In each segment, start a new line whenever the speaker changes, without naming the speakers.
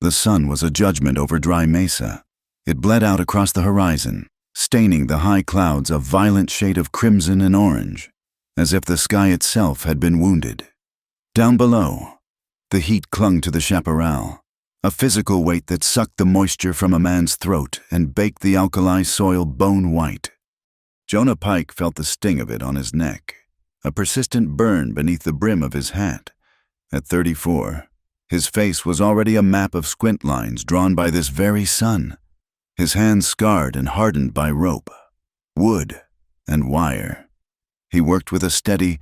The sun was a judgment over dry mesa. It bled out across the horizon, staining the high clouds a violent shade of crimson and orange, as if the sky itself had been wounded. Down below, the heat clung to the chaparral, a physical weight that sucked the moisture from a man's throat and baked the alkali soil bone white. Jonah Pike felt the sting of it on his neck, a persistent burn beneath the brim of his hat. At 34, his face was already a map of squint lines drawn by this very sun, his hands scarred and hardened by rope, wood, and wire. He worked with a steady,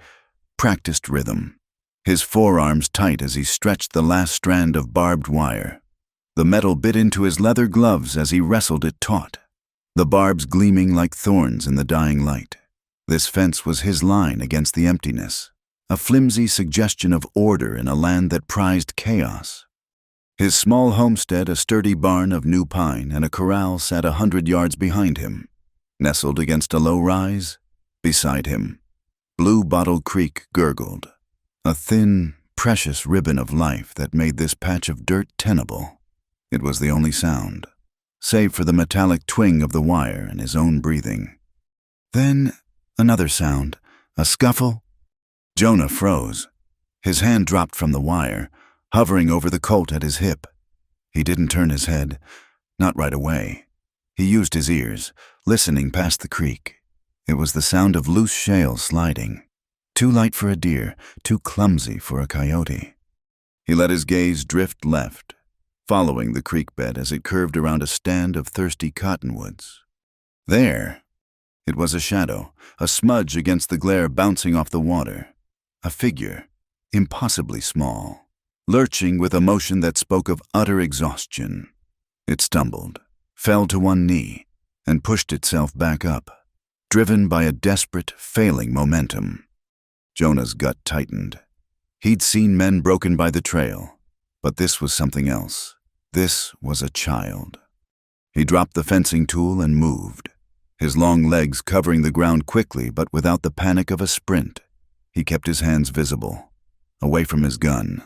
practiced rhythm, his forearms tight as he stretched the last strand of barbed wire. The metal bit into his leather gloves as he wrestled it taut, the barbs gleaming like thorns in the dying light. This fence was his line against the emptiness, a flimsy suggestion of order in a land that prized chaos. His small homestead, a sturdy barn of new pine, and a corral sat 100 yards behind him. Nestled against a low rise, beside him, Blue Bottle Creek gurgled, a thin, precious ribbon of life that made this patch of dirt tenable. It was the only sound, save for the metallic twing of the wire and his own breathing. Then another sound, a scuffle. Jonah froze. His hand dropped from the wire, hovering over the colt at his hip. He didn't turn his head, not right away. He used his ears, listening past the creek. It was the sound of loose shale sliding, too light for a deer, too clumsy for a coyote. He let his gaze drift left, following the creek bed as it curved around a stand of thirsty cottonwoods. There, it was a shadow, a smudge against the glare bouncing off the water, a figure, impossibly small, lurching with a motion that spoke of utter exhaustion. It stumbled, fell to one knee, and pushed itself back up, driven by a desperate, failing momentum. Jonah's gut tightened. He'd seen men broken by the trail, but this was something else. This was a child. He dropped the fencing tool and moved, his long legs covering the ground quickly but without the panic of a sprint. He kept his hands visible, away from his gun.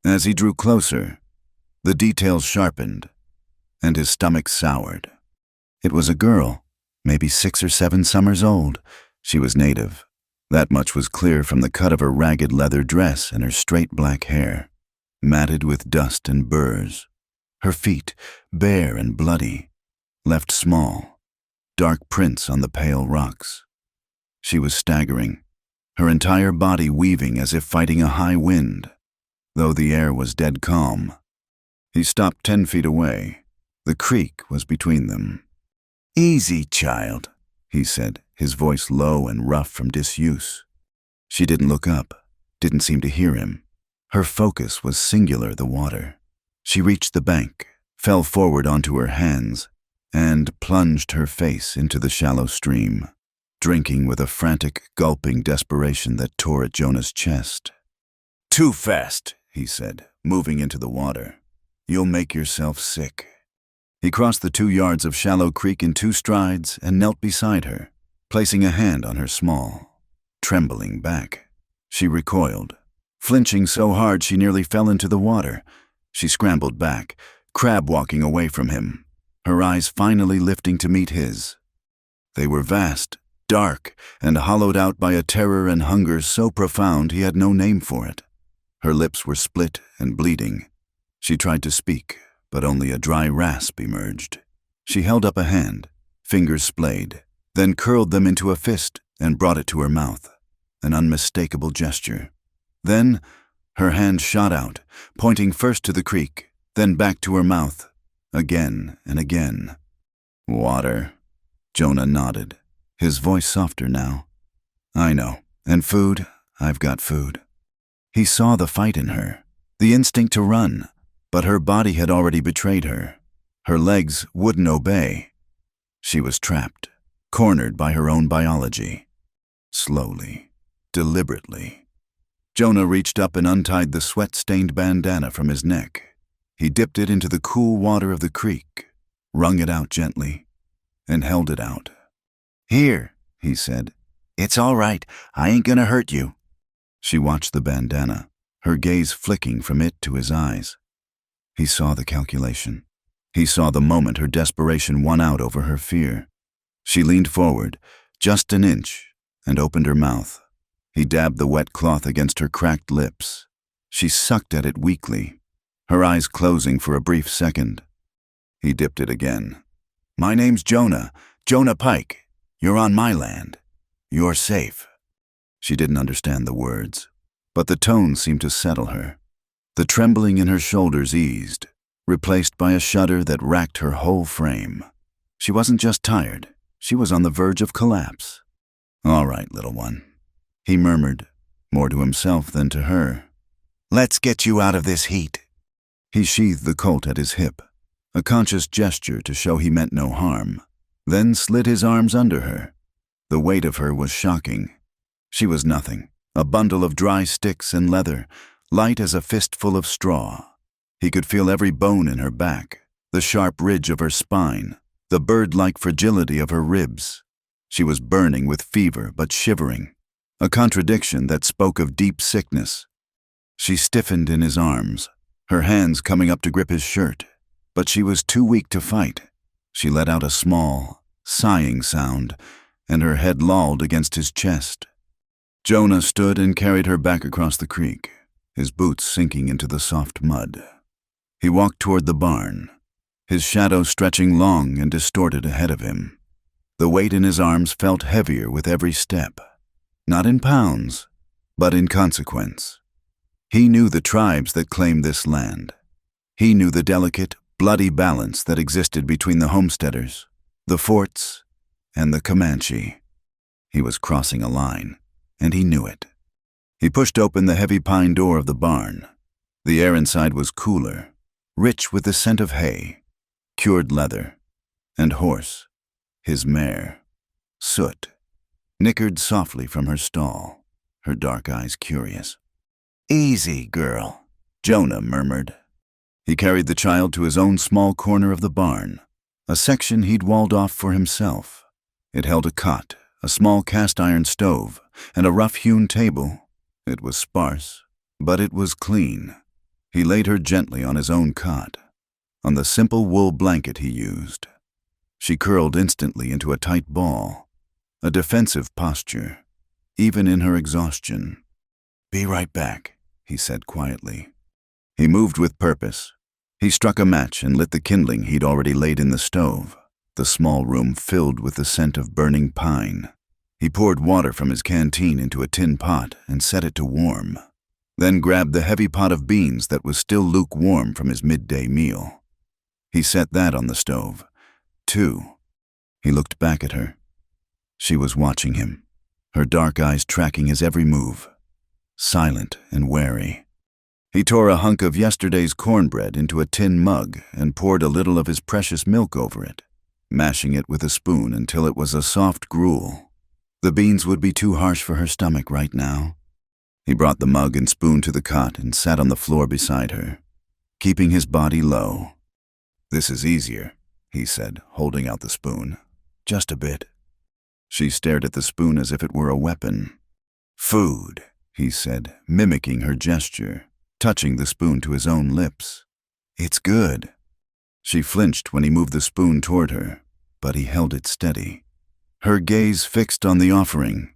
As he drew closer, the details sharpened, and his stomach soured. It was a girl, maybe 6 or 7 summers old. She was native. That much was clear from the cut of her ragged leather dress and her straight black hair, matted with dust and burrs. Her feet, bare and bloody, left small, dark prints on the pale rocks. She was staggering, her entire body weaving as if fighting a high wind, though the air was dead calm. He stopped 10 feet away. The creek was between them. "Easy, child," he said, his voice low and rough from disuse. She didn't look up, didn't seem to hear him. Her focus was singular, the water. She reached the bank, fell forward onto her hands, and plunged her face into the shallow stream, drinking with a frantic, gulping desperation that tore at Jonah's chest. "Too fast," he said, moving into the water. "You'll make yourself sick." He crossed the 2 yards of shallow creek in 2 strides and knelt beside her, placing a hand on her small, trembling back. She recoiled, flinching so hard she nearly fell into the water. She scrambled back, crab-walking away from him, her eyes finally lifting to meet his. They were vast, dark, and hollowed out by a terror and hunger so profound he had no name for it. Her lips were split and bleeding. She tried to speak, but only a dry rasp emerged. She held up a hand, fingers splayed, then curled them into a fist and brought it to her mouth, an unmistakable gesture. Then her hand shot out, pointing first to the creek, then back to her mouth, again and again. "Water," Jonah nodded, his voice softer now. "I know. And food, I've got food." He saw the fight in her, the instinct to run, but her body had already betrayed her. Her legs wouldn't obey. She was trapped, cornered by her own biology. Slowly, deliberately, Jonah reached up and untied the sweat-stained bandana from his neck. He dipped it into the cool water of the creek, wrung it out gently, and held it out. "Here," he said. "It's all right. I ain't gonna hurt you." She watched the bandana, her gaze flicking from it to his eyes. He saw the calculation. He saw the moment her desperation won out over her fear. She leaned forward, just an inch, and opened her mouth. He dabbed the wet cloth against her cracked lips. She sucked at it weakly, her eyes closing for a brief second. He dipped it again. "My name's Jonah, Jonah Pike. You're on my land. You're safe." She didn't understand the words, but the tone seemed to settle her. The trembling in her shoulders eased, replaced by a shudder that racked her whole frame. She wasn't just tired, she was on the verge of collapse. "All right, little one," he murmured, more to himself than to her. "Let's get you out of this heat." He sheathed the Colt at his hip, a conscious gesture to show he meant no harm, then slid his arms under her. The weight of her was shocking. She was nothing, a bundle of dry sticks and leather, light as a fistful of straw. He could feel every bone in her back, the sharp ridge of her spine, the bird-like fragility of her ribs. She was burning with fever but shivering, a contradiction that spoke of deep sickness. She stiffened in his arms, her hands coming up to grip his shirt, but she was too weak to fight. She let out a small, sighing sound, and her head lolled against his chest. Jonah stood and carried her back across the creek, his boots sinking into the soft mud. He walked toward the barn, his shadow stretching long and distorted ahead of him. The weight in his arms felt heavier with every step, not in pounds, but in consequence. He knew the tribes that claimed this land. He knew the delicate, bloody balance that existed between the homesteaders, the forts, and the Comanche. He was crossing a line, and he knew it. He pushed open the heavy pine door of the barn. The air inside was cooler, rich with the scent of hay, cured leather, and horse, his mare, Soot, nickered softly from her stall, her dark eyes curious. "Easy, girl," Jonah murmured. He carried the child to his own small corner of the barn, a section he'd walled off for himself. It held a cot, a small cast-iron stove, and a rough-hewn table. It was sparse, but it was clean. He laid her gently on his own cot, on the simple wool blanket he used. She curled instantly into a tight ball, a defensive posture, even in her exhaustion. "Be right back," he said quietly. He moved with purpose. He struck a match and lit the kindling he'd already laid in the stove, the small room filled with the scent of burning pine. He poured water from his canteen into a tin pot and set it to warm, then grabbed the heavy pot of beans that was still lukewarm from his midday meal. He set that on the stove, too. He looked back at her. She was watching him, her dark eyes tracking his every move, silent and wary. He tore a hunk of yesterday's cornbread into a tin mug and poured a little of his precious milk over it, mashing it with a spoon until it was a soft gruel. The beans would be too harsh for her stomach right now. He brought the mug and spoon to the cot and sat on the floor beside her, keeping his body low. "This is easier," he said, holding out the spoon. "Just a bit." She stared at the spoon as if it were a weapon. "Food," he said, mimicking her gesture, touching the spoon to his own lips. "It's good." She flinched when he moved the spoon toward her, but he held it steady. Her gaze fixed on the offering.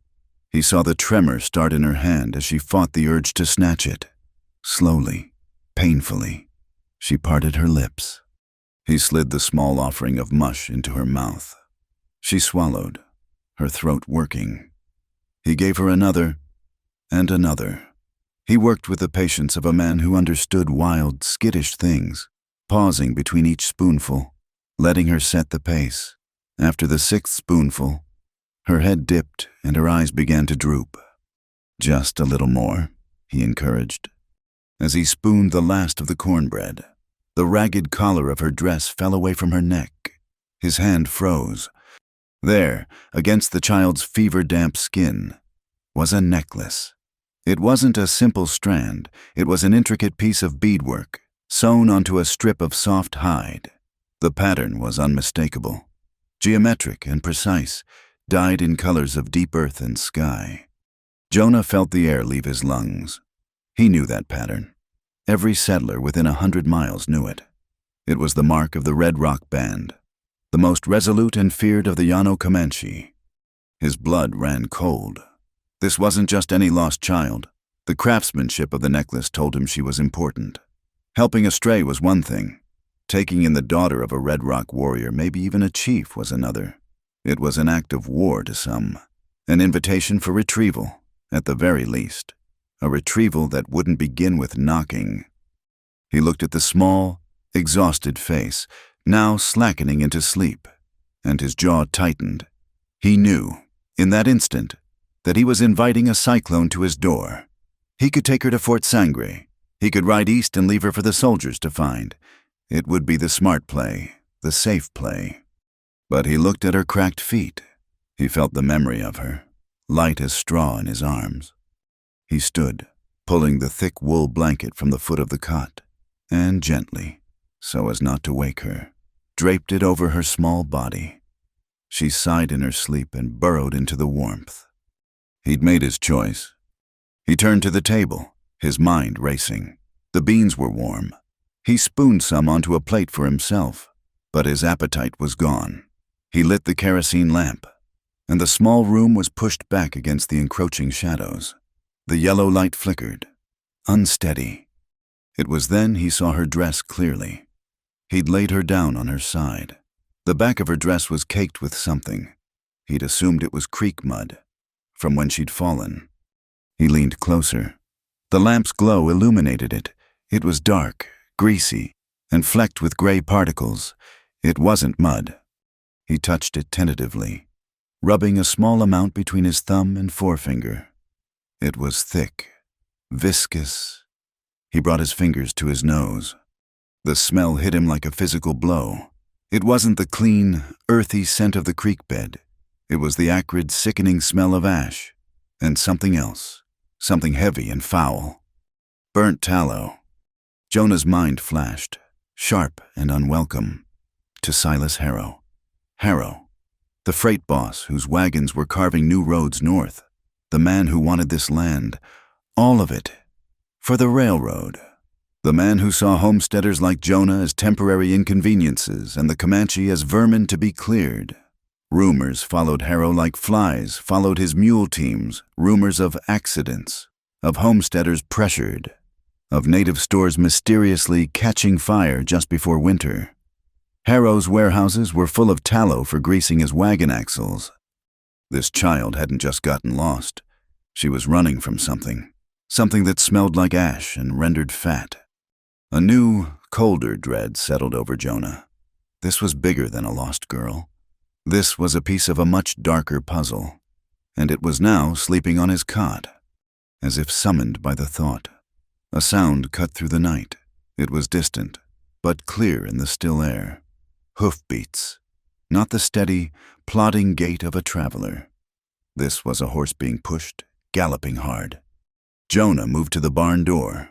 He saw the tremor start in her hand as she fought the urge to snatch it. Slowly, painfully, she parted her lips. He slid the small offering of mush into her mouth. She swallowed, her throat working. He gave her another, and another. He worked with the patience of a man who understood wild, skittish things, pausing between each spoonful, letting her set the pace. After the sixth spoonful, her head dipped and her eyes began to droop. "Just a little more," he encouraged. As he spooned the last of the cornbread, the ragged collar of her dress fell away from her neck. His hand froze. There, against the child's fever-damp skin, was a necklace. It wasn't a simple strand, it was an intricate piece of beadwork, sewn onto a strip of soft hide. The pattern was unmistakable, geometric and precise, dyed in colors of deep earth and sky. Jonah felt the air leave his lungs. He knew that pattern. Every settler within 100 miles knew it. It was the mark of the Red Rock Band, the most resolute and feared of the Llano Comanche. His blood ran cold. This wasn't just any lost child. The craftsmanship of the necklace told him she was important. Helping a stray was one thing. Taking in the daughter of a Red Rock warrior, maybe even a chief, was another. It was an act of war to some, an invitation for retrieval, at the very least. A retrieval that wouldn't begin with knocking. He looked at the small, exhausted face, now slackening into sleep, and his jaw tightened. He knew, in that instant, that he was inviting a cyclone to his door. He could take her to Fort Sangre. He could ride east and leave her for the soldiers to find. It would be the smart play, the safe play. But he looked at her cracked feet. He felt the memory of her, light as straw in his arms. He stood, pulling the thick wool blanket from the foot of the cot, and gently, so as not to wake her, draped it over her small body. She sighed in her sleep and burrowed into the warmth. He'd made his choice. He turned to the table, his mind racing. The beans were warm. He spooned some onto a plate for himself, but his appetite was gone. He lit the kerosene lamp, and the small room was pushed back against the encroaching shadows. The yellow light flickered, unsteady. It was then he saw her dress clearly. He'd laid her down on her side. The back of her dress was caked with something. He'd assumed it was creek mud, from when she'd fallen. He leaned closer. The lamp's glow illuminated it. It was dark, greasy, and flecked with gray particles. It wasn't mud. He touched it tentatively, rubbing a small amount between his thumb and forefinger. It was thick, viscous. He brought his fingers to his nose. The smell hit him like a physical blow. It wasn't the clean, earthy scent of the creek bed. It was the acrid, sickening smell of ash, and something else, something heavy and foul. Burnt tallow. Jonah's mind flashed, sharp and unwelcome, to Silas Harrow. Harrow, the freight boss whose wagons were carving new roads north, the man who wanted this land, all of it, for the railroad. The man who saw homesteaders like Jonah as temporary inconveniences and the Comanche as vermin to be cleared. Rumors followed Harrow like flies, followed his mule teams, rumors of accidents, of homesteaders pressured, of native stores mysteriously catching fire just before winter. Harrow's warehouses were full of tallow for greasing his wagon axles. This child hadn't just gotten lost. She was running from something that smelled like ash and rendered fat. A new, colder dread settled over Jonah. This was bigger than a lost girl. This was a piece of a much darker puzzle, and it was now sleeping on his cot, as if summoned by the thought. A sound cut through the night. It was distant, but clear in the still air. Hoofbeats, not the steady, plodding gait of a traveler. This was a horse being pushed, galloping hard. Jonah moved to the barn door,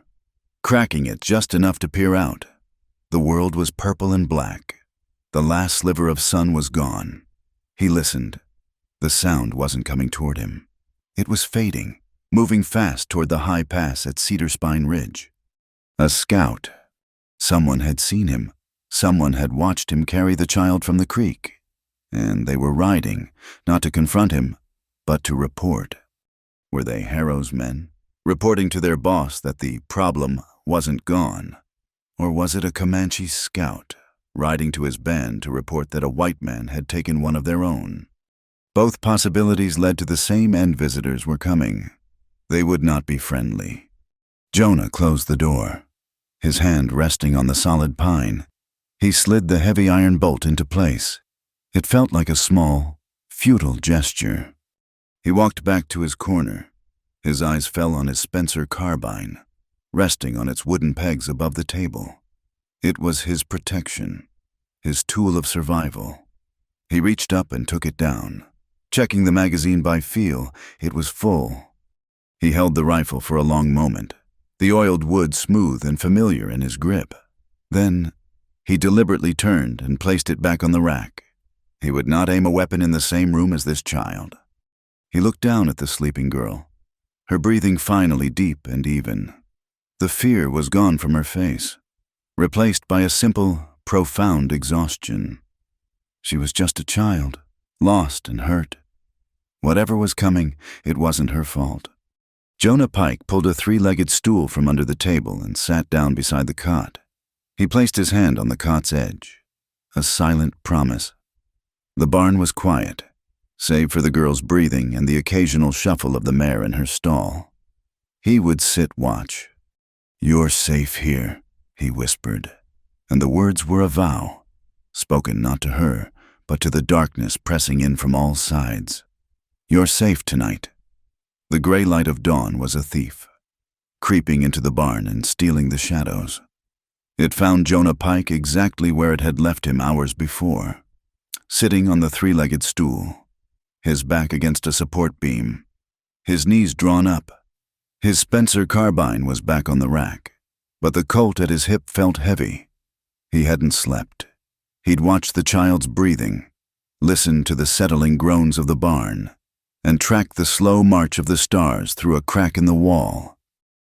cracking it just enough to peer out. The world was purple and black. The last sliver of sun was gone. He listened. The sound wasn't coming toward him. It was fading, moving fast toward the high pass at Cedar Spine Ridge. A scout. Someone had seen him. Someone had watched him carry the child from the creek. And they were riding, not to confront him, but to report. Were they Harrow's men, reporting to their boss that the problem wasn't gone? Or was it a Comanche scout, riding to his band to report that a white man had taken one of their own? Both possibilities led to the same end. Visitors were coming. They would not be friendly. Jonah closed the door, his hand resting on the solid pine. He slid the heavy iron bolt into place. It felt like a small, futile gesture. He walked back to his corner. His eyes fell on his Spencer carbine, resting on its wooden pegs above the table. It was his protection, his tool of survival. He reached up and took it down. Checking the magazine by feel, it was full. He held the rifle for a long moment, the oiled wood smooth and familiar in his grip. Then he deliberately turned and placed it back on the rack. He would not aim a weapon in the same room as this child. He looked down at the sleeping girl, her breathing finally deep and even. The fear was gone from her face, replaced by a simple, profound exhaustion. She was just a child, lost and hurt. Whatever was coming, it wasn't her fault. Jonah Pike pulled a three-legged stool from under the table and sat down beside the cot. He placed his hand on the cot's edge, a silent promise. The barn was quiet, save for the girl's breathing and the occasional shuffle of the mare in her stall. He would sit watch. "You're safe here," he whispered, and the words were a vow, spoken not to her, but to the darkness pressing in from all sides. "You're safe tonight." The gray light of dawn was a thief, creeping into the barn and stealing the shadows. It found Jonah Pike exactly where it had left him hours before, sitting on the three-legged stool, his back against a support beam, his knees drawn up. His Spencer carbine was back on the rack, but the Colt at his hip felt heavy. He hadn't slept. He'd watched the child's breathing, listened to the settling groans of the barn, and tracked the slow march of the stars through a crack in the wall.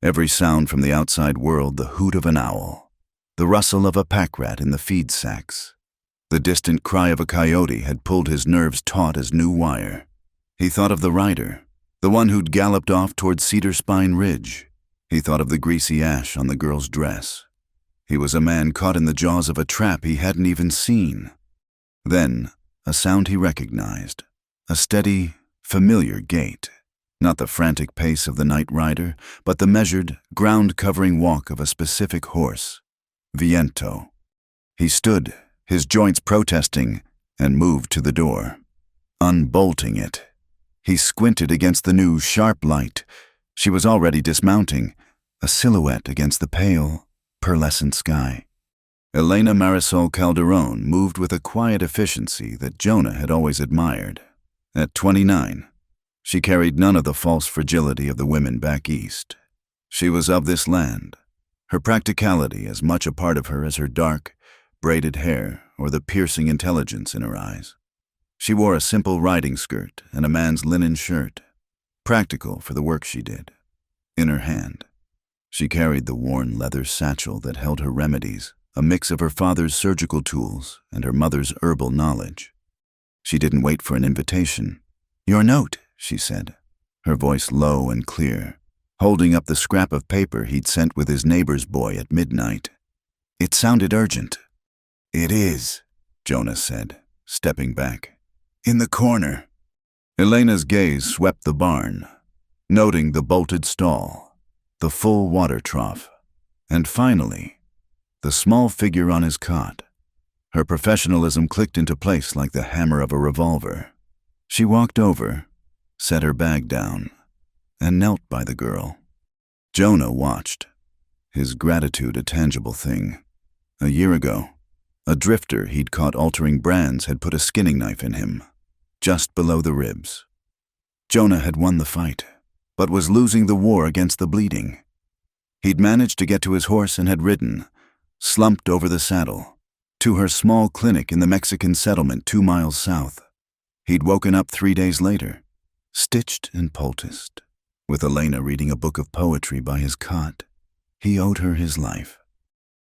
Every sound from the outside world, the hoot of an owl, the rustle of a pack rat in the feed sacks, the distant cry of a coyote had pulled his nerves taut as new wire. He thought of the rider, the one who'd galloped off toward Cedar Spine Ridge. He thought of the greasy ash on the girl's dress. He was a man caught in the jaws of a trap he hadn't even seen. Then, a sound he recognized, a steady, familiar gait. Not the frantic pace of the night rider, but the measured, ground-covering walk of a specific horse. Viento. He stood, his joints protesting, and moved to the door. Unbolting it, he squinted against the new, sharp light. She was already dismounting, a silhouette against the pale, pearlescent sky. Elena Marisol Calderon moved with a quiet efficiency that Jonah had always admired. At 29, she carried none of the false fragility of the women back east. She was of this land, her practicality as much a part of her as her dark, braided hair or the piercing intelligence in her eyes. She wore a simple riding skirt and a man's linen shirt, practical for the work she did. In her hand, she carried the worn leather satchel that held her remedies, a mix of her father's surgical tools and her mother's herbal knowledge. She didn't wait for an invitation. "Your note," she said, her voice low and clear, holding up the scrap of paper he'd sent with his neighbor's boy at midnight. It sounded urgent. "It is," Jonah said, stepping back. "In the corner." Elena's gaze swept the barn, noting the bolted stall, the full water trough, and finally, the small figure on his cot. Her professionalism clicked into place like the hammer of a revolver. She walked over, set her bag down, and knelt by the girl. Jonah watched, his gratitude a tangible thing. A year ago, a drifter he'd caught altering brands had put a skinning knife in him, just below the ribs. Jonah had won the fight, but was losing the war against the bleeding. He'd managed to get to his horse and had ridden, slumped over the saddle, to her small clinic in the Mexican settlement 2 miles south. He'd woken up 3 days later, stitched and poulticed, with Elena reading a book of poetry by his cot. He owed her his life.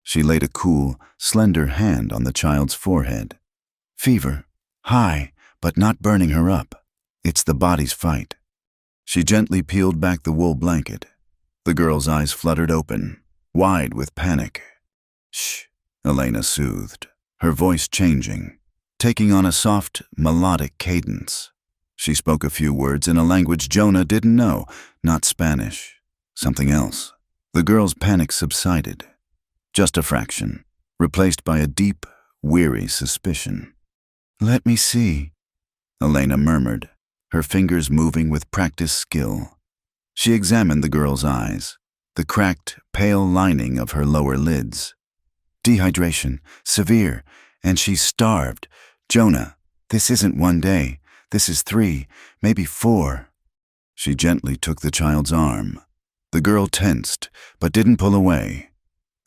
She laid a cool, slender hand on the child's forehead. "Fever, high, but not burning her up. It's the body's fight." She gently peeled back the wool blanket. The girl's eyes fluttered open, wide with panic. "Shh," Elena soothed, her voice changing, taking on a soft, melodic cadence. She spoke a few words in a language Jonah didn't know, not Spanish, something else. The girl's panic subsided, just a fraction, replaced by a deep, weary suspicion. "Let me see," Elena murmured, her fingers moving with practiced skill. She examined the girl's eyes, the cracked, pale lining of her lower lids. "Dehydration, severe, and she's starved. Jonah, this isn't 1 day. This is 3, maybe 4. She gently took the child's arm. The girl tensed, but didn't pull away.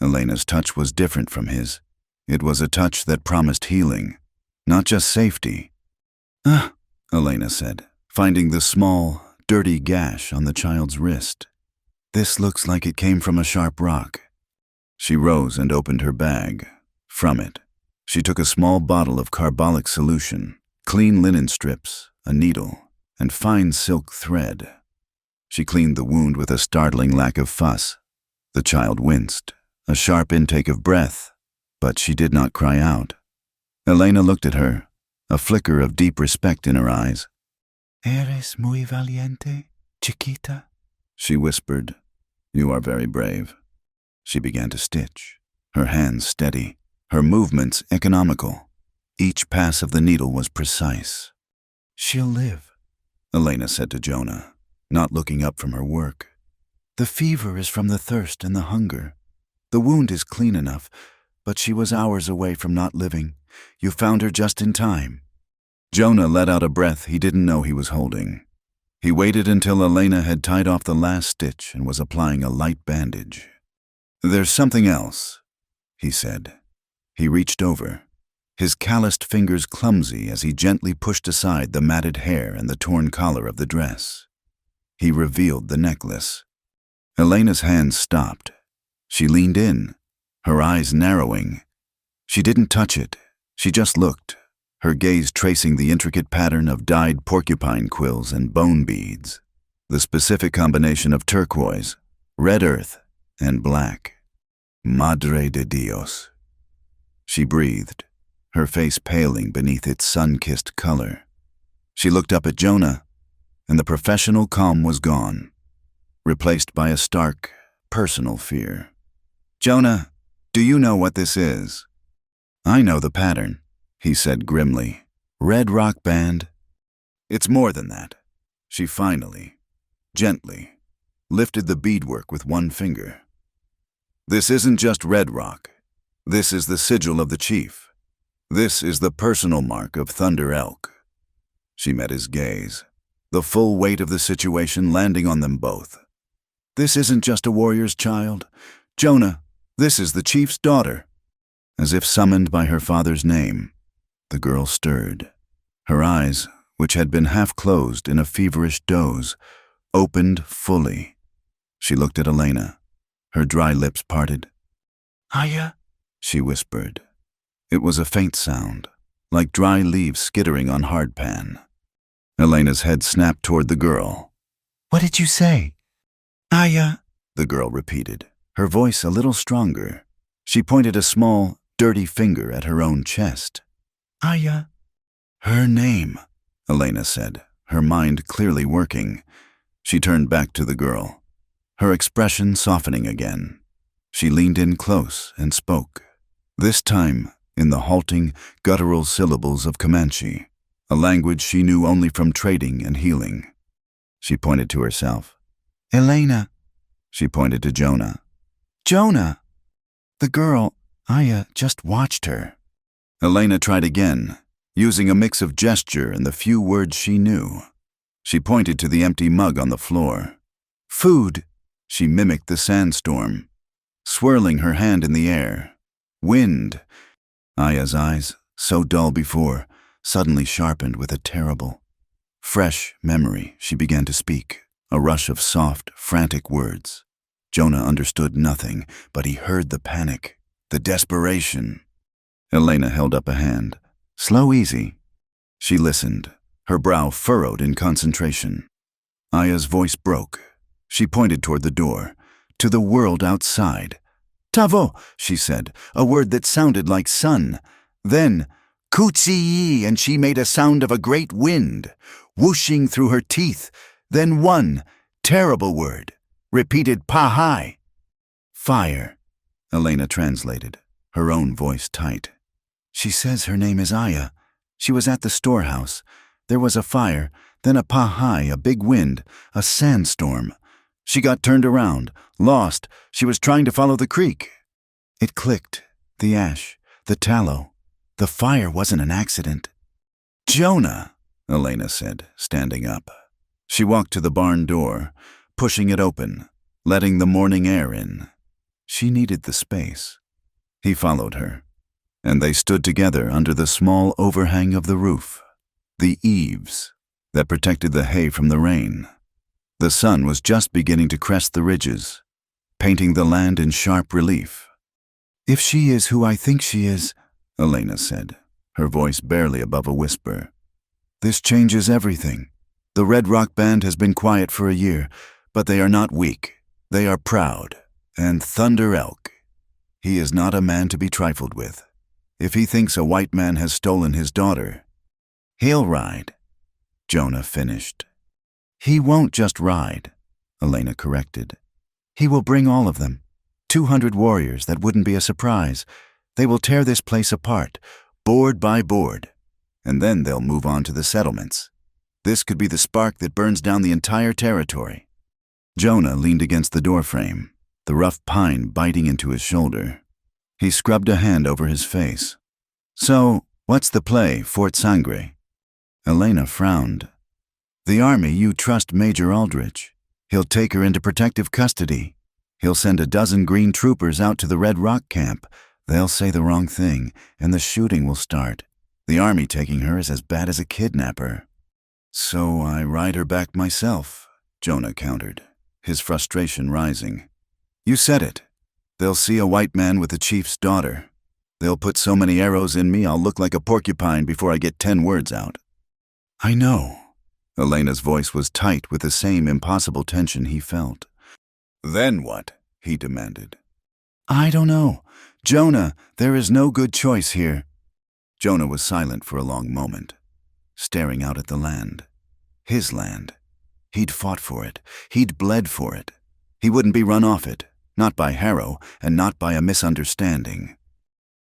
Elena's touch was different from his. It was a touch that promised healing, not just safety. "Ah," Elena said, finding the small, dirty gash on the child's wrist. This looks like it came from a sharp rock. She rose and opened her bag. From it, she took a small bottle of carbolic solution, clean linen strips, a needle, and fine silk thread. She cleaned the wound with a startling lack of fuss. The child winced, a sharp intake of breath, but she did not cry out. Elena looked at her, a flicker of deep respect in her eyes. "Eres muy valiente, chiquita," she whispered. "You are very brave." She began to stitch, her hands steady, her movements economical. Each pass of the needle was precise. "She'll live," Elena said to Jonah, not looking up from her work. "The fever is from the thirst and the hunger. The wound is clean enough, but she was hours away from not living. You found her just in time." Jonah let out a breath he didn't know he was holding. He waited until Elena had tied off the last stitch and was applying a light bandage. "There's something else," he said. He reached over, his calloused fingers clumsy as he gently pushed aside the matted hair and the torn collar of the dress. He revealed the necklace. Elena's hands stopped. She leaned in, her eyes narrowing. She didn't touch it, she just looked, her gaze tracing the intricate pattern of dyed porcupine quills and bone beads, the specific combination of turquoise, red earth, and black. "Madre de Dios." She breathed, her face paling beneath its sun-kissed color. She looked up at Jonah, and the professional calm was gone, replaced by a stark, personal fear. "Jonah, do you know what this is?" "I know the pattern," he said grimly. "Red rock band." "It's more than that." She finally, gently, lifted the beadwork with one finger. "This isn't just red rock. This is the sigil of the chief. This is the personal mark of Thunder Elk." She met his gaze, the full weight of the situation landing on them both. "This isn't just a warrior's child. Jonah, this is the chief's daughter." As if summoned by her father's name, the girl stirred. Her eyes, which had been half closed in a feverish doze, opened fully. She looked at Elena, her dry lips parted. "Aya," she whispered. It was a faint sound, like dry leaves skittering on hardpan. Elena's head snapped toward the girl. "What did you say?" "Aya," the girl repeated, her voice a little stronger. She pointed a small, dirty finger at her own chest. "Aya." "Her name," Elena said, her mind clearly working. She turned back to the girl, her expression softening again. She leaned in close and spoke, this time in the halting, guttural syllables of Comanche, a language she knew only from trading and healing. She pointed to herself. "Elena." She pointed to Jonah. "Jonah." The girl, Aya, just watched her. Elena tried again, using a mix of gesture and the few words she knew. She pointed to the empty mug on the floor. "Food." She mimicked the sandstorm, swirling her hand in the air. "Wind." Aya's eyes, so dull before, suddenly sharpened with a terrible, fresh memory. She began to speak, a rush of soft, frantic words. Jonah understood nothing, but he heard the panic, the desperation. Elena held up a hand. "Slow, easy." She listened, her brow furrowed in concentration. Aya's voice broke. She pointed toward the door, to the world outside. "Tavo," she said, a word that sounded like sun. Then, "Kutsi-yi," and she made a sound of a great wind, whooshing through her teeth. Then one terrible word, repeated "Pahai." "Fire," Elena translated, her own voice tight. "She says her name is Aya. She was at the storehouse. There was a fire, then a Pahai, a big wind, a sandstorm. She got turned around, lost. She was trying to follow the creek. It clicked, the ash, the tallow. The fire wasn't an accident." "Jonah," Elena said, standing up. She walked to the barn door, pushing it open, letting the morning air in. She needed the space. He followed her, and they stood together under the small overhang of the roof, the eaves that protected the hay from the rain. The sun was just beginning to crest the ridges, painting the land in sharp relief. "If she is who I think she is," Elena said, her voice barely above a whisper, "this changes everything. The Red Rock Band has been quiet for a year, but they are not weak. They are proud. And Thunder Elk, he is not a man to be trifled with. If he thinks a white man has stolen his daughter, he'll ride," Jonah finished. "He won't just ride," Elena corrected. "He will bring all of them. 200 warriors, that wouldn't be a surprise. They will tear this place apart, board by board, and then they'll move on to the settlements. This could be the spark that burns down the entire territory." Jonah leaned against the doorframe, the rough pine biting into his shoulder. He scrubbed a hand over his face. "So, what's the play, Fort Sangre?" Elena frowned. "The army, you trust Major Aldrich. He'll take her into protective custody. He'll send a dozen green troopers out to the Red Rock camp. They'll say the wrong thing, and the shooting will start. The army taking her is as bad as a kidnapper." "So I ride her back myself," Jonah countered, his frustration rising. "You said it. They'll see a white man with the chief's daughter. They'll put so many arrows in me I'll look like a porcupine before I get 10 words out." "I know." Elena's voice was tight with the same impossible tension he felt. "Then what?" he demanded. "I don't know. Jonah, there is no good choice here." Jonah was silent for a long moment, staring out at the land. His land. He'd fought for it. He'd bled for it. He wouldn't be run off it, not by Harrow and not by a misunderstanding.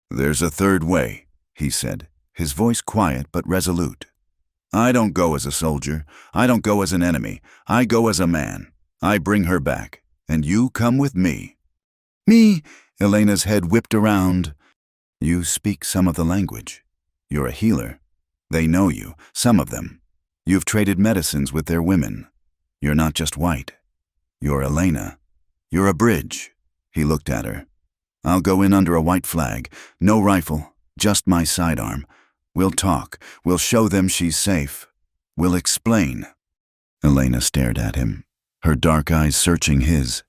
"There's a third way," he said, his voice quiet but resolute. "I don't go as a soldier. I don't go as an enemy. I go as a man. I bring her back, and you come with me." "Me?" Elena's head whipped around. "You speak some of the language. You're a healer. They know you, some of them. You've traded medicines with their women. You're not just white. You're Elena. You're a bridge." He looked at her. "I'll go in under a white flag. No rifle, just my sidearm. We'll talk. We'll show them she's safe. We'll explain." Elena stared at him, her dark eyes searching his.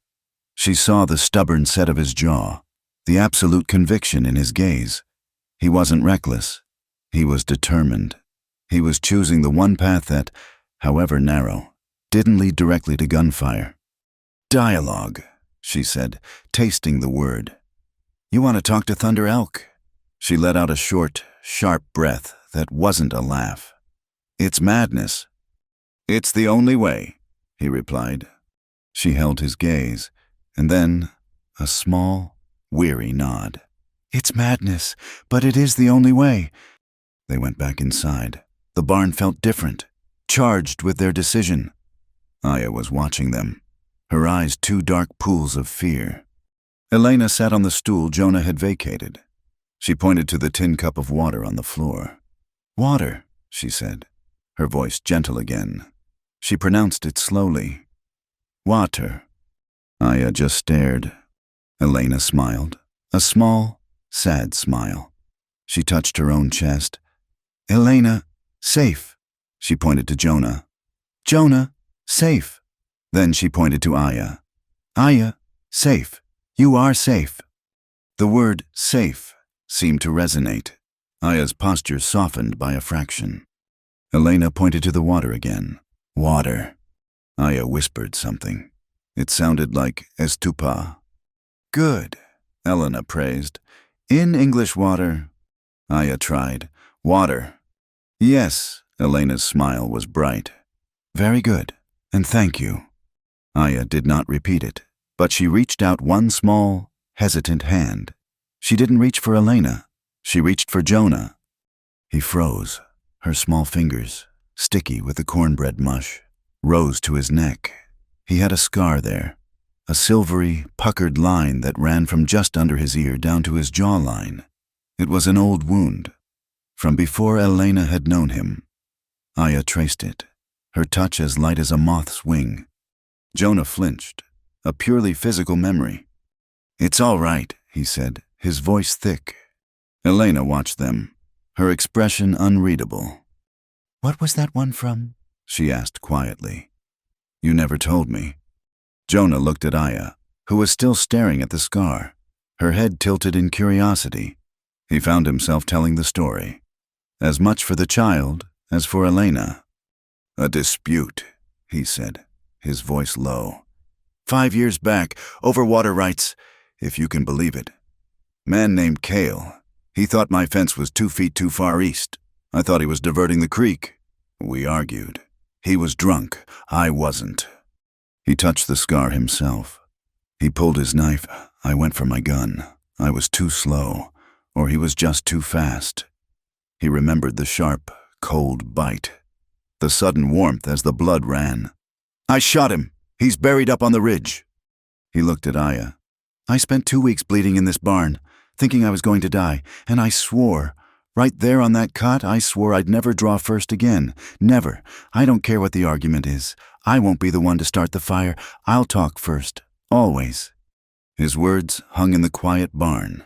She saw the stubborn set of his jaw, the absolute conviction in his gaze. He wasn't reckless. He was determined. He was choosing the one path that, however narrow, didn't lead directly to gunfire. "Dialogue," she said, tasting the word. "You want to talk to Thunder Elk?" She let out a short, sharp breath that wasn't a laugh. "It's madness." "It's the only way," he replied. She held his gaze, and then a small, weary nod. "It's madness, but it is the only way." They went back inside. The barn felt different, charged with their decision. Aya was watching them, her eyes 2 dark pools of fear. Elena sat on the stool Jonah had vacated. She pointed to the tin cup of water on the floor. "Water," she said, her voice gentle again. She pronounced it slowly. "Water." Aya just stared. Elena smiled, a small, sad smile. She touched her own chest. "Elena, safe." She pointed to Jonah. "Jonah, safe." Then she pointed to Aya. "Aya, safe. You are safe." The word safe seemed to resonate. Aya's posture softened by a fraction. Elena pointed to the water again. "Water." Aya whispered something. It sounded like estupa. "Good," Elena praised. "In English water." Aya tried. "Water." "Yes," Elena's smile was bright. "Very good, and thank you." Aya did not repeat it, but she reached out one small, hesitant hand. She didn't reach for Elena. She reached for Jonah. He froze. Her small fingers, sticky with the cornbread mush, rose to his neck. He had a scar there, a silvery, puckered line that ran from just under his ear down to his jawline. It was an old wound, from before Elena had known him. Aya traced it, her touch as light as a moth's wing. Jonah flinched, a purely physical memory. "It's all right," he said, his voice thick. Elena watched them, her expression unreadable. "What was that one from?" she asked quietly. You never told me. Jonah looked at Aya, who was still staring at the scar, her head tilted in curiosity. He found himself telling the story, as much for the child as for Elena. A dispute, he said, his voice low. 5 years back, over water rights, if you can believe it. Man named Cale. He thought my fence was 2 feet too far east. I thought he was diverting the creek. We argued. He was drunk. I wasn't. He touched the scar himself. He pulled his knife. I went for my gun. I was too slow, or he was just too fast. He remembered the sharp, cold bite, the sudden warmth as the blood ran. I shot him. He's buried up on the ridge. He looked at Aya. I spent 2 weeks bleeding in this barn, thinking I was going to die, and I swore, right there on that cot, I swore I'd never draw first again. Never. I don't care what the argument is. I won't be the one to start the fire. I'll talk first. Always. His words hung in the quiet barn.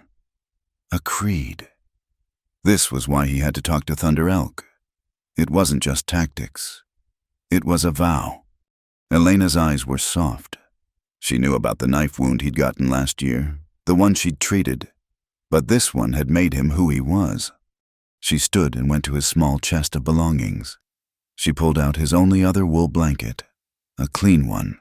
A creed. This was why he had to talk to Thunder Elk. It wasn't just tactics. It was a vow. Elena's eyes were soft. She knew about the knife wound he'd gotten last year, the one she'd treated. But this one had made him who he was. She stood and went to his small chest of belongings. She pulled out his only other wool blanket, a clean one,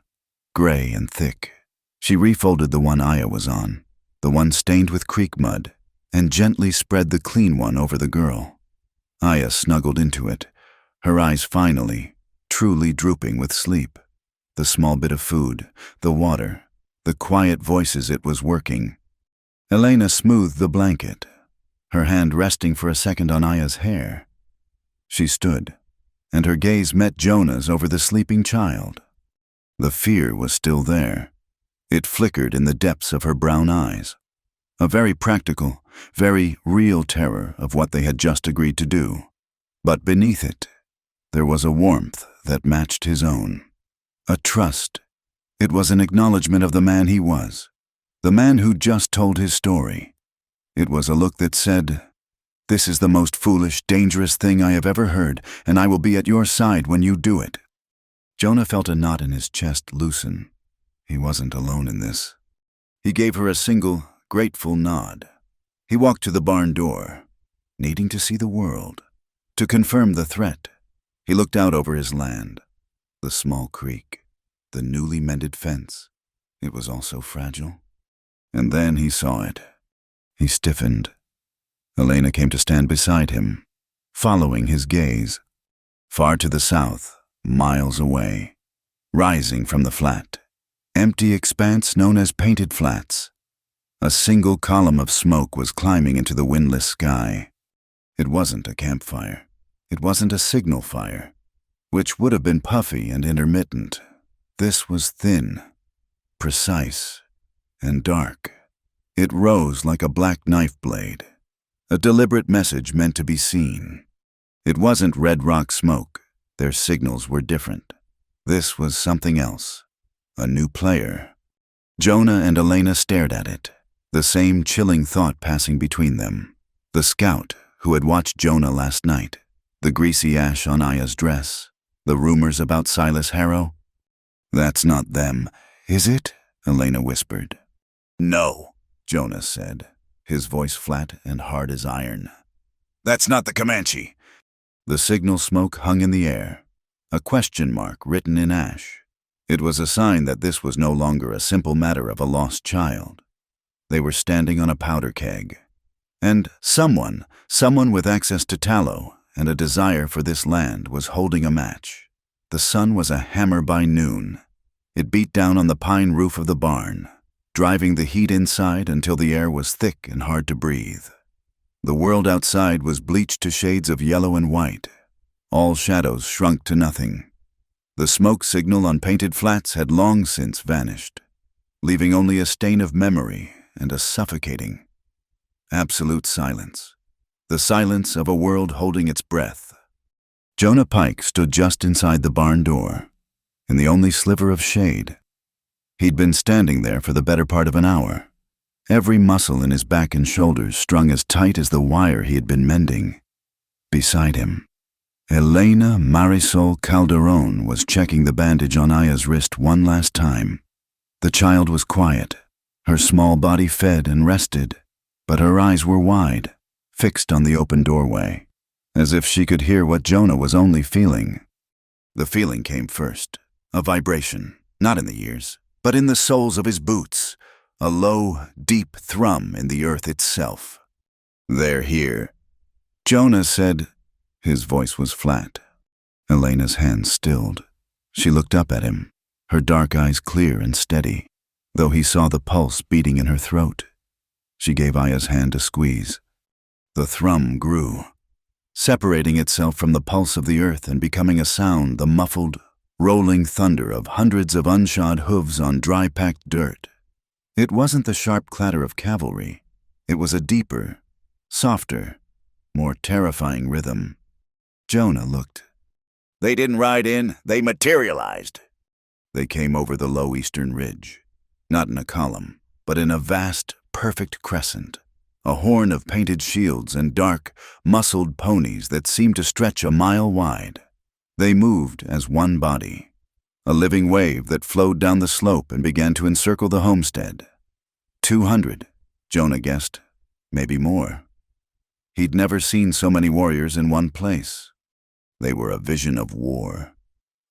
gray and thick. She refolded the one Aya was on, the one stained with creek mud, and gently spread the clean one over the girl. Aya snuggled into it, her eyes finally, truly drooping with sleep. The small bit of food, the water, the quiet voices it was working. Elena smoothed the blanket, her hand resting for a second on Aya's hair. She stood, and her gaze met Jonah's over the sleeping child. The fear was still there. It flickered in the depths of her brown eyes. A very practical, very real terror of what they had just agreed to do. But beneath it, there was a warmth that matched his own. A trust. It was an acknowledgement of the man he was, the man who'd just told his story. It was a look that said, "This is the most foolish, dangerous thing I have ever heard, and I will be at your side when you do it." Jonah felt a knot in his chest loosen. He wasn't alone in this. He gave her a single, grateful nod. He walked to the barn door, needing to see the world, to confirm the threat. He looked out over his land. The small creek, the newly mended fence. It was all so fragile. And then he saw it. He stiffened. Elena came to stand beside him, following his gaze. Far to the south, miles away, rising from the flat, empty expanse known as Painted Flats. A single column of smoke was climbing into the windless sky. It wasn't a campfire. It wasn't a signal fire, which would have been puffy and intermittent. This was thin, precise, and dark. It rose like a black knife blade, a deliberate message meant to be seen. It wasn't red rock smoke. Their signals were different. This was something else, a new player. Jonah and Elena stared at it, the same chilling thought passing between them. The scout who had watched Jonah last night, the greasy ash on Aya's dress, the rumors about Silas Harrow. "That's not them, is it?" Elena whispered. "No," Jonah said, his voice flat and hard as iron. "That's not the Comanche." The signal smoke hung in the air, a question mark written in ash. It was a sign that this was no longer a simple matter of a lost child. They were standing on a powder keg. And someone with access to tallow and a desire for this land was holding a match. The sun was a hammer by noon. It beat down on the pine roof of the barn, driving the heat inside until the air was thick and hard to breathe. The world outside was bleached to shades of yellow and white. All shadows shrunk to nothing. The smoke signal on Painted Flats had long since vanished, leaving only a stain of memory and a suffocating, absolute silence. The silence of a world holding its breath. Jonah Pike stood just inside the barn door, in the only sliver of shade. He'd been standing there for the better part of an hour, every muscle in his back and shoulders strung as tight as the wire he had been mending. Beside him, Elena Marisol Calderon was checking the bandage on Aya's wrist one last time. The child was quiet. Her small body fed and rested, but her eyes were wide, fixed on the open doorway, as if she could hear what Jonah was only feeling. The feeling came first, a vibration, not in the ears, but in the soles of his boots, a low, deep thrum in the earth itself. "They're here," Jonah said. His voice was flat. Elena's hands stilled. She looked up at him, her dark eyes clear and steady, though he saw the pulse beating in her throat. She gave Aya's hand a squeeze. The thrum grew, separating itself from the pulse of the earth and becoming a sound, the muffled, rolling thunder of hundreds of unshod hooves on dry-packed dirt. It wasn't the sharp clatter of cavalry. It was a deeper, softer, more terrifying rhythm. Jonah looked. "They didn't ride in, they materialized." They came over the low eastern ridge, not in a column, but in a vast, perfect crescent, a horn of painted shields and dark, muscled ponies that seemed to stretch a mile wide. They moved as one body, a living wave that flowed down the slope and began to encircle the homestead. 200, Jonah guessed, maybe more. He'd never seen so many warriors in one place. They were a vision of war.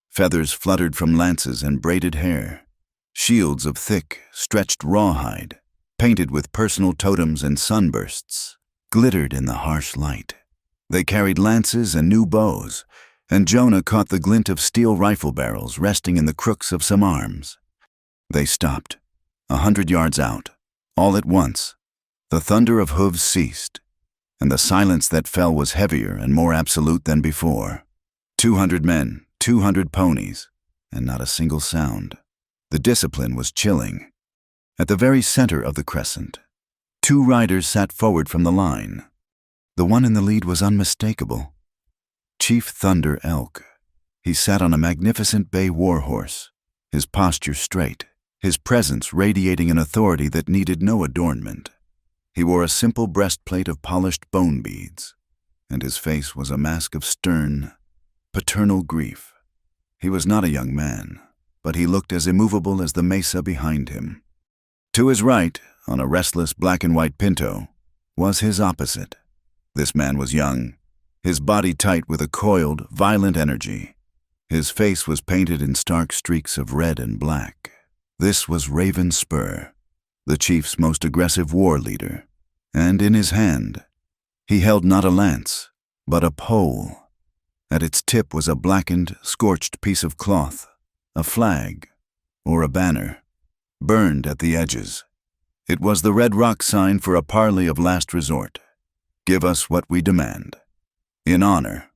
Feathers fluttered from lances and braided hair. Shields of thick, stretched rawhide, painted with personal totems and sunbursts, glittered in the harsh light. They carried lances and new bows, and Jonah caught the glint of steel rifle barrels resting in the crooks of some arms. They stopped, 100 yards out. All at once, the thunder of hooves ceased, and the silence that fell was heavier and more absolute than before. 200 men, 200 ponies, and not a single sound. The discipline was chilling. At the very center of the crescent, 2 riders sat forward from the line. The one in the lead was unmistakable. Chief Thunder Elk. He sat on a magnificent bay warhorse, his posture straight, his presence radiating an authority that needed no adornment. He wore a simple breastplate of polished bone beads, and his face was a mask of stern, paternal grief. He was not a young man, but he looked as immovable as the mesa behind him. To his right, on a restless black and white pinto, was his opposite. This man was young, his body tight with a coiled, violent energy. His face was painted in stark streaks of red and black. This was Raven Spur, the chief's most aggressive war leader, and in his hand, he held not a lance, but a pole. At its tip was a blackened, scorched piece of cloth, a flag, or a banner, burned at the edges. It was the red rock sign for a parley of last resort. Give us what we demand. In honor,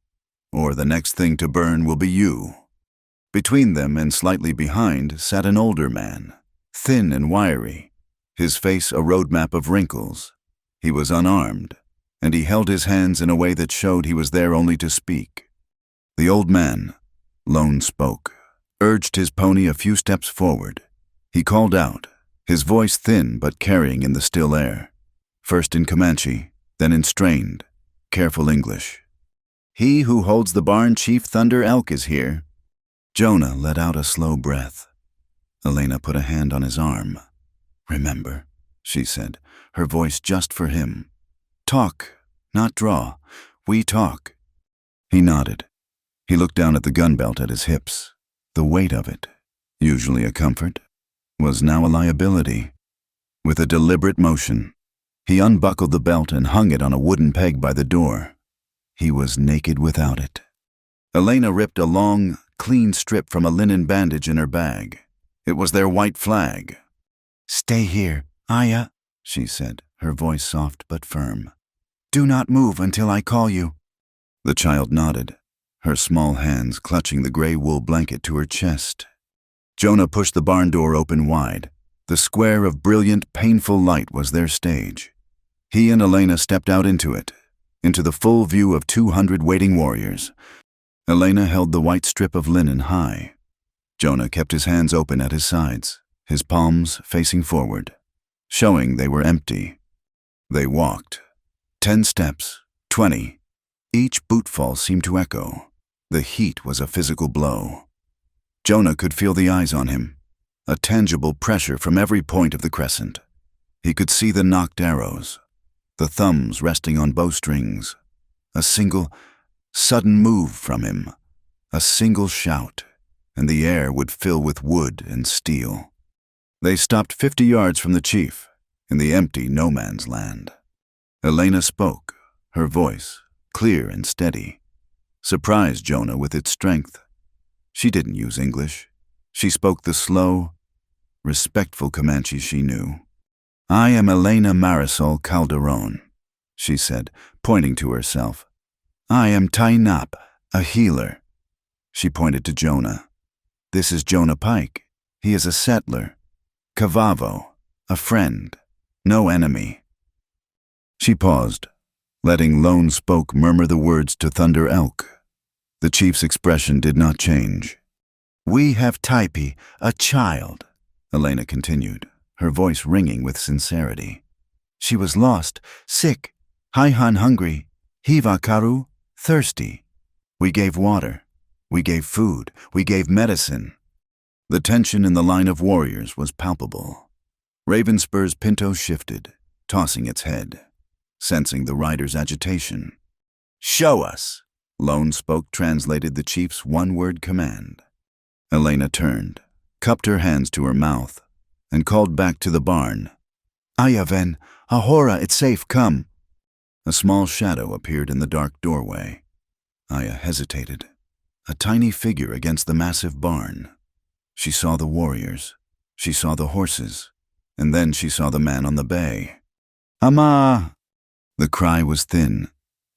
or the next thing to burn will be you. Between them and slightly behind sat an older man, thin and wiry, his face a roadmap of wrinkles. He was unarmed, and he held his hands in a way that showed he was there only to speak. The old man, Lone spoke, urged his pony a few steps forward. He called out, his voice thin but carrying in the still air, first in Comanche, then in strained, careful English. "He who holds the barn, Chief Thunder Elk, is here." Jonah let out a slow breath. Elena put a hand on his arm. "Remember," she said, her voice just for him. "Talk, not draw. We talk." He nodded. He looked down at the gun belt at his hips. The weight of it, usually a comfort, was now a liability. With a deliberate motion, he unbuckled the belt and hung it on a wooden peg by the door. He was naked without it. Elena ripped a long, clean strip from a linen bandage in her bag. It was their white flag. "Stay here, Aya," she said, her voice soft but firm. "Do not move until I call you." The child nodded, her small hands clutching the gray wool blanket to her chest. Jonah pushed the barn door open wide. The square of brilliant, painful light was their stage. He and Elena stepped out into it, into the full view of 200 waiting warriors. Elena held the white strip of linen high. Jonah kept his hands open at his sides, his palms facing forward, showing they were empty. They walked. 10 steps, 20. Each bootfall seemed to echo. The heat was a physical blow. Jonah could feel the eyes on him, a tangible pressure from every point of the crescent. He could see the nocked arrows, the thumbs resting on bowstrings. A single, sudden move from him, a single shout, and the air would fill with wood and steel. They stopped 50 yards from the chief, in the empty no-man's land. Elena spoke, her voice, clear and steady, surprised Jonah with its strength. She didn't use English. She spoke the slow, respectful Comanche she knew. "I am Elena Marisol Calderon," she said, pointing to herself. "I am Tainap, a healer." She pointed to Jonah. "This is Jonah Pike. He is a settler. Cavavo, a friend, no enemy." She paused, letting Lone Spoke murmur the words to Thunder Elk. The chief's expression did not change. "We have Taipi, a child," Elena continued, her voice ringing with sincerity. "She was lost, sick, Haihan hungry, Hiva Karu thirsty. We gave water, we gave food, we gave medicine." The tension in the line of warriors was palpable. Ravenspur's pinto shifted, tossing its head, sensing the rider's agitation. "Show us," Lone Spoke translated the chief's one-word command. Elena turned, cupped her hands to her mouth, and called back to the barn. "Ayaven, Ahora, it's safe, come." A small shadow appeared in the dark doorway. Aya hesitated, a tiny figure against the massive barn. She saw the warriors, she saw the horses, and then she saw the man on the bay. "Ama!" The cry was thin,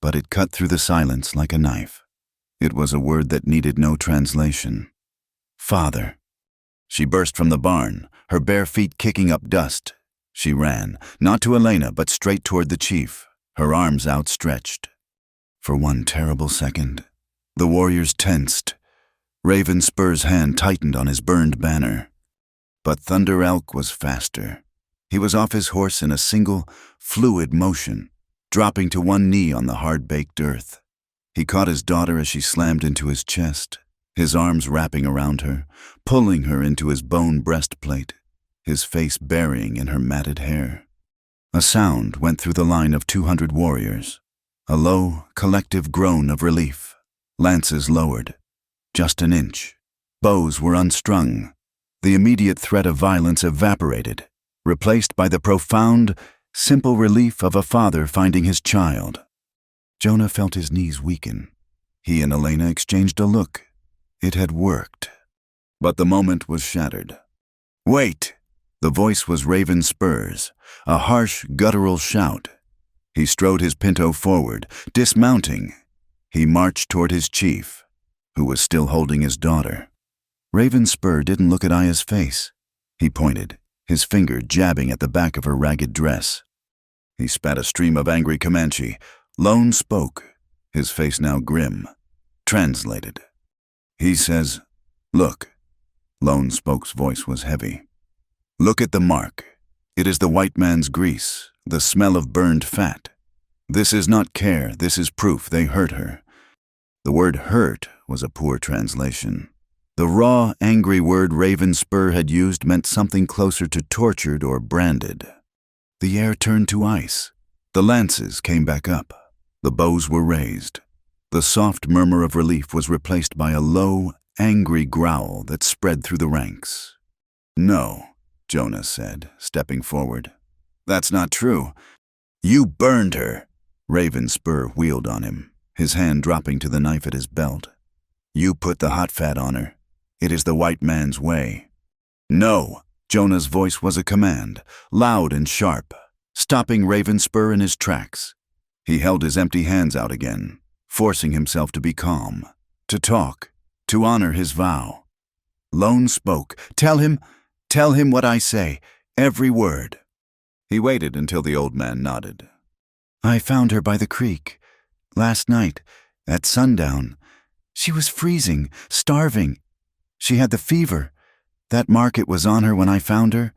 but it cut through the silence like a knife. It was a word that needed no translation. "Father." She burst from the barn, her bare feet kicking up dust. She ran, not to Elena, but straight toward the chief, her arms outstretched. For one terrible second, the warriors tensed. Ravenspur's hand tightened on his burned banner. But Thunder Elk was faster. He was off his horse in a single, fluid motion, dropping to one knee on the hard-baked earth. He caught his daughter as she slammed into his chest, his arms wrapping around her, pulling her into his bone breastplate, his face burying in her matted hair. A sound went through the line of 200 warriors, a low, collective groan of relief. Lances lowered, just an inch. Bows were unstrung. The immediate threat of violence evaporated, replaced by the profound, simple relief of a father finding his child. Jonah felt his knees weaken. He and Elena exchanged a look. It had worked. But the moment was shattered. "Wait!" The voice was Ravenspur's, a harsh, guttural shout. He strode his pinto forward, dismounting. He marched toward his chief, who was still holding his daughter. Ravenspur didn't look at Aya's face. He pointed, his finger jabbing at the back of her ragged dress. He spat a stream of angry Comanche. Lone Spoke, his face now grim. Translated. He says, "Look." Lone Spoke's voice was heavy. "Look at the mark. It is the white man's grease, the smell of burned fat. This is not care, this is proof they hurt her." The word hurt was a poor translation. The raw, angry word Ravenspur had used meant something closer to tortured or branded. The air turned to ice. The lances came back up. The bows were raised. The soft murmur of relief was replaced by a low, angry growl that spread through the ranks. "No," Jonah said, stepping forward. "That's not true. You burned her." Ravenspur wheeled on him, his hand dropping to the knife at his belt. "You put the hot fat on her. It is the white man's way." "No!" Jonah's voice was a command, loud and sharp, stopping Ravenspur in his tracks. He held his empty hands out again, forcing himself to be calm, to talk, to honor his vow. Lone Spoke. Tell him what I say, every word." He waited until the old man nodded. "I found her by the creek, last night, at sundown. She was freezing, starving. She had the fever. That market was on her when I found her."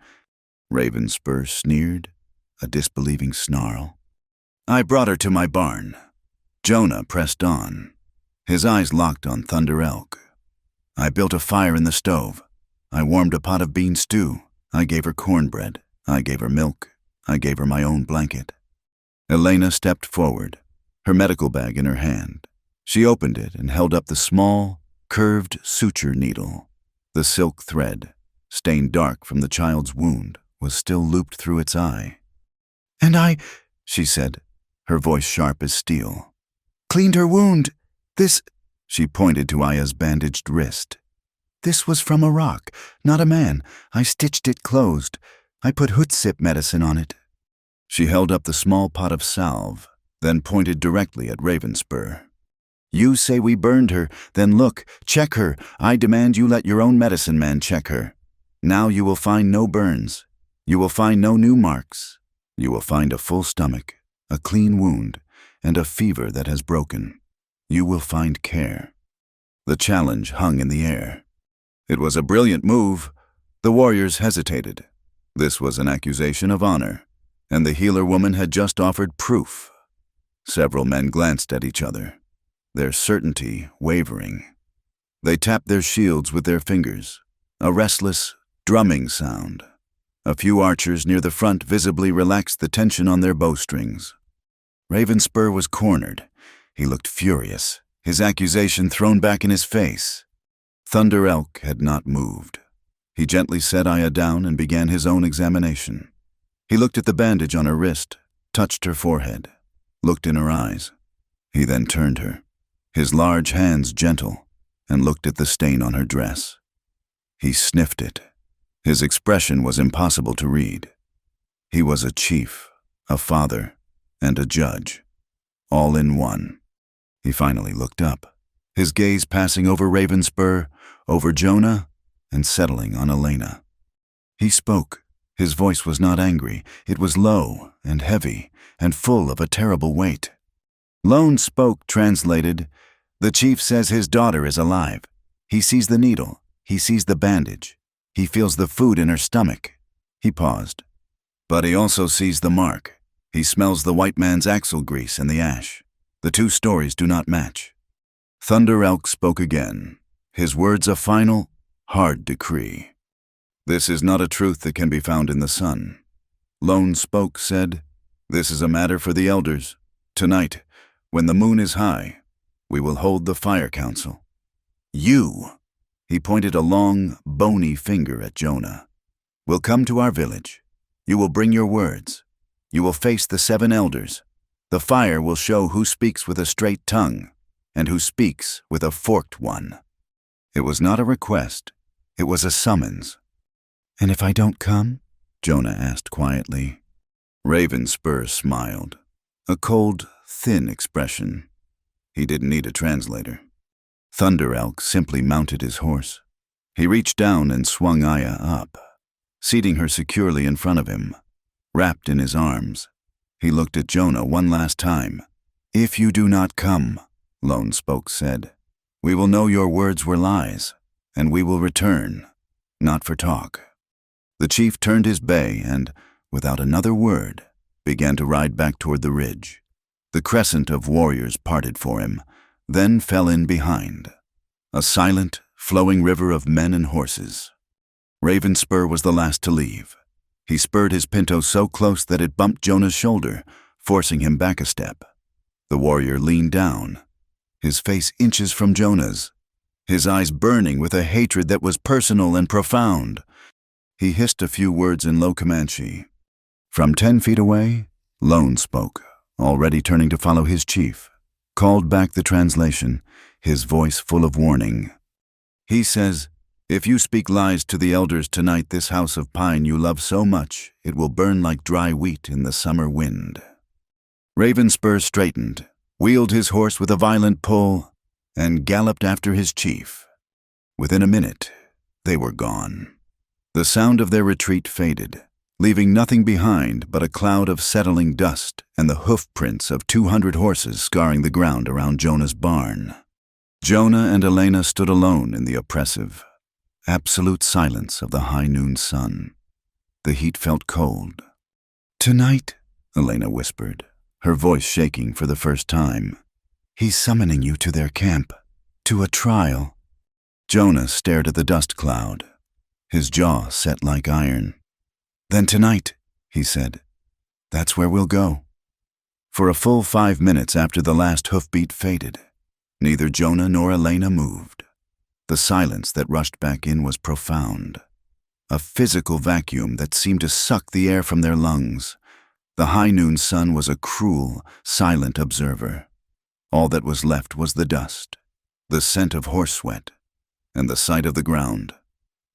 Ravenspur sneered, a disbelieving snarl. "I brought her to my barn. Jonah pressed on, his eyes locked on Thunder Elk. I built a fire in the stove. I warmed a pot of bean stew. I gave her cornbread. I gave her milk. I gave her my own blanket. Elena stepped forward, her medical bag in her hand. She opened it and held up the small, curved suture needle. The silk thread, stained dark from the child's wound, was still looped through its eye. "And I," she said, her voice sharp as steel, "cleaned her wound. This," she pointed to Aya's bandaged wrist. "This was from a rock, not a man. I stitched it closed. I put hutsip medicine on it." She held up the small pot of salve, then pointed directly at Ravenspur. "You say we burned her, then look, check her. I demand you let your own medicine man check her. Now you will find no burns. You will find no new marks. You will find a full stomach, a clean wound, and a fever that has broken. You will find care." The challenge hung in the air. It was a brilliant move. The warriors hesitated. This was an accusation of honor, and the healer woman had just offered proof. Several men glanced at each other, their certainty wavering. They tapped their shields with their fingers, a restless, drumming sound. A few archers near the front visibly relaxed the tension on their bowstrings. Ravenspur was cornered. He looked furious, his accusation thrown back in his face. Thunder Elk had not moved. He gently set Aya down and began his own examination. He looked at the bandage on her wrist, touched her forehead, looked in her eyes. He then turned her, his large hands gentle, and looked at the stain on her dress. He sniffed it. His expression was impossible to read. He was a chief, a father, and a judge, all in one. He finally looked up, his gaze passing over Ravenspur, over Jonah, and settling on Elena. He spoke. His voice was not angry. It was low and heavy and full of a terrible weight. Lone spoke, translated, "The chief says his daughter is alive. He sees the needle. He sees the bandage. He feels the food in her stomach." He paused. "But he also sees the mark. He smells the white man's axle grease and the ash. The two stories do not match." Thunder Elk spoke again, his words a final, hard decree. "This is not a truth that can be found in the sun." Lone Spoke said, "This is a matter for the elders. Tonight, when the moon is high, we will hold the fire council. You," he pointed a long, bony finger at Jonah, "will come to our village. You will bring your words. You will face the 7 elders. The fire will show who speaks with a straight tongue and who speaks with a forked one." It was not a request. It was a summons. "And if I don't come?" Jonah asked quietly. Ravenspur smiled, a cold, thin expression. He didn't need a translator. Thunder Elk simply mounted his horse. He reached down and swung Aya up, seating her securely in front of him. Wrapped in his arms, he looked at Jonah one last time. "If you do not come," Lone Spoke said, "we will know your words were lies, and we will return, not for talk." The chief turned his bay and, without another word, began to ride back toward the ridge. The crescent of warriors parted for him, then fell in behind. A silent, flowing river of men and horses. Ravenspur was the last to leave. He spurred his pinto so close that it bumped Jonah's shoulder, forcing him back a step. The warrior leaned down, his face inches from Jonah's, his eyes burning with a hatred that was personal and profound. He hissed a few words in Low Comanche. From 10 feet away, Lone Spoke, already turning to follow his chief, called back the translation, his voice full of warning. He says, "If you speak lies to the elders tonight, this house of pine you love so much, it will burn like dry wheat in the summer wind." Ravenspur straightened, wheeled his horse with a violent pull, and galloped after his chief. Within a minute, they were gone. The sound of their retreat faded, leaving nothing behind but a cloud of settling dust and the hoof prints of 200 horses scarring the ground around Jonah's barn. Jonah and Elena stood alone in the oppressive, absolute silence of the high noon sun. The heat felt cold. "Tonight," Elena whispered, her voice shaking for the first time, He's summoning you to their camp, to a trial. Jonah stared at the dust cloud, his jaw set like iron. Then tonight, he said, that's where we'll go. For a full 5 minutes after the last hoofbeat faded, neither Jonah nor Elena moved. The silence that rushed back in was profound, a physical vacuum that seemed to suck the air from their lungs. The high noon sun was a cruel, silent observer. All that was left was the dust, the scent of horse sweat, and the sight of the ground,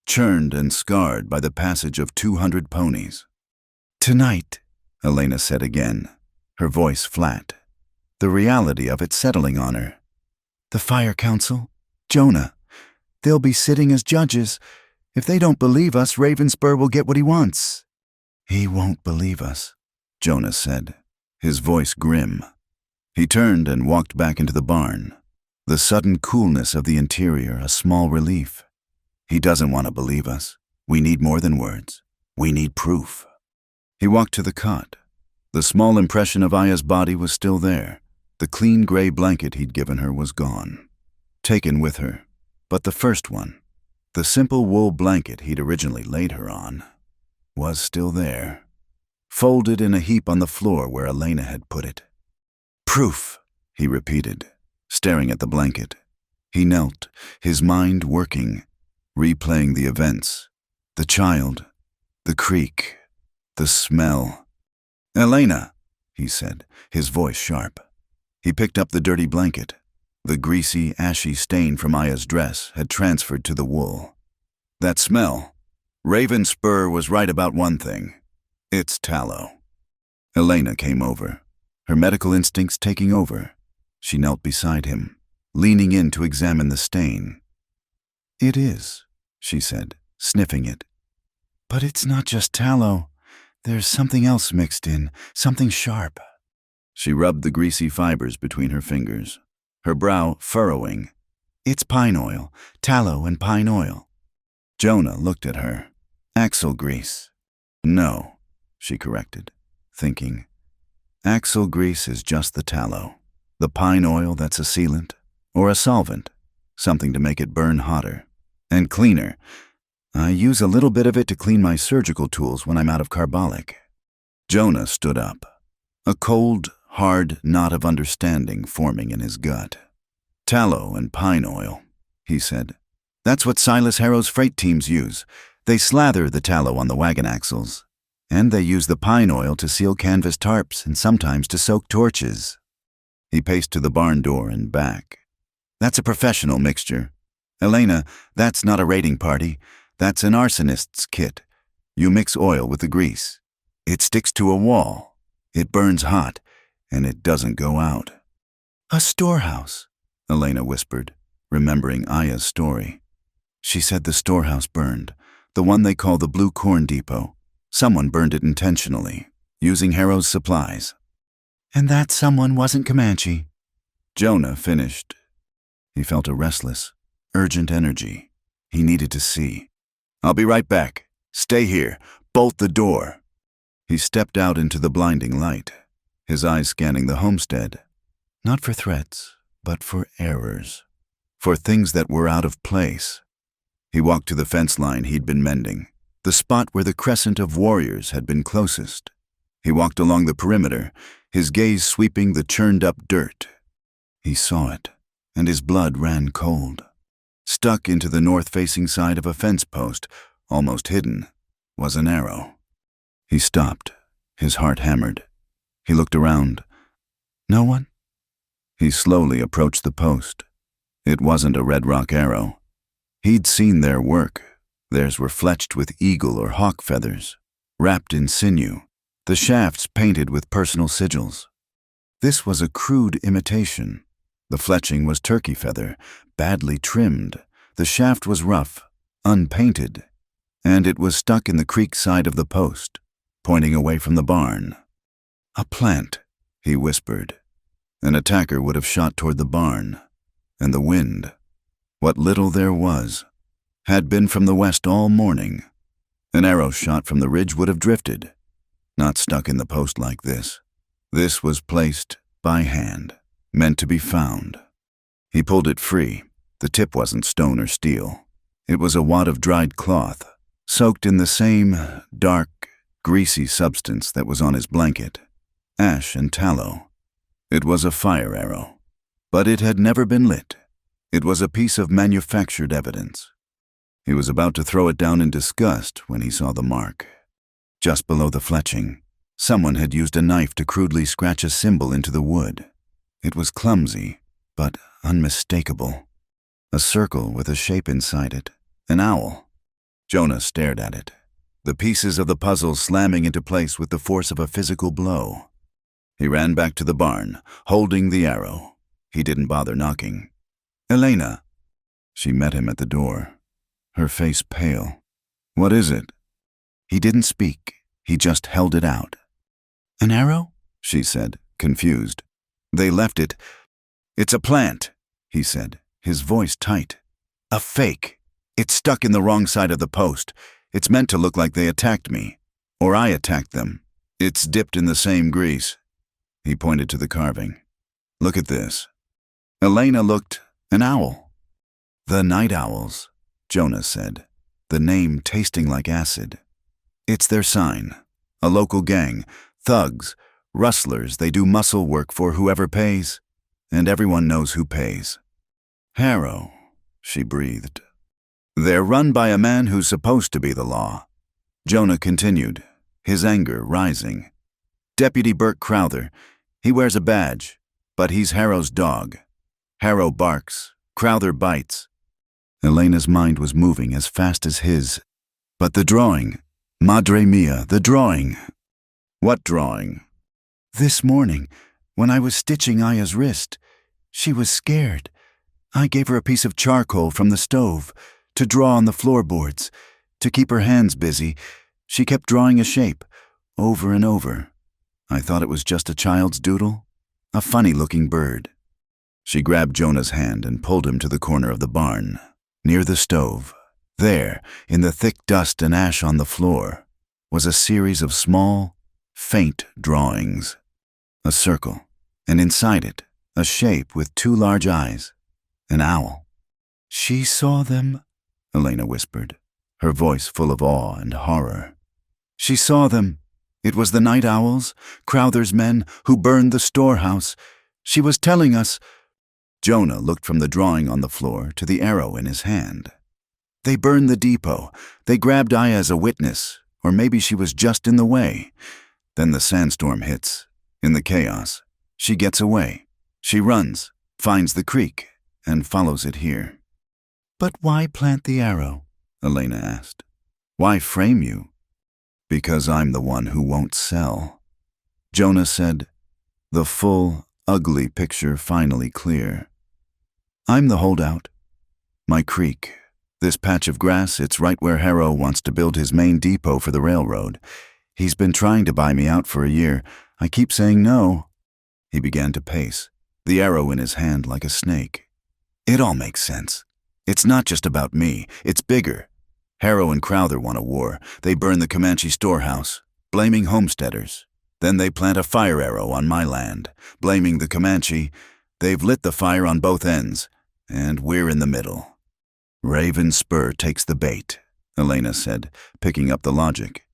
churned and scarred by the passage of 200 ponies. Tonight, Elena said again, her voice flat, the reality of it settling on her. The Fire Council, Jonah, they'll be sitting as judges. If they don't believe us, Ravenspur will get what he wants. He won't believe us, Jonah said, his voice grim. He turned and walked back into the barn, the sudden coolness of the interior a small relief. He doesn't want to believe us. We need more than words. We need proof. He walked to the cot. The small impression of Aya's body was still there. The clean gray blanket he'd given her was gone, taken with her. But the first one, the simple wool blanket he'd originally laid her on, was still there, folded in a heap on the floor where Elena had put it. Proof, he repeated, staring at the blanket. He knelt, his mind working, replaying the events, the child, the creek, the smell. Elena, he said, his voice sharp. He picked up the dirty blanket. The greasy, ashy stain from Aya's dress had transferred to the wool. That smell. Ravenspur was right about one thing. It's tallow. Elena came over, her medical instincts taking over. She knelt beside him, leaning in to examine the stain. It is, she said, sniffing it. But it's not just tallow. There's something else mixed in, something sharp. She rubbed the greasy fibers between her fingers, her brow furrowing. It's pine oil, tallow and pine oil. Jonah looked at her. Axle grease. No, she corrected, thinking. Axle grease is just the tallow. The pine oil that's a sealant, or a solvent, something to make it burn hotter. And cleaner. I use a little bit of it to clean my surgical tools when I'm out of carbolic. Jonah stood up, a cold, hard knot of understanding forming in his gut. Tallow and pine oil, he said. That's what Silas Harrow's freight teams use. They slather the tallow on the wagon axles. And they use the pine oil to seal canvas tarps and sometimes to soak torches. He paced to the barn door and back. That's a professional mixture. Elena, that's not a raiding party. That's an arsonist's kit. You mix oil with the grease. It sticks to a wall. It burns hot, and it doesn't go out. A storehouse, Elena whispered, remembering Aya's story. She said the storehouse burned, the one they call the Blue Corn Depot. Someone burned it intentionally, using Harrow's supplies. And that someone wasn't Comanche. Jonah finished. He felt a restless, urgent energy. He needed to see. I'll be right back. Stay here. Bolt the door. He stepped out into the blinding light, his eyes scanning the homestead, not for threats, but for errors, for things that were out of place. He walked to the fence line he'd been mending, the spot where the crescent of warriors had been closest. He walked along the perimeter, his gaze sweeping the churned-up dirt. He saw it, and his blood ran cold. Stuck into the north-facing side of a fence post, almost hidden, was an arrow. He stopped, his heart hammered. He looked around. No one? He slowly approached the post. It wasn't a red rock arrow. He'd seen their work. Theirs were fletched with eagle or hawk feathers, wrapped in sinew, the shafts painted with personal sigils. This was a crude imitation. The fletching was turkey feather, badly trimmed. The shaft was rough, unpainted, and it was stuck in the creek side of the post, pointing away from the barn. A plant, he whispered. An attacker would have shot toward the barn, and the wind, what little there was, had been from the west all morning. An arrow shot from the ridge would have drifted, not stuck in the post like this. This was placed by hand. meant to be found. He pulled it free. The tip wasn't stone or steel. It was a wad of dried cloth, soaked in the same dark, greasy substance that was on his blanket, ash and tallow. It was a fire arrow, but it had never been lit. It was a piece of manufactured evidence. He was about to throw it down in disgust when he saw the mark. Just below the fletching, someone had used a knife to crudely scratch a symbol into the wood. It was clumsy, but unmistakable. A circle with a shape inside it, an owl. Jonah stared at it, the pieces of the puzzle slamming into place with the force of a physical blow. He ran back to the barn, holding the arrow. He didn't bother knocking. "Elena." She met him at the door, her face pale. "What is it?" He didn't speak. He just held it out. "An arrow?" she said, confused. "They left it." "It's a plant," he said, his voice tight. "A fake. It's stuck in the wrong side of the post. It's meant to look like they attacked me. Or I attacked them. It's dipped in the same grease." He pointed to the carving. "Look at this." Elena looked. An owl. "The night owls," Jonah said, the name tasting like acid. "It's their sign. A local gang. Thugs. Rustlers. They do muscle work for whoever pays. And everyone knows who pays." "Harrow," she breathed. "They're run by a man who's supposed to be the law." Jonah continued, his anger rising. "Deputy Burt Crowther. He wears a badge, but he's Harrow's dog. Harrow barks. Crowther bites." Elena's mind was moving as fast as his. "But the drawing. Madre mia, the drawing." "What drawing?" "This morning, when I was stitching Aya's wrist. She was scared. I gave her a piece of charcoal from the stove to draw on the floorboards, to keep her hands busy. She kept drawing a shape, over and over. I thought it was just a child's doodle, a funny-looking bird." She grabbed Jonah's hand and pulled him to the corner of the barn, near the stove. There, in the thick dust and ash on the floor, was a series of small, faint drawings. A circle, and inside it, a shape with two large eyes. An owl. "She saw them," Elena whispered, her voice full of awe and horror. "She saw them. It was the night owls, Crowther's men, who burned the storehouse. She was telling us—" Jonah looked from the drawing on the floor to the arrow in his hand. "They burned the depot. They grabbed Aya as a witness, or maybe she was just in the way. Then the sandstorm hits. In the chaos, she gets away. She runs, finds the creek, and follows it here." "But why plant the arrow?" Elena asked. "Why frame you?" "Because I'm the one who won't sell." Jonah said, the full, ugly picture finally clear. "I'm the holdout. My creek. This patch of grass, it's right where Harrow wants to build his main depot for the railroad. He's been trying to buy me out for a year. I keep saying no." He began to pace, the arrow in his hand like a snake. "It all makes sense. It's not just about me. It's bigger. Harrow and Crowther want a war. They burn the Comanche storehouse, blaming homesteaders. Then they plant a fire arrow on my land, blaming the Comanche. They've lit the fire on both ends, and we're in the middle." "Raven Spur takes the bait," Elena said, picking up the logic.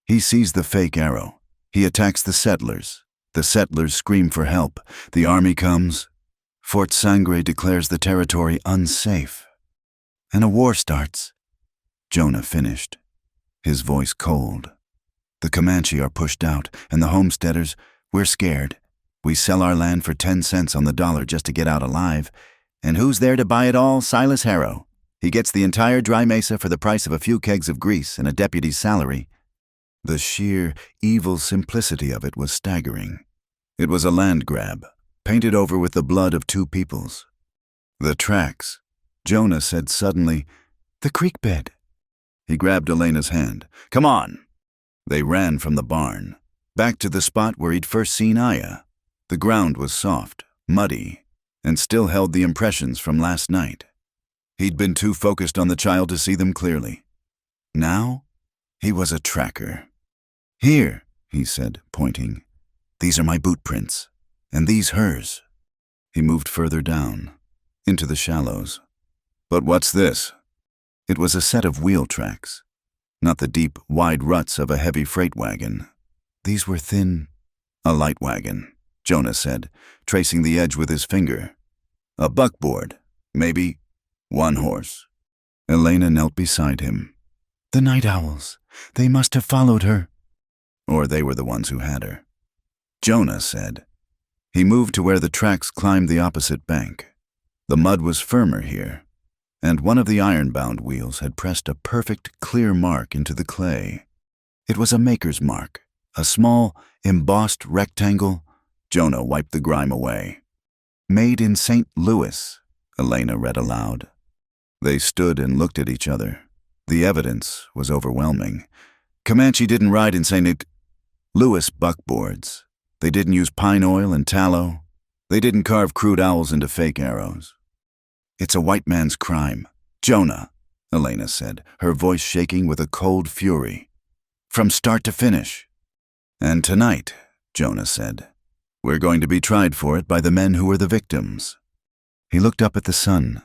"He sees the fake arrow. He attacks the settlers. The settlers scream for help. The army comes. Fort Sangre declares the territory unsafe. And a war starts." Jonah finished, his voice cold. "The Comanche are pushed out, and the homesteaders, we're scared. We sell our land for 10 cents on the dollar just to get out alive. And who's there to buy it all? Silas Harrow. He gets the entire dry mesa for the price of a few kegs of grease and a deputy's salary." The sheer, evil simplicity of it was staggering. It was a land grab, painted over with the blood of two peoples. "The tracks," Jonah said suddenly. "The creek bed." He grabbed Elena's hand. "Come on." They ran from the barn, back to the spot where he'd first seen Aya. The ground was soft, muddy, and still held the impressions from last night. He'd been too focused on the child to see them clearly. Now, he was a tracker. "Here," he said, pointing. "These are my boot prints, and these hers." He moved further down, into the shallows. But what's this? It was a set of wheel tracks, not the deep, wide ruts of a heavy freight wagon. These were thin. A light wagon, Jonah said, tracing the edge with his finger. A buckboard, maybe. One horse. Elena knelt beside him. The night owls. They must have followed her. Or they were the ones who had her. Jonah said. He moved to where the tracks climbed the opposite bank. The mud was firmer here, and one of the iron-bound wheels had pressed a perfect, clear mark into the clay. It was a maker's mark, a small, embossed rectangle. Jonah wiped the grime away. Made in St. Louis, Elena read aloud. They stood and looked at each other. The evidence was overwhelming. Comanche didn't ride in St. Louis buckboards. They didn't use pine oil and tallow. They didn't carve crude owls into fake arrows. It's a white man's crime. Jonah, Elena said, her voice shaking with a cold fury. From start to finish. And tonight, Jonah said, we're going to be tried for it by the men who were the victims. He looked up at the sun.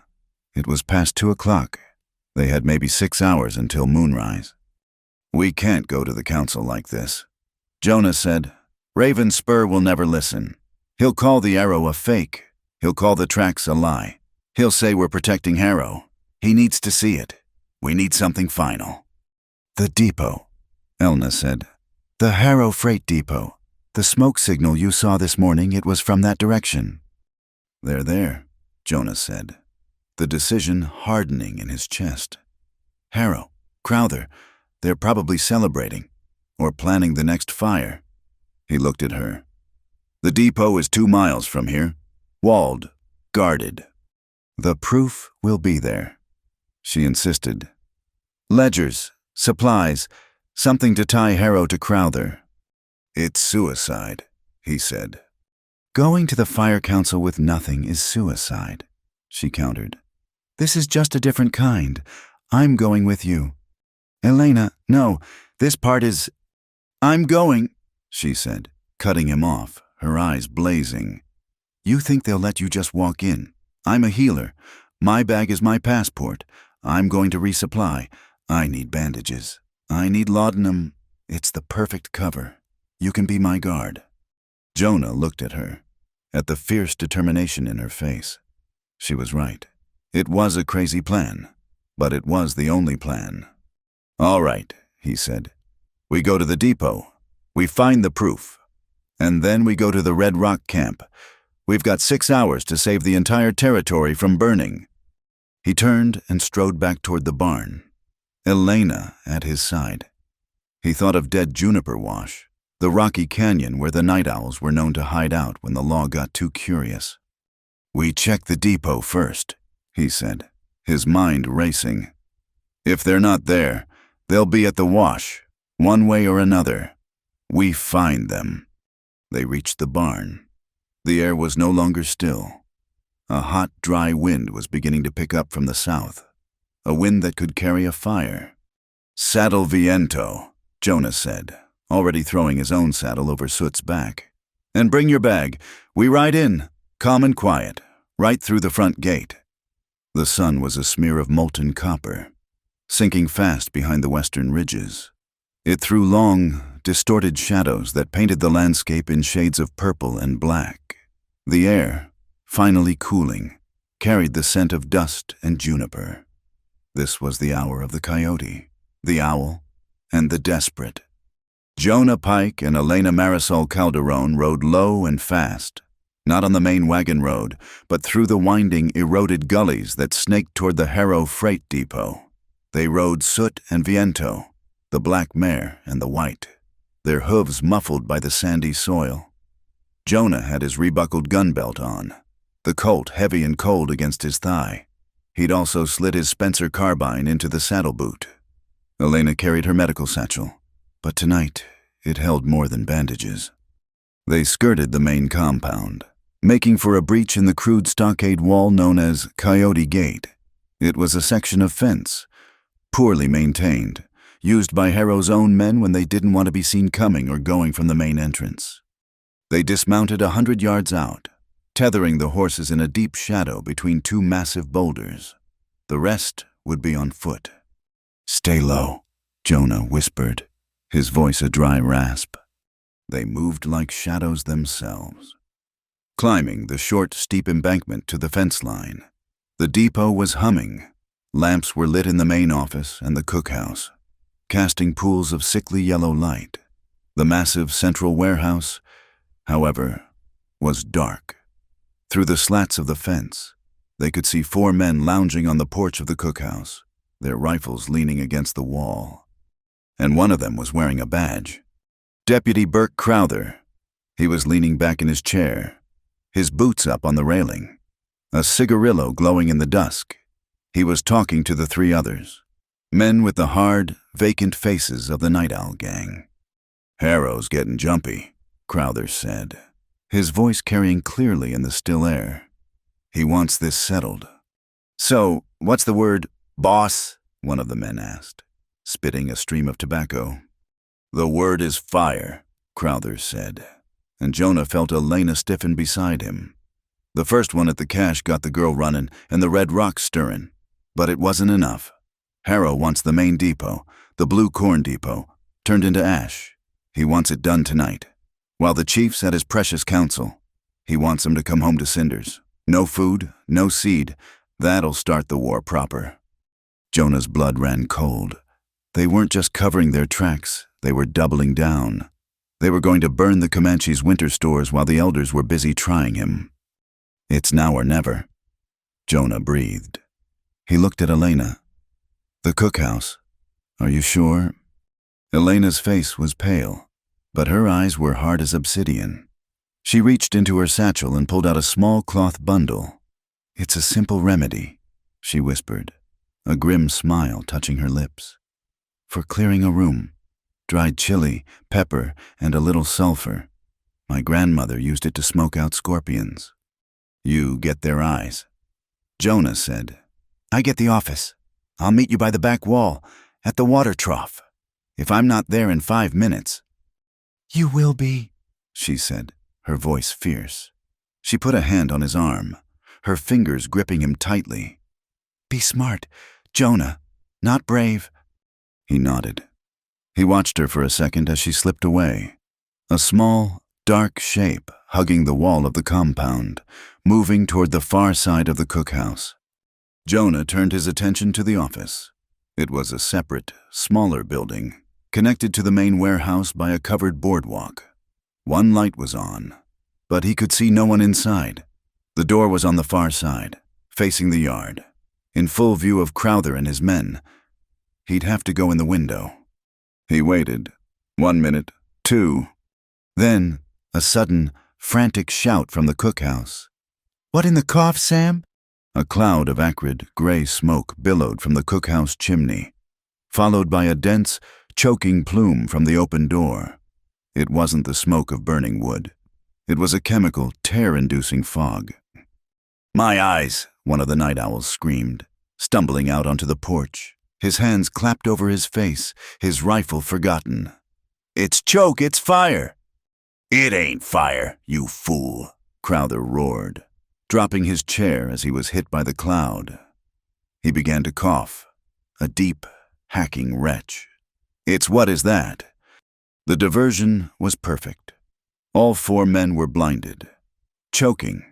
It was past 2 o'clock. They had maybe 6 hours until moonrise. We can't go to the council like this. Jonah said, Raven Spur will never listen. He'll call the arrow a fake. He'll call the tracks a lie. He'll say we're protecting Harrow. He needs to see it. We need something final. The depot, Elna said. The Harrow Freight Depot. The smoke signal you saw this morning, it was from that direction. They're there, Jonah said, the decision hardening in his chest. Harrow, Crowther, they're probably celebrating, or planning the next fire. He looked at her. The depot is 2 miles from here, walled, guarded. The proof will be there, she insisted. Ledgers, supplies, something to tie Harrow to Crowther. It's suicide, he said. Going to the fire council with nothing is suicide, she countered. This is just a different kind. I'm going with you. Elena, no, this part is... I'm going, she said, cutting him off, her eyes blazing. You think they'll let you just walk in. I'm a healer. My bag is my passport. I'm going to resupply. I need bandages. I need laudanum. It's the perfect cover. You can be my guard. Jonah looked at her, at the fierce determination in her face. She was right. It was a crazy plan, but it was the only plan. All right, he said. We go to the depot. We find the proof. And then we go to the Red Rock camp. We've got 6 hours to save the entire territory from burning. He turned and strode back toward the barn, Elena at his side. He thought of dead Juniper Wash, the rocky canyon where the night owls were known to hide out when the law got too curious. We check the depot first, he said, his mind racing. If they're not there, they'll be at the wash, one way or another. We find them. They reached the barn. The air was no longer still. A hot, dry wind was beginning to pick up from the south, a wind that could carry a fire. Saddle viento, Jonah said, already throwing his own saddle over Soot's back. And bring your bag. We ride in, calm and quiet, right through the front gate. The sun was a smear of molten copper, sinking fast behind the western ridges. It threw long, distorted shadows that painted the landscape in shades of purple and black. The air, finally cooling, carried the scent of dust and juniper. This was the hour of the coyote, the owl, and the desperate. Jonah Pike and Elena Marisol Calderon rode low and fast, not on the main wagon road, but through the winding, eroded gullies that snaked toward the Harrow Freight Depot. They rode Soot and Viento, the black mare and the white, their hooves muffled by the sandy soil. Jonah had his rebuckled gun belt on, the Colt heavy and cold against his thigh. He'd also slid his Spencer carbine into the saddle boot. Elena carried her medical satchel, but tonight it held more than bandages. They skirted the main compound, making for a breach in the crude stockade wall known as Coyote Gate. It was a section of fence, poorly maintained, used by Harrow's own men when they didn't want to be seen coming or going from the main entrance. They dismounted 100 yards out, tethering the horses in a deep shadow between two massive boulders. The rest would be on foot. "Stay low," Jonah whispered, his voice a dry rasp. They moved like shadows themselves. Climbing the short, steep embankment to the fence line, the depot was humming. Lamps were lit in the main office and the cookhouse, casting pools of sickly yellow light. The massive central warehouse, however, was dark. Through the slats of the fence, they could see 4 men lounging on the porch of the cookhouse, their rifles leaning against the wall. And one of them was wearing a badge. Deputy Burke Crowther. He was leaning back in his chair, his boots up on the railing, a cigarillo glowing in the dusk. He was talking to the 3 others, men with the hard, vacant faces of the Night Owl gang. "Harrow's getting jumpy," Crowther said, his voice carrying clearly in the still air. "He wants this settled." "So, what's the word, boss?" one of the men asked, spitting a stream of tobacco. "The word is fire," Crowther said, and Jonah felt Elena stiffen beside him. The first one at the cache got the girl running and the red rocks stirring, but it wasn't enough. Harrow wants the main depot, the blue corn depot, turned into ash. He wants it done tonight. While the chief's at his precious council, he wants them to come home to cinders. No food, no seed. That'll start the war proper. Jonah's blood ran cold. They weren't just covering their tracks, they were doubling down. They were going to burn the Comanche's winter stores while the elders were busy trying him. "It's now or never," Jonah breathed. He looked at Elena. "The cookhouse. Are you sure?" Elena's face was pale, but her eyes were hard as obsidian. She reached into her satchel and pulled out a small cloth bundle. "It's a simple remedy," she whispered, a grim smile touching her lips. "For clearing a room. Dried chili, pepper, and a little sulfur. My grandmother used it to smoke out scorpions." "You get their eyes," Jonah said. "I get the office. I'll meet you by the back wall, at the water trough. If I'm not there in 5 minutes." "You will be," she said, her voice fierce. She put a hand on his arm, her fingers gripping him tightly. "Be smart, Jonah, not brave." He nodded. He watched her for a second as she slipped away. A small, dark shape hugging the wall of the compound, moving toward the far side of the cookhouse. Jonah turned his attention to the office. It was a separate, smaller building, connected to the main warehouse by a covered boardwalk. One light was on, but he could see no one inside. The door was on the far side, facing the yard, in full view of Crowther and his men. He'd have to go in the window. He waited. 1 minute, 2. Then, a sudden, frantic shout from the cookhouse. "What in the cough, Sam?" A cloud of acrid, gray smoke billowed from the cookhouse chimney, followed by a dense, choking plume from the open door. It wasn't the smoke of burning wood. It was a chemical, tear-inducing fog. "My eyes!" one of the night owls screamed, stumbling out onto the porch, his hands clapped over his face, his rifle forgotten. "It's choke, it's fire!" "It ain't fire, you fool!" Crowther roared, dropping his chair as he was hit by the cloud. He began to cough, a deep, hacking retch. "It's what is that?" The diversion was perfect. All 4 men were blinded, choking,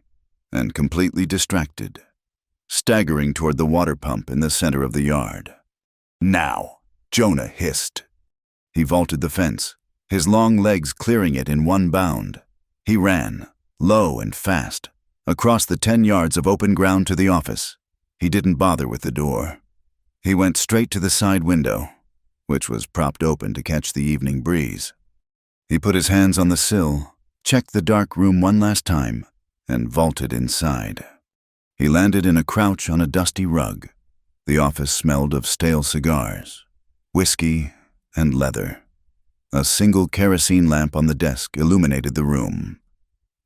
and completely distracted, staggering toward the water pump in the center of the yard. "Now!" Jonah hissed. He vaulted the fence, his long legs clearing it in one bound. He ran, low and fast, across the 10 yards of open ground to the office. He didn't bother with the door. He went straight to the side window, which was propped open to catch the evening breeze. He put his hands on the sill, checked the dark room one last time, and vaulted inside. He landed in a crouch on a dusty rug. The office smelled of stale cigars, whiskey, and leather. A single kerosene lamp on the desk illuminated the room.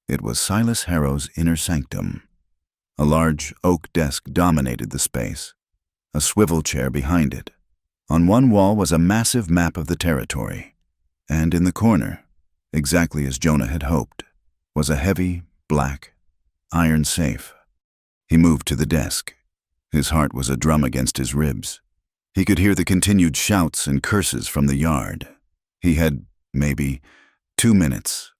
It was Silas Harrow's inner sanctum. A large oak desk dominated the space, a swivel chair behind it. On one wall was a massive map of the territory, and in the corner, exactly as Jonah had hoped, was a heavy, black, iron safe. He moved to the desk. His heart was a drum against his ribs. He could hear the continued shouts and curses from the yard. He had, maybe, 2 minutes.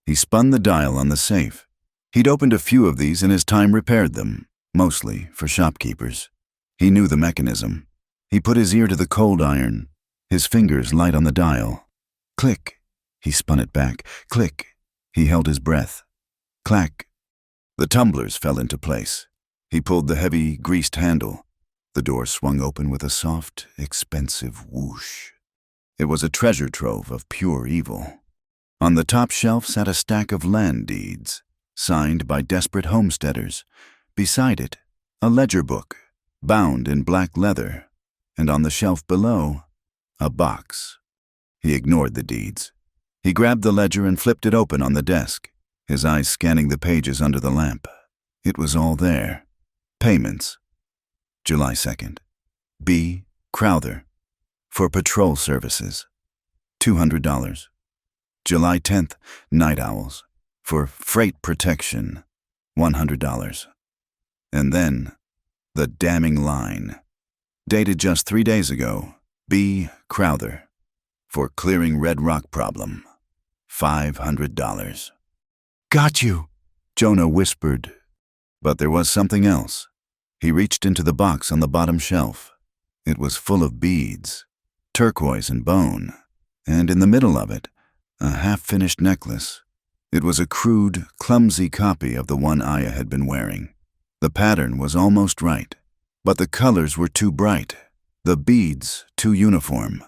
He spun the dial on the safe. He'd opened a few of these and his time repaired them, mostly for shopkeepers. He knew the mechanism. He put his ear to the cold iron, his fingers light on the dial. Click. He spun it back. Click. He held his breath. Clack. The tumblers fell into place. He pulled the heavy, greased handle. The door swung open with a soft, expensive whoosh. It was a treasure trove of pure evil. On the top shelf sat a stack of land deeds, signed by desperate homesteaders. Beside it, a ledger book, bound in black leather, and on the shelf below, a box. He ignored the deeds. He grabbed the ledger and flipped it open on the desk, his eyes scanning the pages under the lamp. It was all there. Payments. July 2nd. B. Crowther. For patrol services. $200. July 10th. Night Owls. For freight protection. $100. And then, the damning line. Dated just 3 days ago. B. Crowther. For clearing Red Rock problem. $500. Got you, Jonah whispered. But there was something else. He reached into the box on the bottom shelf. It was full of beads, turquoise and bone, and in the middle of it, a half-finished necklace. It was a crude, clumsy copy of the one Aya had been wearing. The pattern was almost right, but the colors were too bright, the beads too uniform.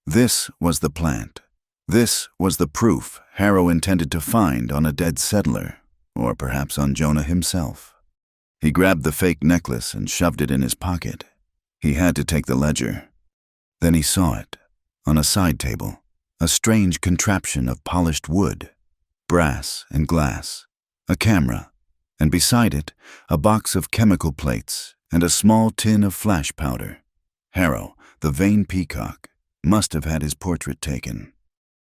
This was the plant. This was the proof Harrow intended to find on a dead settler, or perhaps on Jonah himself. He grabbed the fake necklace and shoved it in his pocket. He had to take the ledger. Then he saw it, on a side table, a strange contraption of polished wood, brass and glass, a camera, and beside it, a box of chemical plates and a small tin of flash powder. Harrow, the vain peacock, must have had his portrait taken.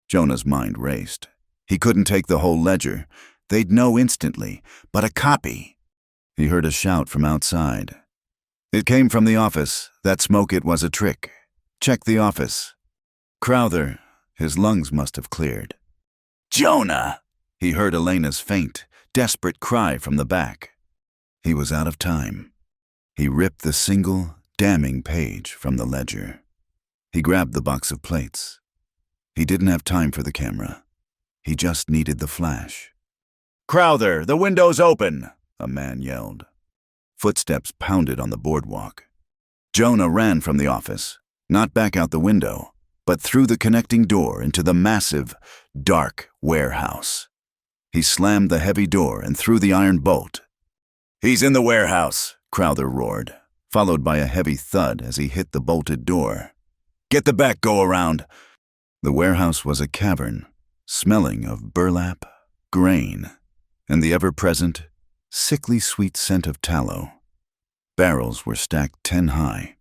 Jonah's mind raced. He couldn't take the whole ledger. They'd know instantly, but a copy. He heard a shout from outside. It came from the office. That smoke, it was a trick. Check the office. Crowther, his lungs must have cleared. Jonah! He heard Elena's faint, desperate cry from the back. He was out of time. He ripped the single, damning page from the ledger. He grabbed the box of plates. He didn't have time for the camera. He just needed the flash. Crowther, the window's open! A man yelled. Footsteps pounded on the boardwalk. Jonah ran from the office, not back out the window, but through the connecting door into the massive, dark warehouse. He slammed the heavy door and threw the iron bolt. He's in the warehouse, Crowther roared, followed by a heavy thud as he hit the bolted door. Get the back go-around. The warehouse was a cavern, smelling of burlap, grain, and the ever-present, sickly sweet scent of tallow. Barrels were stacked 10 high.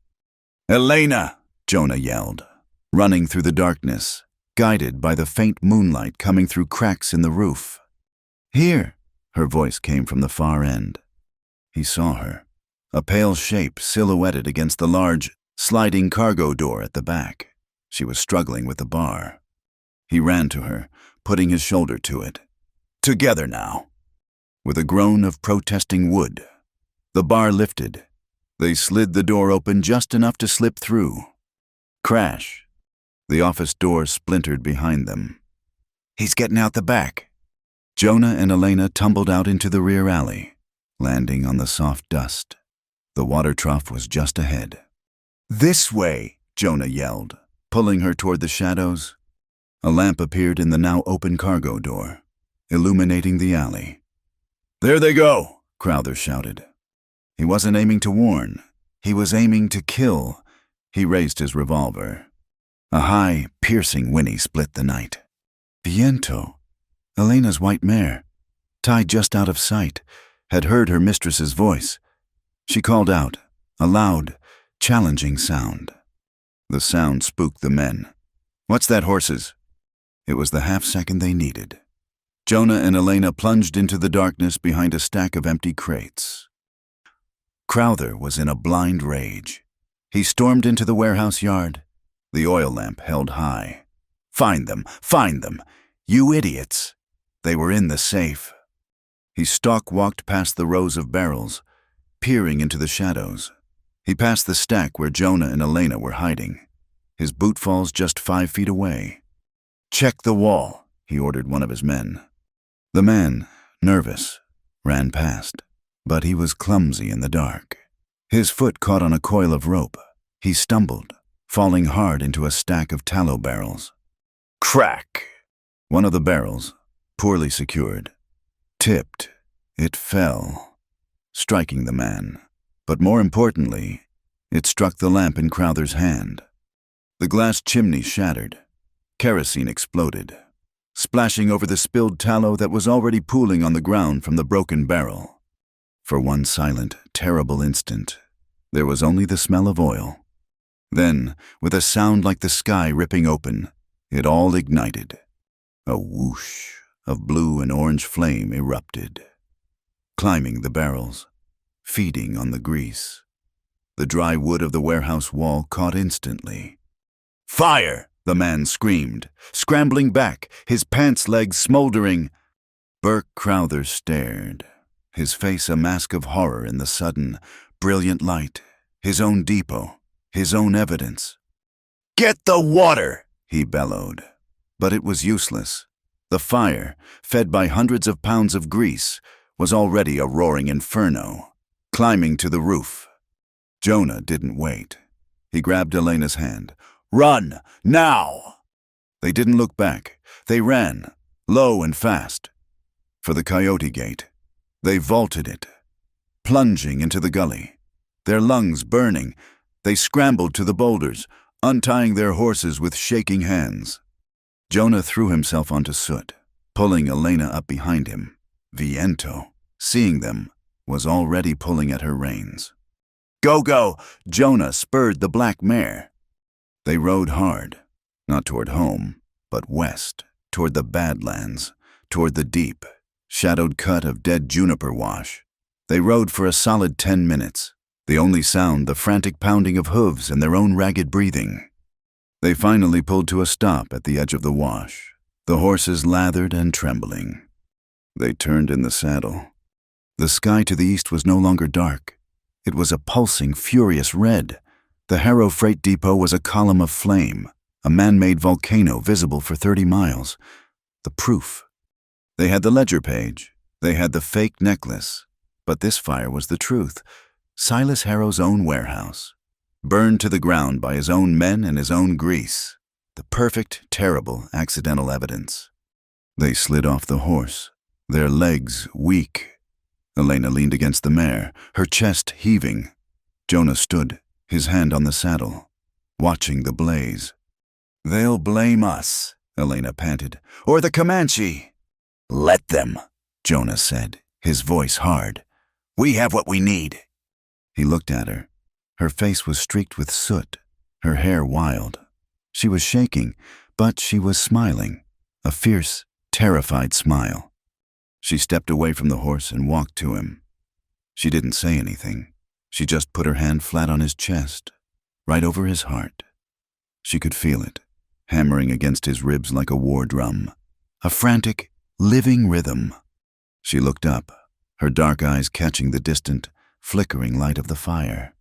Elena! Jonah yelled, running through the darkness, guided by the faint moonlight coming through cracks in the roof. Here! Her voice came from the far end. He saw her, a pale shape silhouetted against the large, sliding cargo door at the back. She was struggling with the bar. He ran to her, putting his shoulder to it. Together now. With a groan of protesting wood, the bar lifted. They slid the door open just enough to slip through. Crash. The office door splintered behind them. He's getting out the back. Jonah and Elena tumbled out into the rear alley, landing on the soft dust. The water trough was just ahead. This way, Jonah yelled, pulling her toward the shadows. A lamp appeared in the now open cargo door, illuminating the alley. There they go, Crowther shouted. He wasn't aiming to warn. He was aiming to kill. He raised his revolver. A high, piercing whinny split the night. Viento, Elena's white mare, tied just out of sight, had heard her mistress's voice. She called out, a loud, challenging sound. The sound spooked the men. What's that, horses? It was the half-second they needed. Jonah and Elena plunged into the darkness behind a stack of empty crates. Crowther was in a blind rage. He stormed into the warehouse yard, the oil lamp held high. Find them! Find them! You idiots! They were in the safe. He stalk-walked past the rows of barrels, peering into the shadows. He passed the stack where Jonah and Elena were hiding. His boot falls just 5 feet away. Check the wall, he ordered one of his men. The man, nervous, ran past, but he was clumsy in the dark. His foot caught on a coil of rope. He stumbled, falling hard into a stack of tallow barrels. Crack! One of the barrels, poorly secured, tipped. It fell, striking the man. But more importantly, it struck the lamp in Crowther's hand. The glass chimney shattered. Kerosene exploded, splashing over the spilled tallow that was already pooling on the ground from the broken barrel. For one silent, terrible instant, there was only the smell of oil. Then, with a sound like the sky ripping open, it all ignited. A whoosh of blue and orange flame erupted, climbing the barrels, feeding on the grease. The dry wood of the warehouse wall caught instantly. Fire! The man screamed, scrambling back, his pants legs smoldering. Burke Crowther stared, his face a mask of horror in the sudden, brilliant light. His own depot, his own evidence. Get the water! He bellowed. But it was useless. The fire, fed by hundreds of pounds of grease, was already a roaring inferno, climbing to the roof. Jonah didn't wait. He grabbed Elena's hand. Run! Now! They didn't look back. They ran, low and fast. For the Coyote Gate. They vaulted it, plunging into the gully. Their lungs burning, they scrambled to the boulders, untying their horses with shaking hands. Jonah threw himself onto Soot, pulling Elena up behind him. Viento, seeing them, was already pulling at her reins. Go, go! Jonah spurred the black mare. They rode hard, not toward home, but west, toward the Badlands, toward the deep, shadowed cut of dead juniper wash. They rode for a solid 10 minutes, the only sound the frantic pounding of hooves and their own ragged breathing. They finally pulled to a stop at the edge of the wash, the horses lathered and trembling. They turned in the saddle. The sky to the east was no longer dark. It was a pulsing, furious red. The Harrow Freight Depot was a column of flame, a man-made volcano visible for 30 miles. The proof. They had the ledger page. They had the fake necklace. But this fire was the truth. Silas Harrow's own warehouse, burned to the ground by his own men and his own grease. The perfect, terrible, accidental evidence. They slid off the horse, their legs weak. Elena leaned against the mare, her chest heaving. Jonah stood, his hand on the saddle, watching the blaze. They'll blame us, Elena panted, or the Comanche. Let them, Jonah said, his voice hard. We have what we need. He looked at her. Her face was streaked with soot, her hair wild. She was shaking, but she was smiling, a fierce, terrified smile. She stepped away from the horse and walked to him. She didn't say anything. She just put her hand flat on his chest, right over his heart. She could feel it, hammering against his ribs like a war drum, a frantic, living rhythm. She looked up, her dark eyes catching the distant, flickering light of the fire.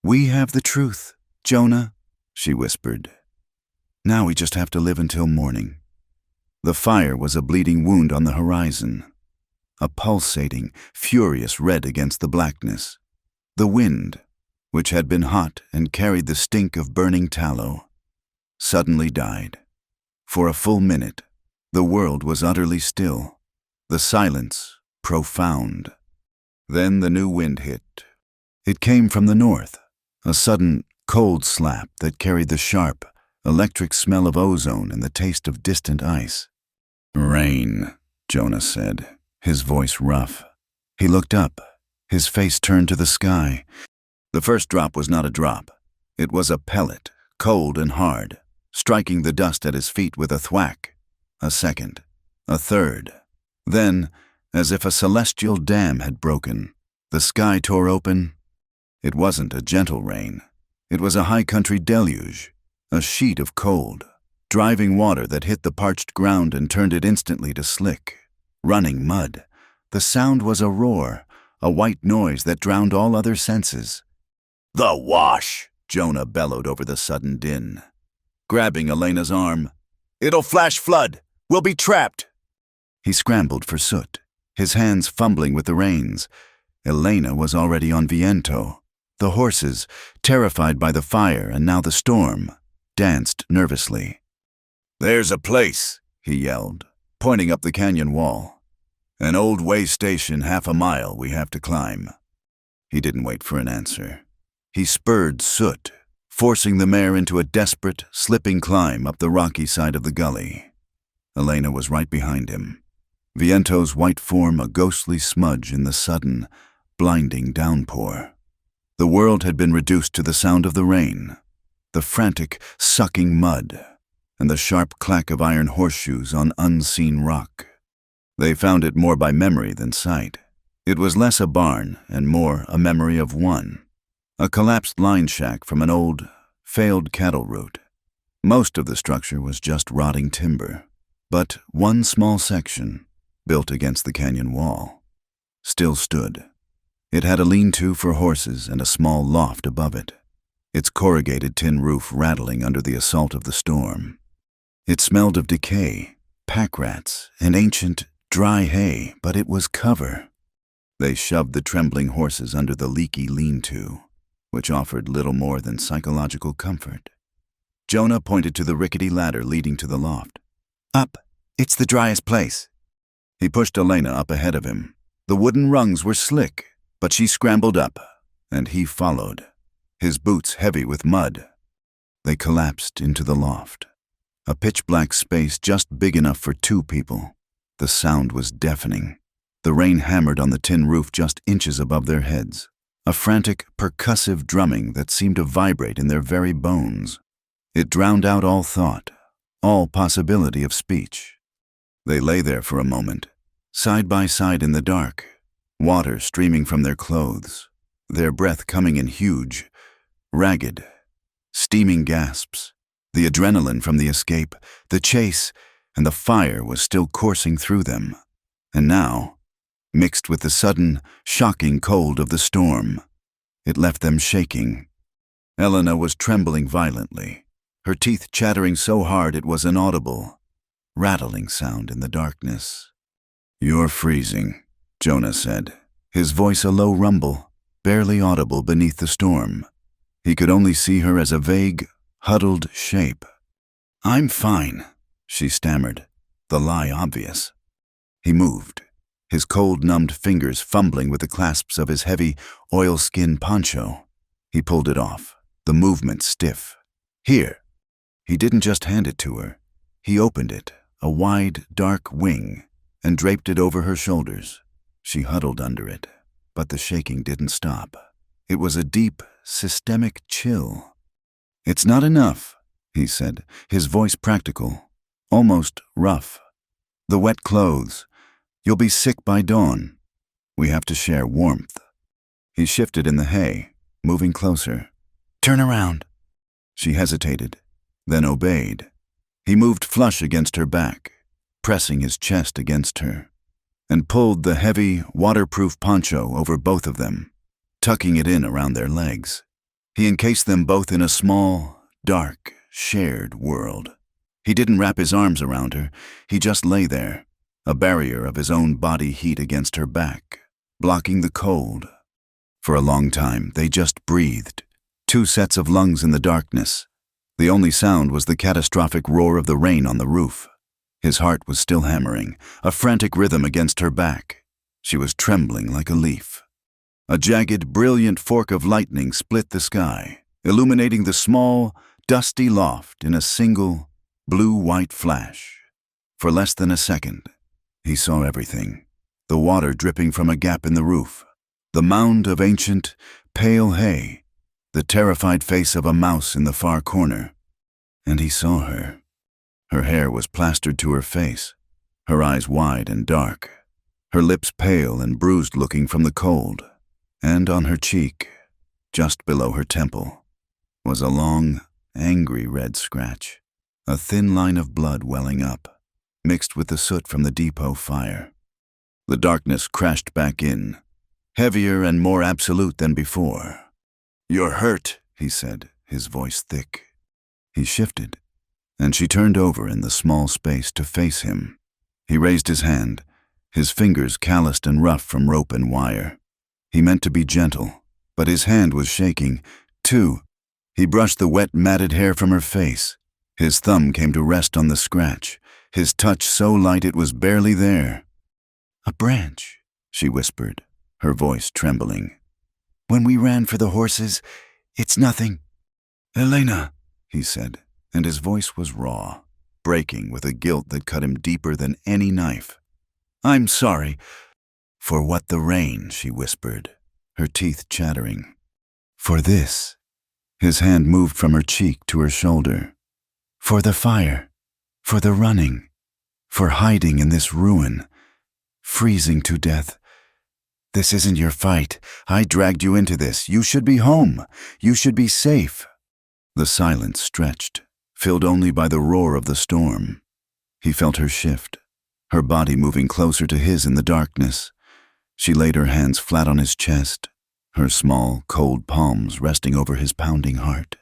We have the truth, Jonah, she whispered. Now we just have to live until morning. The fire was a bleeding wound on the horizon, a pulsating, furious red against the blackness. The wind, which had been hot and carried the stink of burning tallow, suddenly died. For a full minute, the world was utterly still, the silence profound. Then the new wind hit. It came from the north, a sudden, cold slap that carried the sharp, electric smell of ozone and the taste of distant ice. Rain, Jonah said, his voice rough. He looked up, his face turned to the sky. The first drop was not a drop. It was a pellet, cold and hard, striking the dust at his feet with a thwack. A second, a third. Then, as if a celestial dam had broken, the sky tore open. It wasn't a gentle rain. It was a high country deluge, a sheet of cold, driving water that hit the parched ground and turned it instantly to slick, running mud. The sound was a roar, a white noise that drowned all other senses. "The wash!" Jonah bellowed over the sudden din, grabbing Elena's arm. "It'll flash flood! We'll be trapped!" He scrambled for Soot, his hands fumbling with the reins. Elena was already on Viento. The horses, terrified by the fire and now the storm, danced nervously. "There's a place," he yelled, pointing up the canyon wall. "An old way station 1/2 mile we have to climb." He didn't wait for an answer. He spurred Soot, forcing the mare into a desperate, slipping climb up the rocky side of the gully. Elena was right behind him, Viento's white form a ghostly smudge in the sudden, blinding downpour. The world had been reduced to the sound of the rain, the frantic, sucking mud, and the sharp clack of iron horseshoes on unseen rock. They found it more by memory than sight. It was less a barn and more a memory of one, a collapsed line shack from an old, failed cattle route. Most of the structure was just rotting timber, but one small section, built against the canyon wall, still stood. It had a lean-to for horses and a small loft above it, its corrugated tin roof rattling under the assault of the storm. It smelled of decay, pack rats, and ancient, dry hay, but it was cover. They shoved the trembling horses under the leaky lean-to, which offered little more than psychological comfort. Jonah pointed to the rickety ladder leading to the loft. "Up! It's the driest place." He pushed Elena up ahead of him. The wooden rungs were slick, but she scrambled up, and he followed, his boots heavy with mud. They collapsed into the loft, a pitch-black space just big enough for 2 people. The sound was deafening. The rain hammered on the tin roof just inches above their heads, a frantic, percussive drumming that seemed to vibrate in their very bones. It drowned out all thought, all possibility of speech. They lay there for a moment, side by side in the dark, water streaming from their clothes, their breath coming in huge, ragged, steaming gasps. The adrenaline from the escape, the chase, and the fire was still coursing through them. And now, mixed with the sudden, shocking cold of the storm, it left them shaking. Elena was trembling violently, her teeth chattering so hard it was an audible, rattling sound in the darkness. "You're freezing," Jonah said, his voice a low rumble, barely audible beneath the storm. He could only see her as a vague, huddled shape. "I'm fine," she stammered, the lie obvious. He moved, his cold-numbed fingers fumbling with the clasps of his heavy, oilskin poncho. He pulled it off, the movement stiff. "Here." He didn't just hand it to her. He opened it, a wide, dark wing, and draped it over her shoulders. She huddled under it, but the shaking didn't stop. It was a deep, systemic chill. "It's not enough," he said, his voice practical, almost rough. "The wet clothes. You'll be sick by dawn. We have to share warmth." He shifted in the hay, moving closer. "Turn around." She hesitated, then obeyed. He moved flush against her back, pressing his chest against her, and pulled the heavy, waterproof poncho over both of them, tucking it in around their legs. He encased them both in a small, dark, shared world. He didn't wrap his arms around her. He just lay there, a barrier of his own body heat against her back, blocking the cold. For a long time, they just breathed, 2 sets of lungs in the darkness. The only sound was the catastrophic roar of the rain on the roof. His heart was still hammering, a frantic rhythm against her back. She was trembling like a leaf. A jagged, brilliant fork of lightning split the sky, illuminating the small, dusty loft in a single, blue-white flash. For less than a second, he saw everything. The water dripping from a gap in the roof, the mound of ancient, pale hay, the terrified face of a mouse in the far corner. And he saw her. Her hair was plastered to her face, her eyes wide and dark, her lips pale and bruised-looking from the cold, and on her cheek, just below her temple, was a long, angry red scratch, a thin line of blood welling up, mixed with the soot from the depot fire. The darkness crashed back in, heavier and more absolute than before. "You're hurt," he said, his voice thick. He shifted, and she turned over in the small space to face him. He raised his hand, his fingers calloused and rough from rope and wire. He meant to be gentle, but his hand was shaking, too. He brushed the wet, matted hair from her face. His thumb came to rest on the scratch, his touch so light it was barely there. "A branch," she whispered, her voice trembling. "When we ran for the horses, it's nothing." "Elena," he said, and his voice was raw, breaking with a guilt that cut him deeper than any knife. "I'm sorry." "For what the rain," she whispered, her teeth chattering. "For this." His hand moved from her cheek to her shoulder. "For the fire. For the running. For hiding in this ruin. Freezing to death. This isn't your fight. I dragged you into this. You should be home. You should be safe." The silence stretched, filled only by the roar of the storm. He felt her shift, her body moving closer to his in the darkness. She laid her hands flat on his chest, her small, cold palms resting over his pounding heart.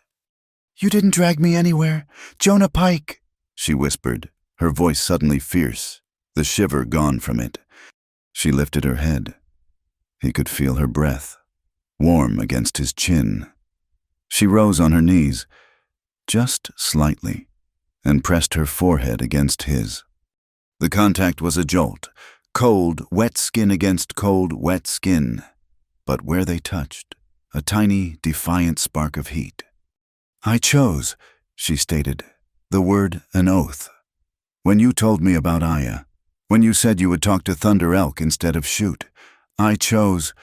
"You didn't drag me anywhere. Jonah Pike," she whispered, her voice suddenly fierce, the shiver gone from it. She lifted her head. He could feel her breath, warm against his chin. She rose on her knees, just slightly, and pressed her forehead against his. The contact was a jolt, cold, wet skin against cold, wet skin. But where they touched, a tiny, defiant spark of heat. "I chose," she stated, the word an oath. "When you told me about Aya, when you said you would talk to Thunder Elk instead of shoot, I chose.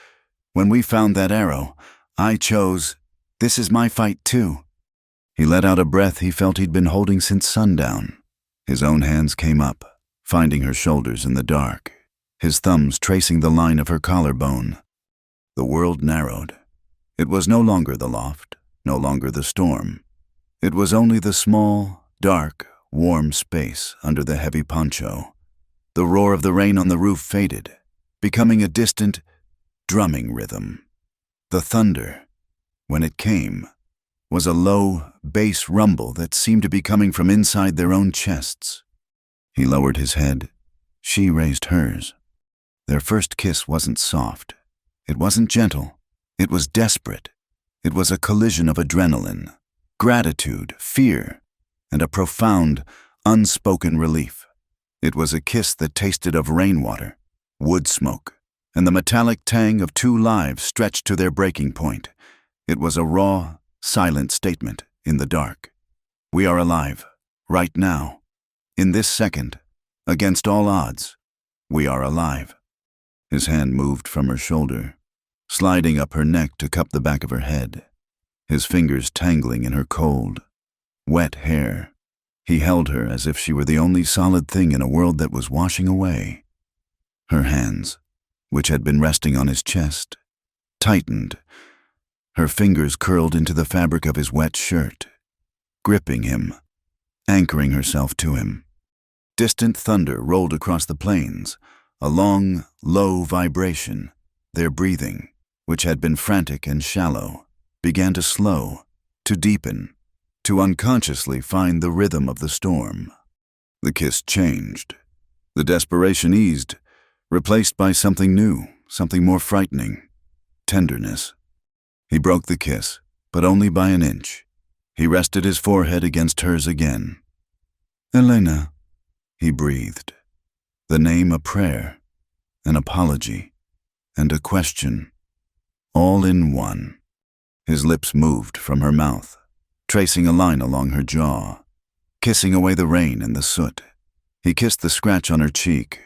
When we found that arrow, I chose. This is my fight too." He let out a breath he felt he'd been holding since sundown. His own hands came up, finding her shoulders in the dark, his thumbs tracing the line of her collarbone. The world narrowed. It was no longer the loft, no longer the storm. It was only the small, dark, warm space under the heavy poncho. The roar of the rain on the roof faded, becoming a distant, drumming rhythm. The thunder, when it came, was a low, bass rumble that seemed to be coming from inside their own chests. He lowered his head. She raised hers. Their first kiss wasn't soft. It wasn't gentle. It was desperate. It was a collision of adrenaline, gratitude, fear, and a profound, unspoken relief. It was a kiss that tasted of rainwater, wood smoke, and the metallic tang of two lives stretched to their breaking point. It was a raw, silent statement in the dark. We are alive, right now, in this second, against all odds. We are alive. His hand moved from her shoulder, sliding up her neck to cup the back of her head, his fingers tangling in her cold, wet hair. He held her as if she were the only solid thing in a world that was washing away. Her hands, which had been resting on his chest, tightened. Her fingers curled into the fabric of his wet shirt, gripping him, anchoring herself to him. Distant thunder rolled across the plains, a long, low vibration. Their breathing, which had been frantic and shallow, began to slow, to deepen, to unconsciously find the rhythm of the storm. The kiss changed. The desperation eased, replaced by something new, something more frightening, tenderness. He broke the kiss, but only by an inch. He rested his forehead against hers again. "Elena," he breathed, the name a prayer, an apology, and a question, all in one. His lips moved from her mouth, tracing a line along her jaw, kissing away the rain and the soot. He kissed the scratch on her cheek,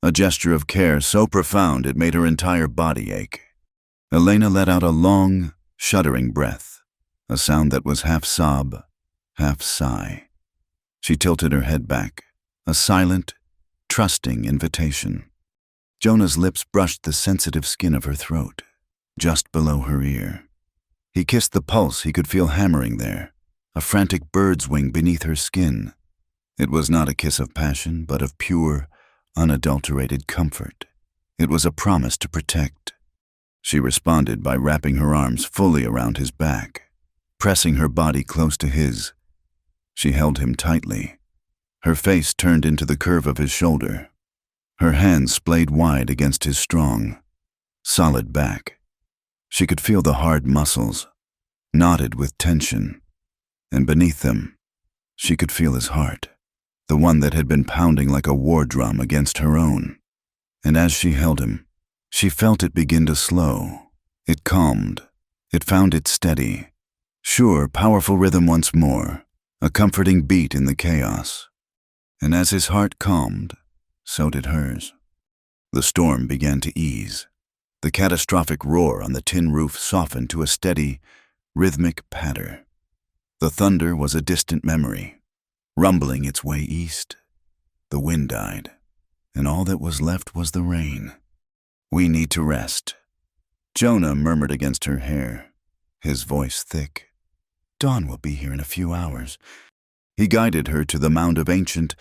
a gesture of care so profound it made her entire body ache. Elena let out a long, shuddering breath, a sound that was half sob, half sigh. She tilted her head back, a silent, trusting invitation. Jonah's lips brushed the sensitive skin of her throat, just below her ear. He kissed the pulse he could feel hammering there, a frantic bird's wing beneath her skin. It was not a kiss of passion, but of pure, unadulterated comfort. It was a promise to protect. She responded by wrapping her arms fully around his back, pressing her body close to his. She held him tightly. Her face turned into the curve of his shoulder. Her hands splayed wide against his strong, solid back. She could feel the hard muscles, knotted with tension, and beneath them, she could feel his heart, the one that had been pounding like a war drum against her own. And as she held him, she felt it begin to slow. It calmed. It found its steady, sure, powerful rhythm once more, a comforting beat in the chaos. And as his heart calmed, so did hers. The storm began to ease. The catastrophic roar on the tin roof softened to a steady, rhythmic patter. The thunder was a distant memory, rumbling its way east. The wind died, and all that was left was the rain. "We need to rest," Jonah murmured against her hair, his voice thick. "Dawn will be here in a few hours." He guided her to the mound of ancient,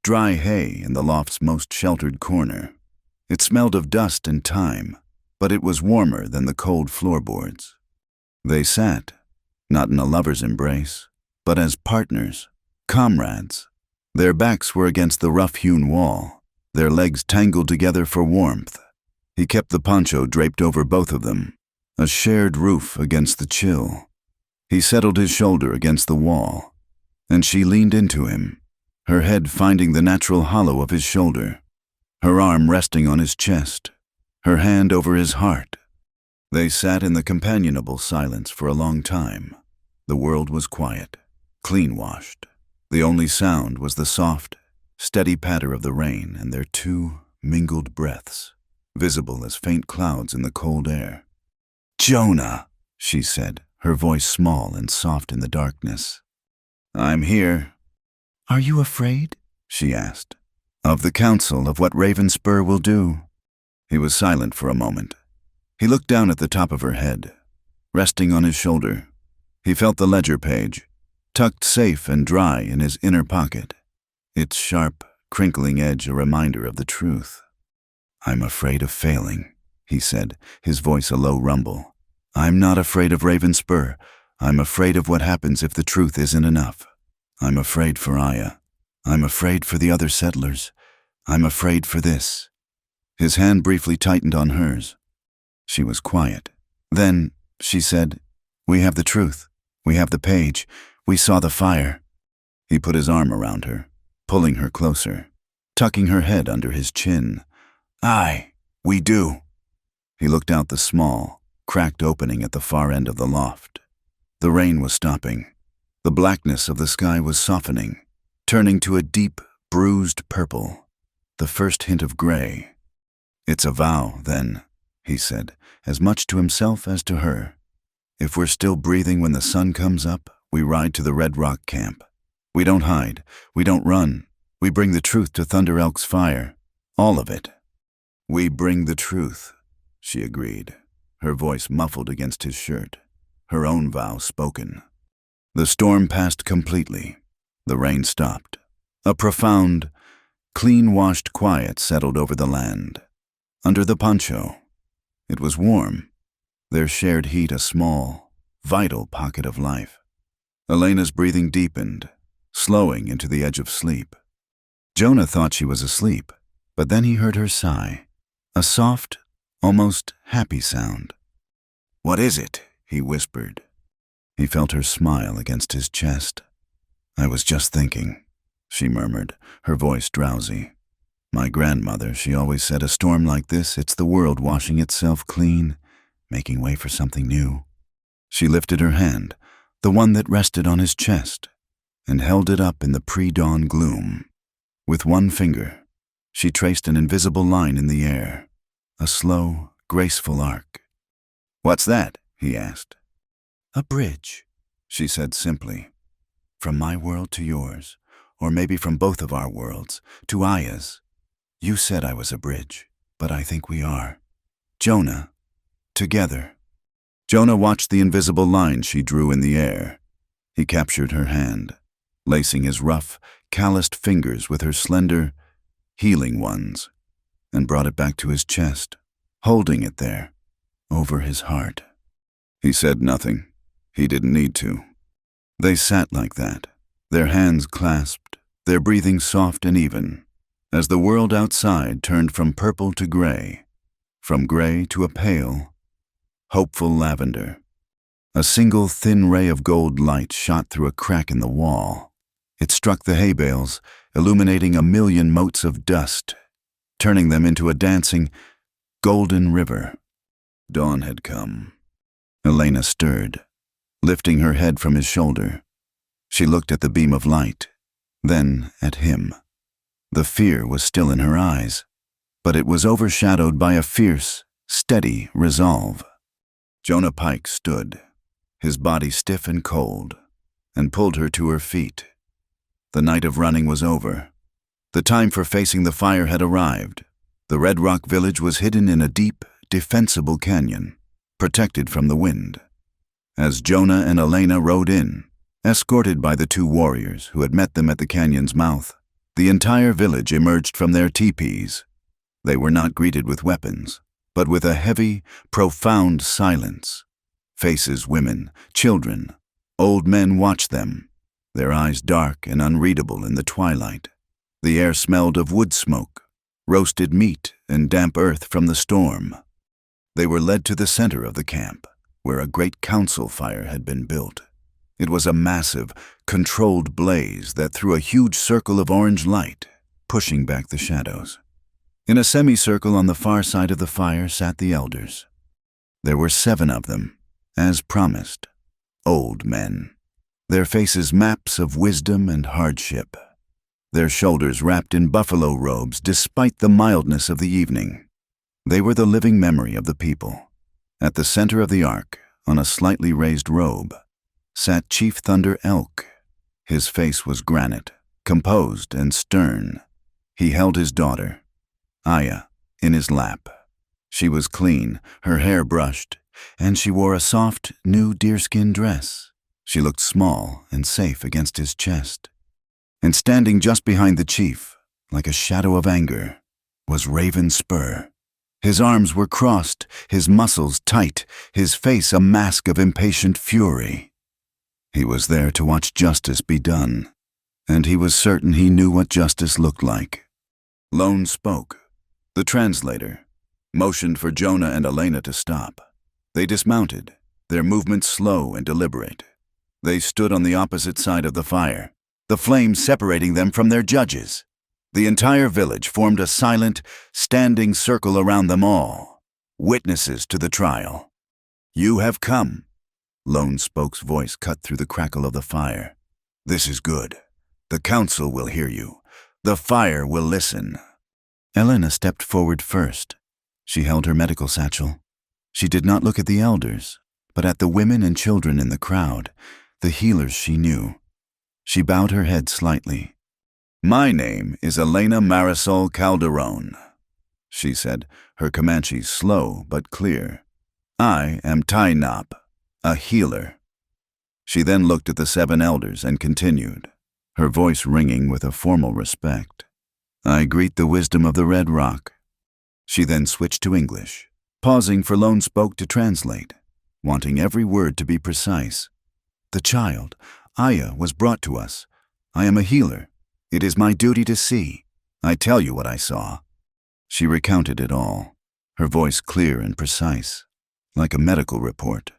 dry hay in the loft's most sheltered corner. It smelled of dust and time, but it was warmer than the cold floorboards. They sat, not in a lover's embrace, but as partners, comrades. Their backs were against the rough-hewn wall, their legs tangled together for warmth. He kept the poncho draped over both of them, a shared roof against the chill. He settled his shoulder against the wall, and she leaned into him, her head finding the natural hollow of his shoulder, her arm resting on his chest, her hand over his heart. They sat in the companionable silence for a long time. The world was quiet, clean-washed. The only sound was the soft, steady patter of the rain and their two mingled breaths, visible as faint clouds in the cold air. "Jonah," she said, her voice small and soft in the darkness. "I'm here." "Are you afraid?" she asked. "Of the counsel of what Ravenspur will do." He was silent for a moment. He looked down at the top of her head, resting on his shoulder. He felt the ledger page, tucked safe and dry in his inner pocket, its sharp, crinkling edge a reminder of the truth. "I'm afraid of failing," he said, his voice a low rumble. "I'm not afraid of Ravenspur. I'm afraid of what happens if the truth isn't enough. I'm afraid for Aya. I'm afraid for the other settlers. I'm afraid for this." His hand briefly tightened on hers. She was quiet. Then, she said, "We have the truth. We have the page. We saw the fire." He put his arm around her, pulling her closer, tucking her head under his chin. "Aye, we do." He looked out the small, cracked opening at the far end of the loft. The rain was stopping. The blackness of the sky was softening, turning to a deep, bruised purple, the first hint of gray. "It's a vow, then," he said, as much to himself as to her. "If we're still breathing when the sun comes up, we ride to the Red Rock camp. We don't hide. We don't run. We bring the truth to Thunder Elk's fire. All of it." "We bring the truth," she agreed, her voice muffled against his shirt, her own vow spoken. The storm passed completely. The rain stopped. A profound, clean-washed quiet settled over the land. Under the poncho, it was warm, their shared heat a small, vital pocket of life. Elena's breathing deepened, slowing into the edge of sleep. Jonah thought she was asleep, but then he heard her sigh, a soft, almost happy sound. "What is it?" he whispered. He felt her smile against his chest. "I was just thinking," she murmured, her voice drowsy. "My grandmother, she always said a storm like this, it's the world washing itself clean, making way for something new." She lifted her hand, the one that rested on his chest, and held it up in the pre-dawn gloom. With one finger, she traced an invisible line in the air, a slow, graceful arc. "What's that?" he asked. "A bridge," she said simply. "From my world to yours, or maybe from both of our worlds, to Aya's. You said I was a bridge, but I think we are. Jonah, together. Jonah watched the invisible line she drew in the air. He captured her hand, lacing his rough, calloused fingers with her slender, healing ones, and brought it back to his chest, holding it there, over his heart. He said nothing. He didn't need to. They sat like that, their hands clasped, their breathing soft and even, as the world outside turned from purple to gray, from gray to a pale, hopeful lavender. A single thin ray of gold light shot through a crack in the wall. It struck the hay bales, illuminating 1,000,000 motes of dust, turning them into a dancing, golden river. Dawn had come. Elena stirred, lifting her head from his shoulder. She looked at the beam of light, then at him. The fear was still in her eyes, but it was overshadowed by a fierce, steady resolve. Jonah Pike stood, his body stiff and cold, and pulled her to her feet. The night of running was over. The time for facing the fire had arrived. The Red Rock village was hidden in a deep, defensible canyon, protected from the wind. As Jonah and Elena rode in, escorted by the 2 warriors who had met them at the canyon's mouth, the entire village emerged from their teepees. They were not greeted with weapons, but with a heavy, profound silence. Faces, women, children, old men watched them, their eyes dark and unreadable in the twilight. The air smelled of wood smoke, roasted meat, and damp earth from the storm. They were led to the center of the camp, where a great council fire had been built. It was a massive, controlled blaze that threw a huge circle of orange light, pushing back the shadows. In a semicircle on the far side of the fire sat the elders. There were 7 of them, as promised, old men, their faces maps of wisdom and hardship, their shoulders wrapped in buffalo robes despite the mildness of the evening. They were the living memory of the people. At the center of the ark, on a slightly raised robe, sat Chief Thunder Elk. His face was granite, composed and stern. He held his daughter, Aya, in his lap. She was clean, her hair brushed, and she wore a soft, new deerskin dress. She looked small and safe against his chest. And standing just behind the chief, like a shadow of anger, was Raven Spur. His arms were crossed, his muscles tight, his face a mask of impatient fury. He was there to watch justice be done, and he was certain he knew what justice looked like. Lone spoke. The translator motioned for Jonah and Elena to stop. They dismounted, their movements slow and deliberate. They stood on the opposite side of the fire, the flames separating them from their judges. The entire village formed a silent, standing circle around them all, witnesses to the trial. "You have come." Lone Spoke's voice cut through the crackle of the fire. "This is good. The council will hear you. The fire will listen." Elena stepped forward first. She held her medical satchel. She did not look at the elders, but at the women and children in the crowd, the healers she knew. She bowed her head slightly. "My name is Elena Marisol Calderon," she said, her Comanche slow but clear. "I am Tainap, a healer." She then looked at the 7 elders and continued, her voice ringing with a formal respect. "I greet the wisdom of the Red Rock." She then switched to English, pausing for Lone Spoke to translate, wanting every word to be precise. "The child, Aya, was brought to us. I am a healer. It is my duty to see. I tell you what I saw." She recounted it all, her voice clear and precise, like a medical report.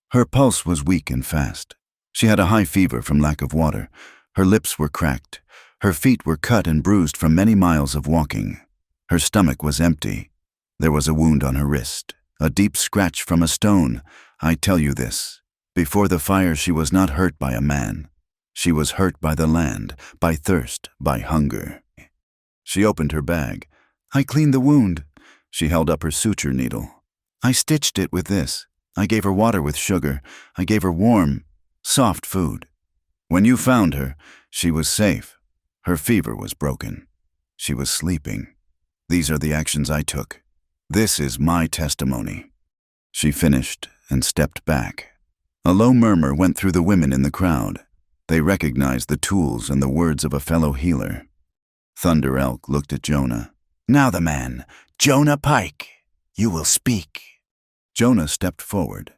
Her pulse was weak and fast. She had a high fever from lack of water. Her lips were cracked. Her feet were cut and bruised from many miles of walking. Her stomach was empty. There was a wound on her wrist, a deep scratch from a stone. I tell you this, before the fire she was not hurt by a man. She was hurt by the land, by thirst, by hunger. She opened her bag. "I cleaned the wound." She held up her suture needle. "I stitched it with this. I gave her water with sugar. I gave her warm, soft food. When you found her, she was safe. Her fever was broken. She was sleeping. These are the actions I took. This is my testimony." She finished and stepped back. A low murmur went through the women in the crowd. They recognized the tools and the words of a fellow healer. Thunder Elk looked at Jonah. "Now the man, Jonah Pike. You will speak." Jonah stepped forward.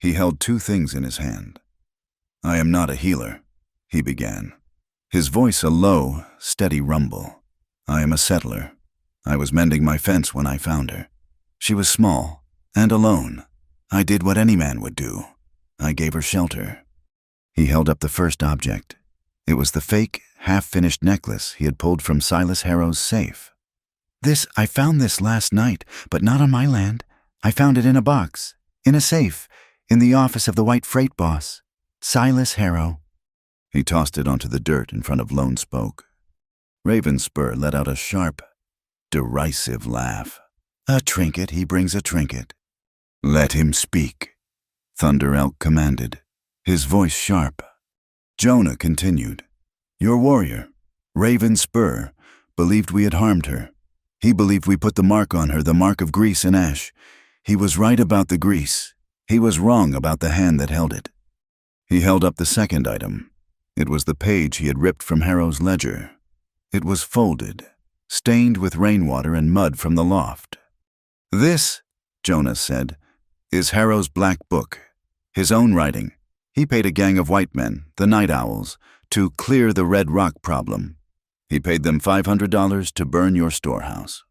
He held two things in his hand. "I am not a healer," he began, his voice a low, steady rumble. "I am a settler. I was mending my fence when I found her. She was small and alone. I did what any man would do. I gave her shelter." He held up the first object. It was the fake, half-finished necklace he had pulled from Silas Harrow's safe. I found this last night, but not on my land. I found it in a box, in a safe, in the office of the white freight boss, Silas Harrow." He tossed it onto the dirt in front of Lone Spoke. Ravenspur let out a sharp, derisive laugh. "A trinket, he brings a trinket." "Let him speak," Thunder Elk commanded, his voice sharp. Jonah continued. "Your warrior, Ravenspur, believed we had harmed her. He believed we put the mark on her, the mark of grease and ash. He was right about the grease. He was wrong about the hand that held it." He held up the second item. It was the page he had ripped from Harrow's ledger. It was folded, stained with rainwater and mud from the loft. "This," Jonah said, "is Harrow's black book, his own writing. He paid a gang of white men, the Night Owls, to clear the Red Rock problem. He paid them $500 to burn your storehouse."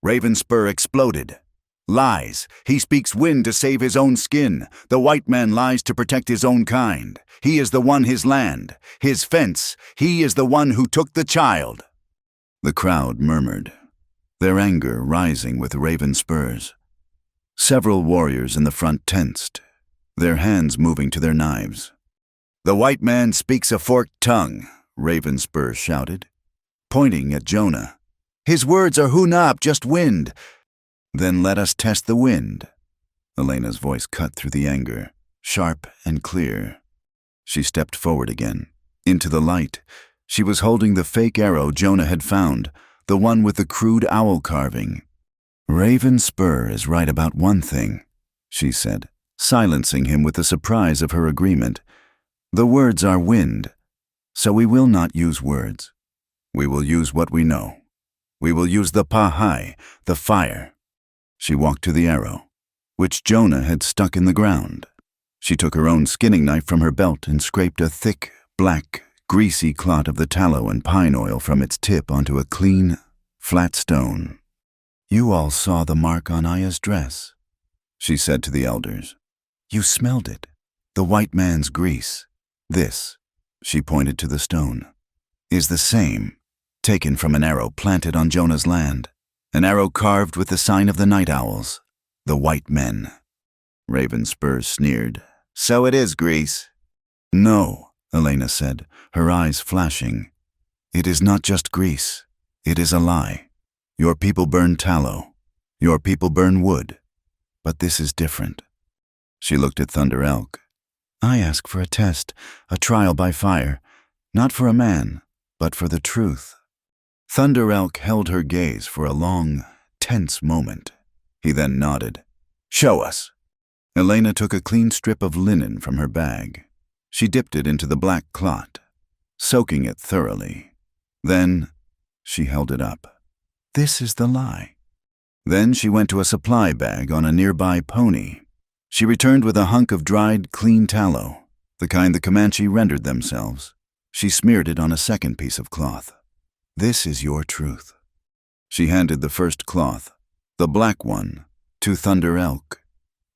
Ravenspur exploded. "Lies. He speaks wind to save his own skin. The white man lies to protect his own kind. He is the one his land, his fence. He is the one who took the child." The crowd murmured, their anger rising with Ravenspur's. Several warriors in the front tensed, their hands moving to their knives. "The white man speaks a forked tongue," Ravenspur shouted, pointing at Jonah. "His words are hunab, just wind." "Then let us test the wind." Elena's voice cut through the anger, sharp and clear. She stepped forward again, into the light. She was holding the fake arrow Jonah had found, the one with the crude owl carving. "Ravenspur is right about one thing," she said, silencing him with the surprise of her agreement. "The words are wind, so we will not use words. We will use what we know. We will use the pahai, the fire." She walked to the arrow, which Jonah had stuck in the ground. She took her own skinning knife from her belt and scraped a thick, black, greasy clot of the tallow and pine oil from its tip onto a clean, flat stone. "You all saw the mark on Aya's dress," she said to the elders. "You smelled it, the white man's grease. This," she pointed to the stone, "is the same, taken from an arrow planted on Jonah's land, an arrow carved with the sign of the Night Owls, the white men." Ravenspur sneered. "So it is grease." "No," Elena said, her eyes flashing. "It is not just grease. It is a lie. Your people burn tallow. Your people burn wood. But this is different." She looked at Thunder Elk. "I ask for a test, a trial by fire, not for a man, but for the truth." Thunder Elk held her gaze for a long, tense moment. He then nodded. "Show us." Elena took a clean strip of linen from her bag. She dipped it into the black clot, soaking it thoroughly. Then she held it up. "This is the lie." Then she went to a supply bag on a nearby pony. She returned with a hunk of dried, clean tallow, the kind the Comanche rendered themselves. She smeared it on a second piece of cloth. "This is your truth." She handed the first cloth, the black one, to Thunder Elk.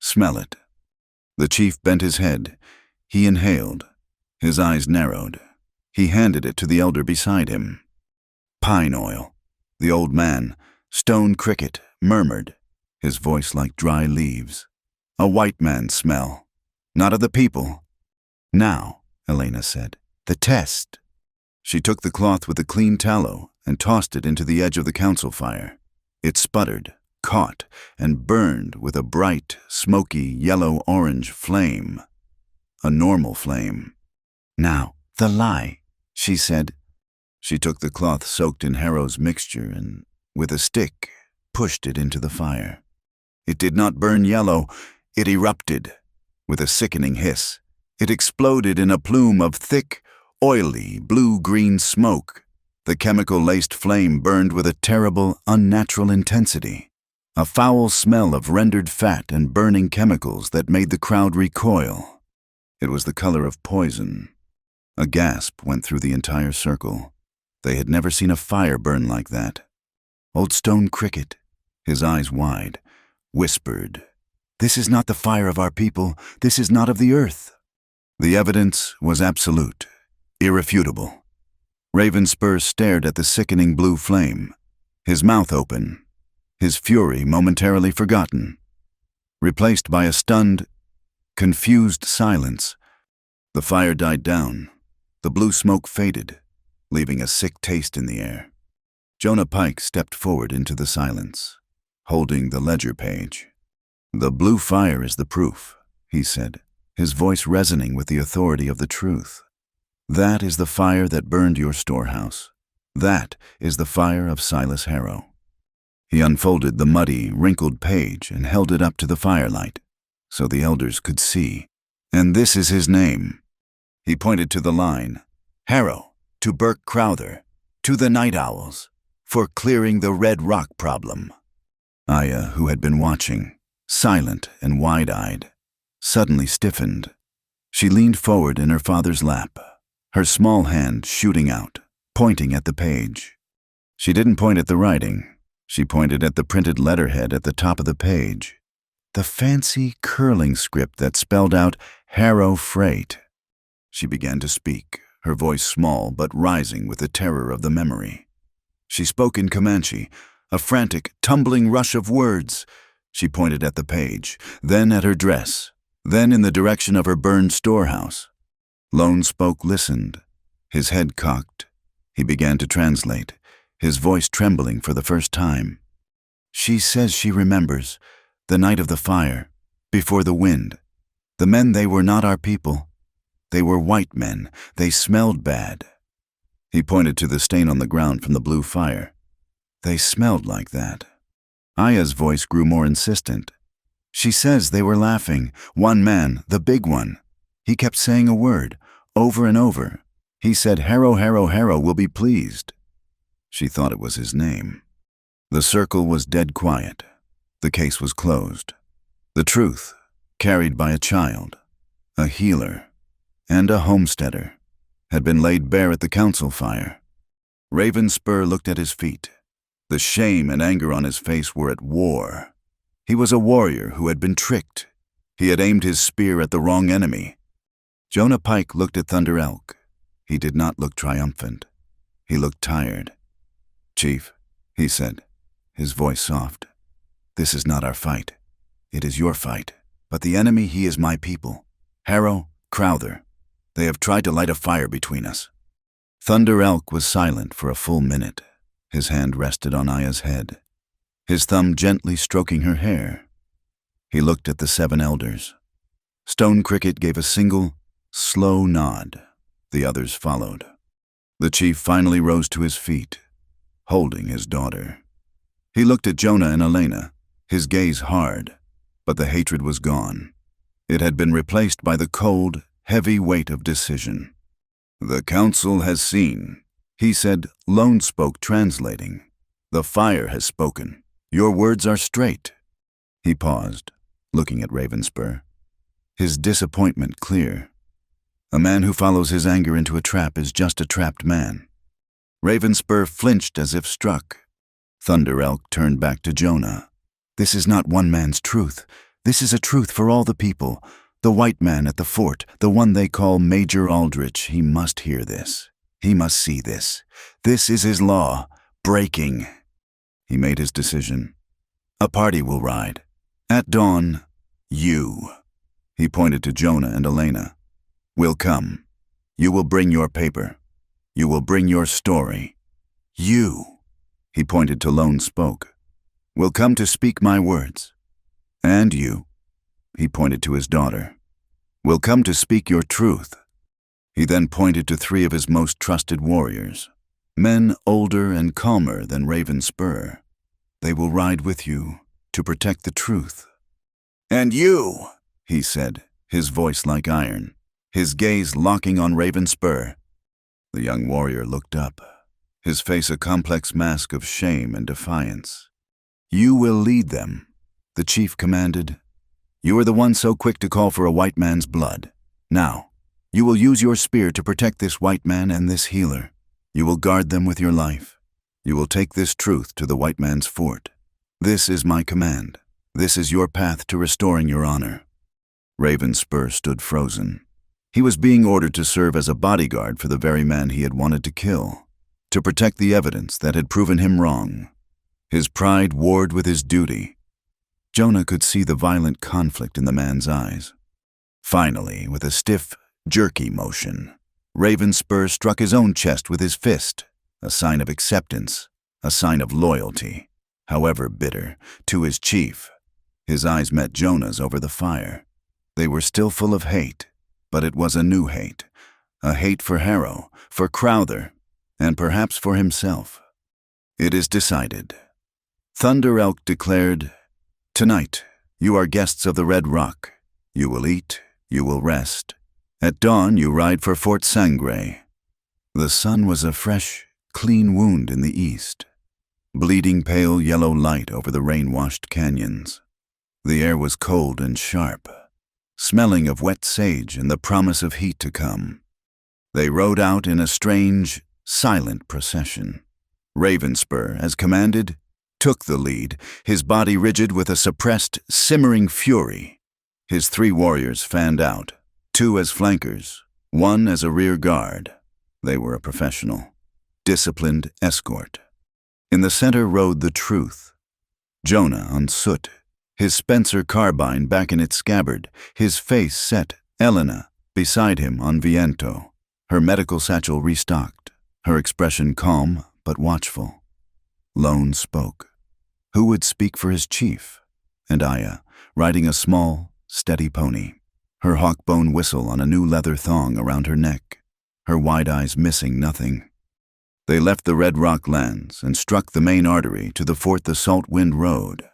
"Smell it." The chief bent his head. He inhaled. His eyes narrowed. He handed it to the elder beside him. "Pine oil." The old man, Stone Cricket, murmured, his voice like dry leaves. "A white man's smell, not of the people." "Now," Elena said, "the test." She took the cloth with the clean tallow and tossed it into the edge of the council fire. It sputtered, caught, and burned with a bright, smoky, yellow-orange flame. A normal flame. "Now, the lie," she said. She took the cloth soaked in Harrow's mixture and with a stick, pushed it into the fire. It did not burn yellow, it erupted. With a sickening hiss, it exploded in a plume of thick, oily, blue-green smoke. The chemical-laced flame burned with a terrible, unnatural intensity, a foul smell of rendered fat and burning chemicals that made the crowd recoil. It was the color of poison. A gasp went through the entire circle. They had never seen a fire burn like that. Old Stone Cricket, his eyes wide, whispered, "This is not the fire of our people. This is not of the earth." The evidence was absolute, irrefutable. Ravenspur stared at the sickening blue flame, his mouth open, his fury momentarily forgotten, replaced by a stunned, confused silence. The fire died down. The blue smoke faded, leaving a sick taste in the air. Jonah Pike stepped forward into the silence, holding the ledger page. "The blue fire is the proof," he said, his voice resonating with the authority of the truth. "That is the fire that burned your storehouse. That is the fire of Silas Harrow." He unfolded the muddy, wrinkled page and held it up to the firelight, so the elders could see. "And this is his name." He pointed to the line, "Harrow, to Burke Crowther, to the Night Owls, for clearing the Red Rock problem." Aya, who had been watching, silent and wide-eyed, suddenly stiffened. She leaned forward in her father's lap, her small hand shooting out, pointing at the page. She didn't point at the writing. She pointed at the printed letterhead at the top of the page, the fancy curling script that spelled out Harrow Freight. She began to speak, her voice small but rising with the terror of the memory. She spoke in Comanche, a frantic, tumbling rush of words. She pointed at the page, then at her dress, then in the direction of her burned storehouse. Lone Spoke listened, his head cocked. He began to translate, his voice trembling for the first time. "She says she remembers, the night of the fire, before the wind. The men, they were not our people. They were white men. They smelled bad." He pointed to the stain on the ground from the blue fire. "They smelled like that." Aya's voice grew more insistent. "She says they were laughing. One man, the big one. He kept saying a word, over and over. He said, 'Harrow, Harrow, Harrow will be pleased.'" She thought it was his name. The circle was dead quiet. The case was closed. The truth, carried by a child, a healer, and a homesteader, had been laid bare at the council fire. Ravenspur looked at his feet. The shame and anger on his face were at war. He was a warrior who had been tricked. He had aimed his spear at the wrong enemy. Jonah Pike looked at Thunder Elk. He did not look triumphant. He looked tired. "Chief," he said, his voice soft, "this is not our fight. It is your fight. But the enemy, he is my people. Harrow, Crowther. They have tried to light a fire between us." Thunder Elk was silent for a full minute. His hand rested on Aya's head, his thumb gently stroking her hair. He looked at the 7 elders. Stone Cricket gave a single, slow nod. The others followed. The chief finally rose to his feet, holding his daughter. He looked at Jonah and Elena, his gaze hard, but the hatred was gone. It had been replaced by the cold, heavy weight of decision. "The council has seen," he said, Lone Spoke translating. "The fire has spoken. Your words are straight." He paused, looking at Ravenspur, his disappointment clear. A man who follows his anger into a trap is just a trapped man. Ravenspur flinched as if struck. Thunder Elk turned back to Jonah. "This is not one man's truth. This is a truth for all the people. The white man at the fort, the one they call Major Aldrich, he must hear this. He must see this. This is his law, breaking." He made his decision. "A party will ride. At dawn, you." He pointed to Jonah and Elena. "Will come. You will bring your paper. You will bring your story. You," he pointed to Lone Spoke, "will come to speak my words. And you," he pointed to his daughter, "will come to speak your truth." He then pointed to 3 of his most trusted warriors, men older and calmer than Ravenspur, They will ride with you to protect the truth. And you, he said, his voice like iron, his gaze locking on Ravenspur. The young warrior looked up, his face a complex mask of shame and defiance. You will lead them, the chief commanded. You are the one so quick to call for a white man's blood. Now, you will use your spear to protect this white man and this healer. You will guard them with your life. You will take this truth to the white man's fort. This is my command. This is your path to restoring your honor. Ravenspur stood frozen. He was being ordered to serve as a bodyguard for the very man he had wanted to kill, to protect the evidence that had proven him wrong. His pride warred with his duty. Jonah could see the violent conflict in the man's eyes. Finally, with a stiff, jerky motion, Ravenspur struck his own chest with his fist, a sign of acceptance, a sign of loyalty, however bitter, to his chief. His eyes met Jonah's over the fire. They were still full of hate, but it was a new hate, a hate for Harrow, for Crowther, and perhaps for himself. It is decided. Thunder Elk declared, "Tonight, you are guests of the Red Rock. You will eat, you will rest. At dawn, you ride for Fort Sangre." The sun was a fresh, clean wound in the east, bleeding pale yellow light over the rain-washed canyons. The air was cold and sharp, smelling of wet sage and the promise of heat to come. They rode out in a strange, silent procession. Ravenspur, as commanded, took the lead, his body rigid with a suppressed, simmering fury. His 3 warriors fanned out, 2 as flankers, 1 as a rear guard. They were a professional, disciplined escort. In the center rode the truth. Jonah on Soot, his Spencer carbine back in its scabbard, his face set, Elena beside him on Viento, her medical satchel restocked, her expression calm but watchful. Lone spoke. Who would speak for his chief? And Aya, riding a small, steady pony, her hawk-bone whistle on a new leather thong around her neck, her wide eyes missing nothing. They left the Red Rock lands and struck the main artery to the fort the Salt Wind Road,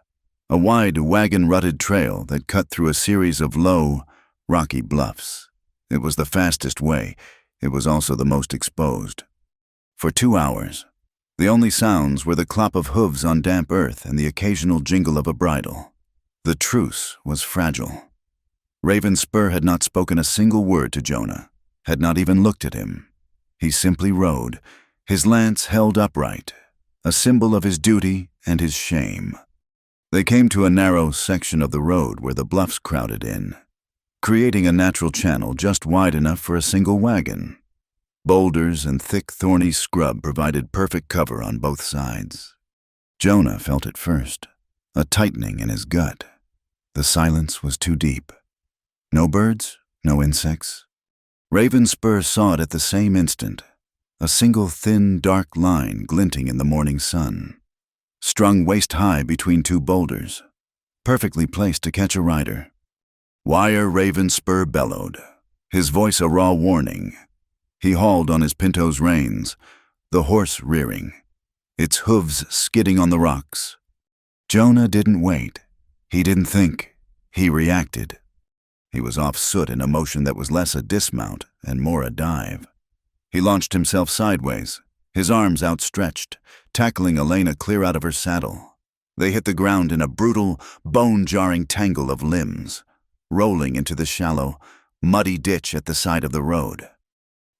a wide, wagon-rutted trail that cut through a series of low, rocky bluffs. It was the fastest way. It was also the most exposed. For 2 hours, the only sounds were the clop of hooves on damp earth and the occasional jingle of a bridle. The truce was fragile. Ravenspur had not spoken a single word to Jonah, had not even looked at him. He simply rode, his lance held upright, a symbol of his duty and his shame. They came to a narrow section of the road where the bluffs crowded in, creating a natural channel just wide enough for a single wagon. Boulders and thick, thorny scrub provided perfect cover on both sides. Jonah felt it first, a tightening in his gut. The silence was too deep. No birds, no insects. Ravenspur saw it at the same instant, a single thin, dark line glinting in the morning sun, strung waist-high between 2 boulders, perfectly placed to catch a rider. Wire Ravenspur bellowed, his voice a raw warning. He hauled on his pinto's reins, the horse rearing, its hooves skidding on the rocks. Jonah didn't wait. He didn't think. He reacted. He was off Soot in a motion that was less a dismount and more a dive. He launched himself sideways, his arms outstretched, tackling Elena clear out of her saddle. They hit the ground in a brutal, bone-jarring tangle of limbs, rolling into the shallow, muddy ditch at the side of the road.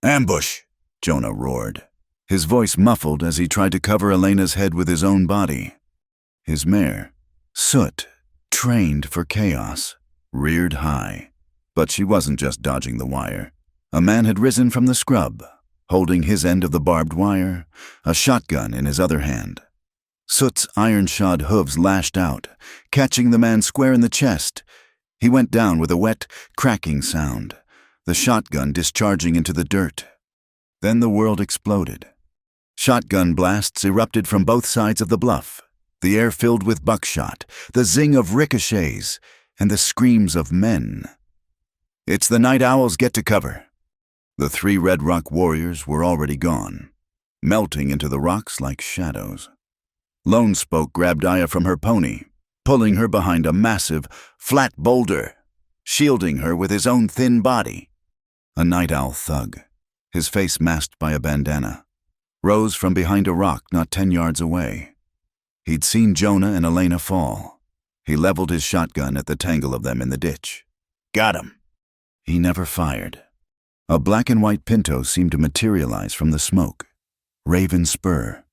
"Ambush!" Jonah roared, his voice muffled as he tried to cover Elena's head with his own body. His mare, Soot, trained for chaos, reared high. But she wasn't just dodging the wire. A man had risen from the scrub, holding his end of the barbed wire, a shotgun in his other hand. Soot's iron-shod hooves lashed out, catching the man square in the chest. He went down with a wet, cracking sound, the shotgun discharging into the dirt. Then the world exploded. Shotgun blasts erupted from both sides of the bluff, the air filled with buckshot, the zing of ricochets, and the screams of men. "It's the night owls get to cover." The 3 Red Rock warriors were already gone, melting into the rocks like shadows. Lone Spoke grabbed Aya from her pony, pulling her behind a massive, flat boulder, shielding her with his own thin body. A night owl thug, his face masked by a bandana, rose from behind a rock not 10 yards away. He'd seen Jonah and Elena fall. He leveled his shotgun at the tangle of them in the ditch. Got him. He never fired. A black and white pinto seemed to materialize from the smoke. Raven Spur.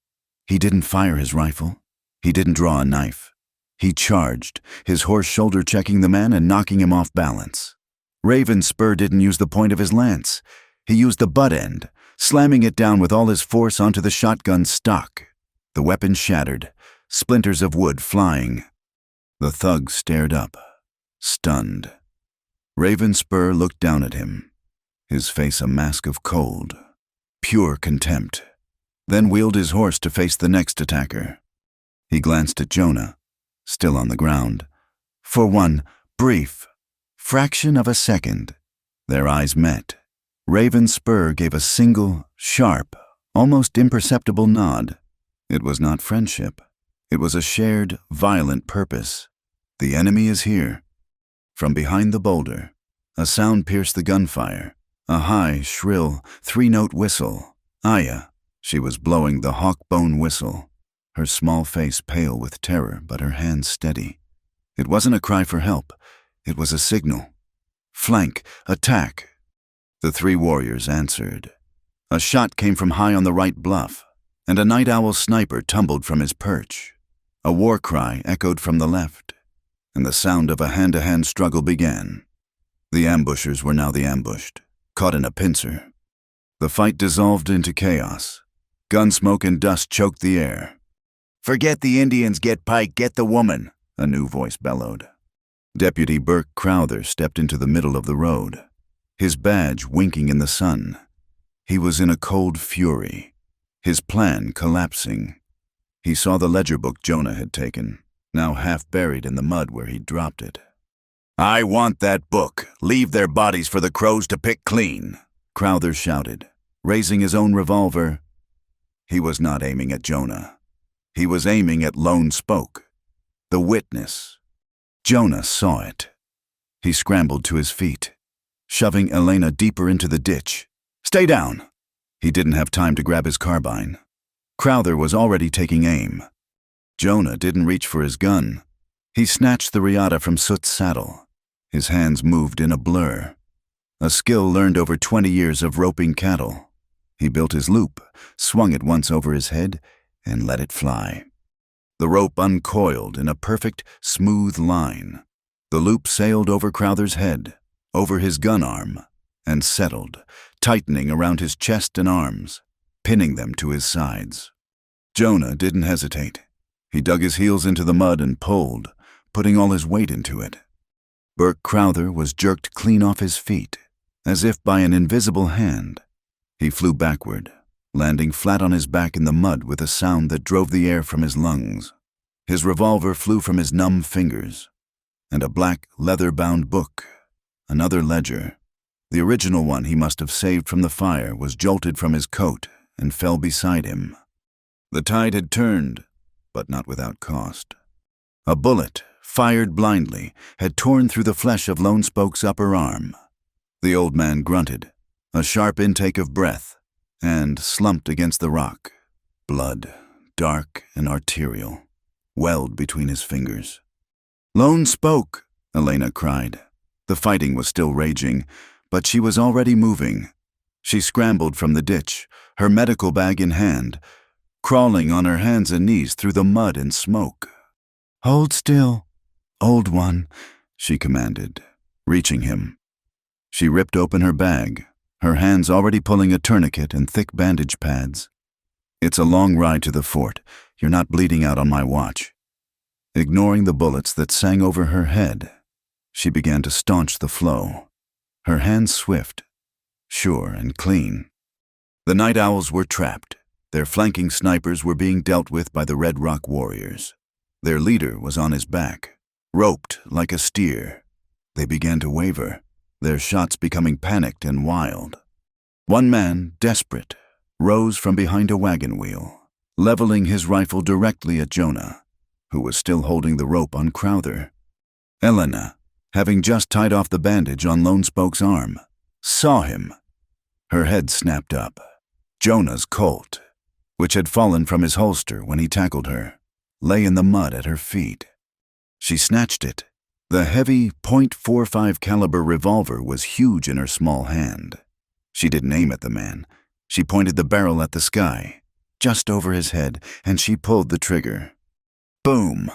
He didn't fire his rifle. He didn't draw a knife. He charged, his horse shoulder checking the man and knocking him off balance. Raven Spur didn't use the point of his lance. He used the butt end, slamming it down with all his force onto the shotgun stock. The weapon shattered, splinters of wood flying. The thug stared up, stunned. Raven Spur looked down at him, his face a mask of cold, pure contempt, then wheeled his horse to face the next attacker. He glanced at Jonah, still on the ground. For one brief fraction of a second, their eyes met. Raven Spur gave a single, sharp, almost imperceptible nod. It was not friendship. It was a shared, violent purpose. The enemy is here. From behind the boulder, a sound pierced the gunfire, a high, shrill, 3-note whistle. Aya, she was blowing the hawk-bone whistle, her small face pale with terror but her hands steady. It wasn't a cry for help. It was a signal. Flank, attack. The 3 warriors answered. A shot came from high on the right bluff, and a night owl sniper tumbled from his perch. A war cry echoed from the left, and the sound of a hand-to-hand struggle began. The ambushers were now the ambushed, caught in a pincer. The fight dissolved into chaos. Gunsmoke and dust choked the air. "Forget the Indians, get Pike, get the woman," a new voice bellowed. Deputy Burke Crowther stepped into the middle of the road, his badge winking in the sun. He was in a cold fury, his plan collapsing. He saw the ledger book Jonah had taken, now half buried in the mud where he'd dropped it. "I want that book. Leave their bodies for the crows to pick clean," Crowther shouted, raising his own revolver. He was not aiming at Jonah. He was aiming at Lone Spoke, the witness. Jonah saw it. He scrambled to his feet, shoving Elena deeper into the ditch. "Stay down!" He didn't have time to grab his carbine. Crowther was already taking aim. Jonah didn't reach for his gun. He snatched the riata from Soot's saddle. His hands moved in a blur, a skill learned over 20 years of roping cattle. He built his loop, swung it once over his head, and let it fly. The rope uncoiled in a perfect, smooth line. The loop sailed over Crowther's head, over his gun arm, and settled, tightening around his chest and arms, pinning them to his sides. Jonah didn't hesitate. He dug his heels into the mud and pulled, putting all his weight into it. Burke Crowther was jerked clean off his feet, as if by an invisible hand. He flew backward, landing flat on his back in the mud with a sound that drove the air from his lungs. His revolver flew from his numb fingers, and a black, leather-bound book, another ledger, the original one he must have saved from the fire, was jolted from his coat and fell beside him. The tide had turned, but not without cost. A bullet, fired blindly, had torn through the flesh of Lone Spoke's upper arm. The old man grunted, a sharp intake of breath, and slumped against the rock. Blood, dark and arterial, welled between his fingers. "Lone Spoke!" Elena cried. The fighting was still raging, but she was already moving. She scrambled from the ditch, her medical bag in hand, crawling on her hands and knees through the mud and smoke. "Hold still, old one," she commanded, reaching him. She ripped open her bag, her hands already pulling a tourniquet and thick bandage pads. "It's a long ride to the fort. You're not bleeding out on my watch." Ignoring the bullets that sang over her head, she began to staunch the flow, her hands swift, sure and clean. The night owls were trapped. Their flanking snipers were being dealt with by the Red Rock warriors. Their leader was on his back, roped like a steer. They began to waver, their shots becoming panicked and wild. One man, desperate, rose from behind a wagon wheel, leveling his rifle directly at Jonah, who was still holding the rope on Crowther. Elena, having just tied off the bandage on Lone Spoke's arm, saw him. Her head snapped up. Jonah's Colt, which had fallen from his holster when he tackled her, lay in the mud at her feet. She snatched it. The heavy .45 caliber revolver was huge in her small hand. She didn't aim at the man. She pointed the barrel at the sky, just over his head, and she pulled the trigger. Boom!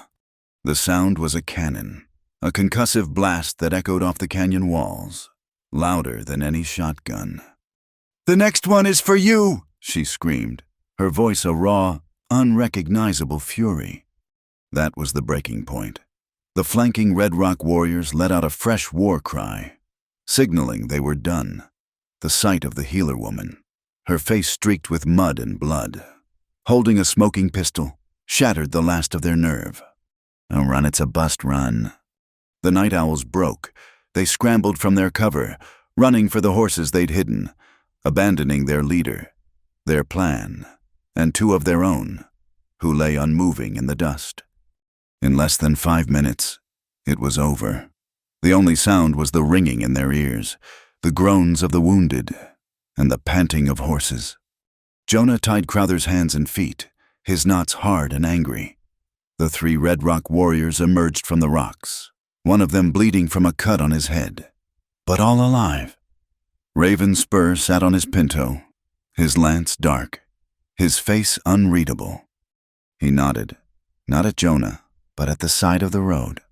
The sound was a cannon, a concussive blast that echoed off the canyon walls, louder than any shotgun. "The next one is for you!" she screamed, her voice a raw, unrecognizable fury. That was the breaking point. The flanking Red Rock warriors let out a fresh war cry, signaling they were done. The sight of the healer woman, her face streaked with mud and blood, holding a smoking pistol, shattered the last of their nerve. "A run, it's a bust run." The night owls broke. They scrambled from their cover, running for the horses they'd hidden, abandoning their leader, their plan, and two of their own, who lay unmoving in the dust. In less than 5 minutes, it was over. The only sound was the ringing in their ears, the groans of the wounded, and the panting of horses. Jonah tied Crowther's hands and feet, his knots hard and angry. The 3 Red Rock warriors emerged from the rocks, one of them bleeding from a cut on his head, but all alive. Raven Spur sat on his pinto, his lance dark, his face unreadable. He nodded, not at Jonah, but at the side of the road.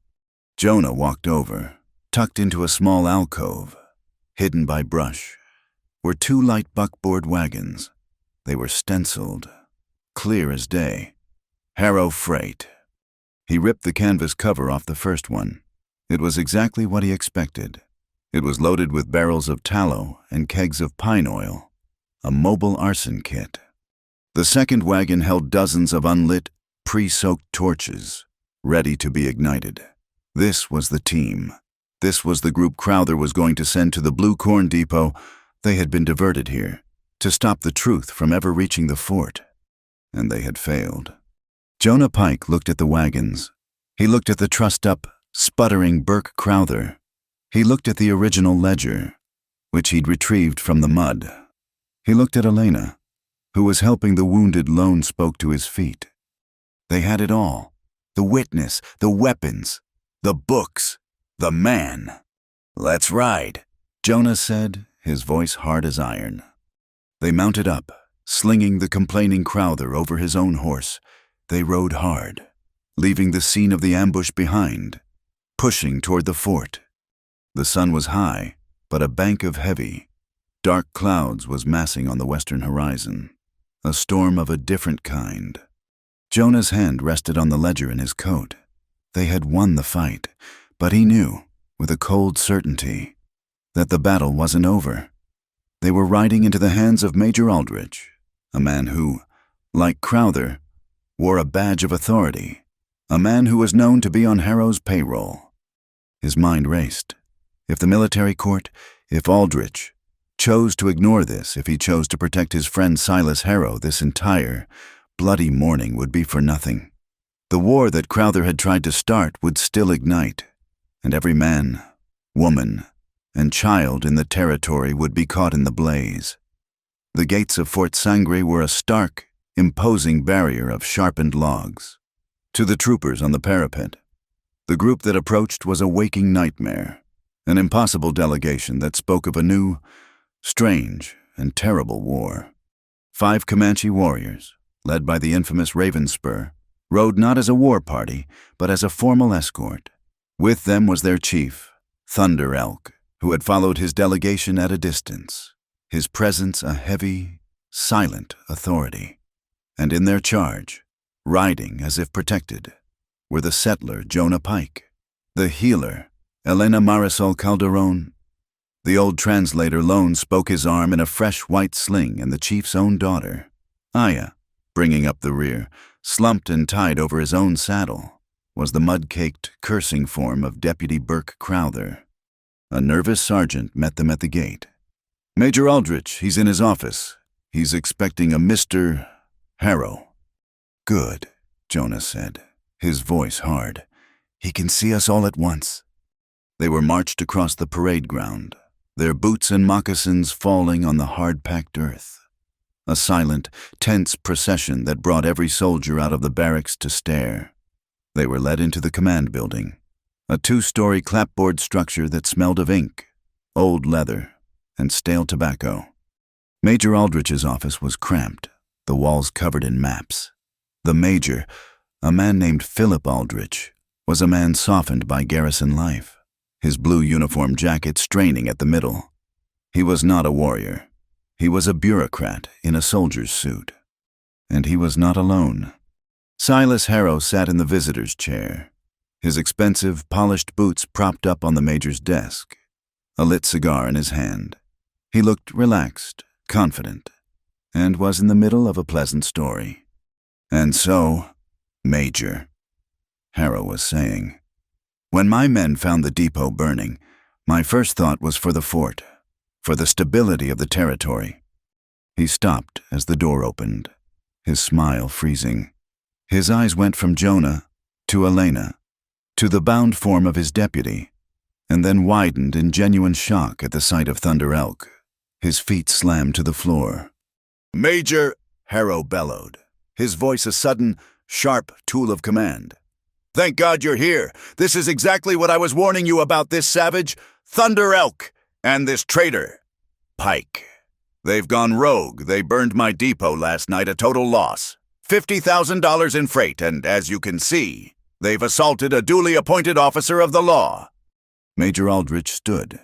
Jonah walked over. Tucked into a small alcove, hidden by brush, were 2 light buckboard wagons. They were stenciled, clear as day. Harrow Freight. He ripped the canvas cover off the first one. It was exactly what he expected. It was loaded with barrels of tallow and kegs of pine oil, a mobile arson kit. The second wagon held dozens of unlit, pre-soaked torches, ready to be ignited. This was the team. This was the group Crowther was going to send to the Blue Corn Depot. They had been diverted here to stop the truth from ever reaching the fort, and they had failed. Jonah Pike looked at the wagons. He looked at the trussed-up, sputtering Burke Crowther. He looked at the original ledger, which he'd retrieved from the mud. He looked at Elena, who was helping the wounded Lone Spoke to his feet. They had it all: the witness, the weapons, the books, the man. "Let's ride," Jonah said, his voice hard as iron. They mounted up, slinging the complaining Crowther over his own horse. They rode hard, leaving the scene of the ambush behind, pushing toward the fort. The sun was high, but a bank of heavy, dark clouds was massing on the western horizon, a storm of a different kind. Jonah's hand rested on the ledger in his coat. They had won the fight, but he knew, with a cold certainty, that the battle wasn't over. They were riding into the hands of Major Aldrich, a man who, like Crowther, wore a badge of authority, a man who was known to be on Harrow's payroll. His mind raced. If the military court, if Aldrich, chose to ignore this, if he chose to protect his friend Silas Harrow, this entire, bloody morning would be for nothing. The war that Crowther had tried to start would still ignite, and every man, woman, and child in the territory would be caught in the blaze. The gates of Fort Sangre were a stark, imposing barrier of sharpened logs. To the troopers on the parapet, the group that approached was a waking nightmare, an impossible delegation that spoke of a new, strange, and terrible war. 5 Comanche warriors, led by the infamous Raven Spur, rode not as a war party, but as a formal escort. With them was their chief, Thunder Elk, who had followed his delegation at a distance, his presence a heavy, silent authority. And in their charge, riding as if protected, were the settler Jonah Pike, the healer Elena Marisol Calderon. The old translator Lone spoke his arm in a fresh white sling, and the chief's own daughter, Aya, bringing up the rear, slumped and tied over his own saddle, was the mud-caked, cursing form of Deputy Burke Crowther. A nervous sergeant met them at the gate. "Major Aldrich, he's in his office. He's expecting a Mr. Harrow." Good, Jonah said, his voice hard. He can see us all at once. They were marched across the parade ground, their boots and moccasins falling on the hard-packed earth. A silent, tense procession that brought every soldier out of the barracks to stare. They were led into the command building, a 2-story clapboard structure that smelled of ink, old leather, and stale tobacco. Major Aldrich's office was cramped, the walls covered in maps. The major, a man named Philip Aldrich, was a man softened by garrison life, his blue uniform jacket straining at the middle. He was not a warrior. He was a bureaucrat in a soldier's suit. And he was not alone. Silas Harrow sat in the visitor's chair, his expensive, polished boots propped up on the major's desk, a lit cigar in his hand. He looked relaxed, confident, and was in the middle of a pleasant story. "And so, Major," Harrow was saying, "when my men found the depot burning, my first thought was for the fort, for the stability of the territory." He stopped as the door opened, his smile freezing. His eyes went from Jonah to Elena, to the bound form of his deputy, and then widened in genuine shock at the sight of Thunder Elk. His feet slammed to the floor. "Major," Harrow bellowed, his voice a sudden, sharp tool of command. "Thank God you're here. This is exactly what I was warning you about, this savage, Thunder Elk, and this traitor, Pike. They've gone rogue. They burned my depot last night, a total loss. $50,000 in freight, and as you can see, they've assaulted a duly appointed officer of the law." Major Aldrich stood,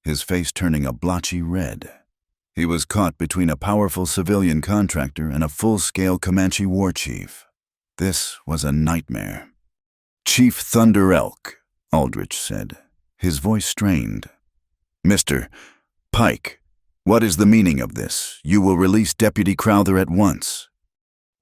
his face turning a blotchy red. He was caught between a powerful civilian contractor and a full-scale Comanche war chief. This was a nightmare. "Chief Thunder Elk," Aldrich said, his voice strained. "Mr. Pike, what is the meaning of this? You will release Deputy Crowther at once."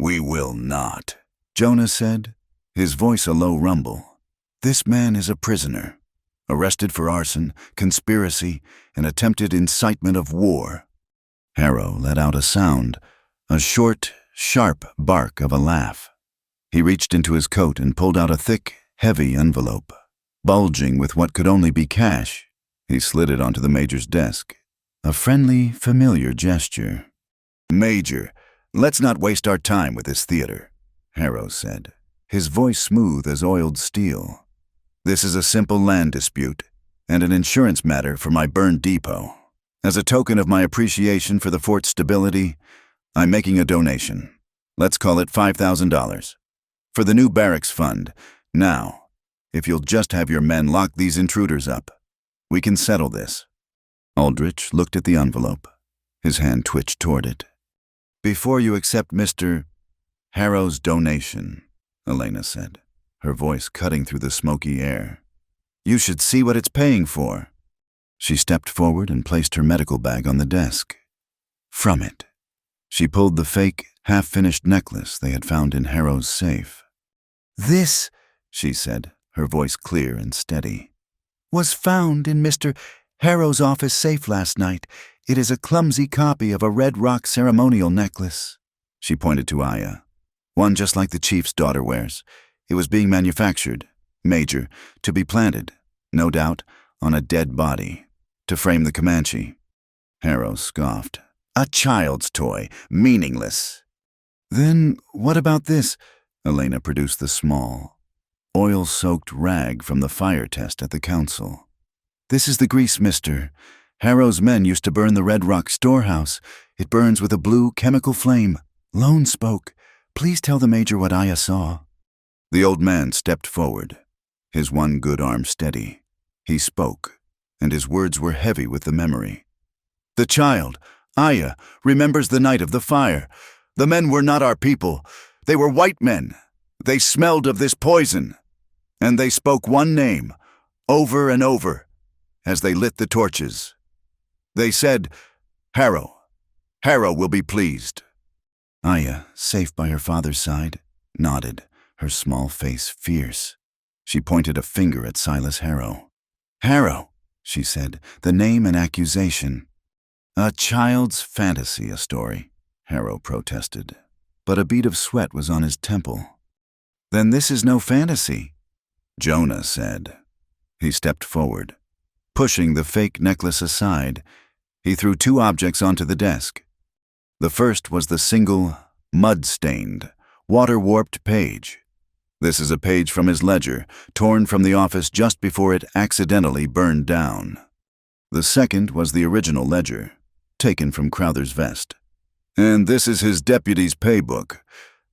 "We will not," Jonah said, his voice a low rumble. "This man is a prisoner, arrested for arson, conspiracy, and attempted incitement of war." Harrow let out a sound, a short, sharp bark of a laugh. He reached into his coat and pulled out a thick, heavy envelope, bulging with what could only be cash. He slid it onto the major's desk, a friendly, familiar gesture. "Major, let's not waste our time with this theater," Harrow said, his voice smooth as oiled steel. "This is a simple land dispute and an insurance matter for my burned depot. As a token of my appreciation for the fort's stability, I'm making a donation. Let's call it $5,000. For the new barracks fund. Now, if you'll just have your men lock these intruders up, we can settle this." Aldrich looked at the envelope. His hand twitched toward it. "Before you accept Mr. Harrow's donation," Elena said, her voice cutting through the smoky air, "you should see what it's paying for." She stepped forward and placed her medical bag on the desk. From it, she pulled the fake, half-finished necklace they had found in Harrow's safe. "This," she said, her voice clear and steady, "was found in Mr. Harrow's office safe last night. It is a clumsy copy of a red rock ceremonial necklace." She pointed to Aya. "One just like the chief's daughter wears. It was being manufactured, Major, to be planted, no doubt, on a dead body, to frame the Comanche." Harrow scoffed. "A child's toy, meaningless." "Then what about this?" Elena produced the small, oil-soaked rag from the fire test at the council. "This is the grease mister. Harrow's men used to burn the Red Rock storehouse. It burns with a blue chemical flame. Lone spoke. Please tell the major what Aya saw." The old man stepped forward, his one good arm steady. He spoke, and his words were heavy with the memory. "The child, Aya, remembers the night of the fire. The men were not our people. They were white men. They smelled of this poison. And they spoke one name, over and over, as they lit the torches. They said, 'Harrow. Harrow will be pleased.'" Aya, safe by her father's side, nodded, her small face fierce. She pointed a finger at Silas Harrow. "Harrow," she said, "the name and accusation." "A child's fantasy, a story," Harrow protested. but a bead of sweat was on his temple. "Then this is no fantasy," Jonah said. He stepped forward. Pushing the fake necklace aside, he threw 2 objects onto the desk. The first was the single, mud-stained, water-warped page. This is a page from his ledger, torn from the office just before it accidentally burned down. The second was the original ledger, taken from Crowther's vest. "And this is his deputy's paybook,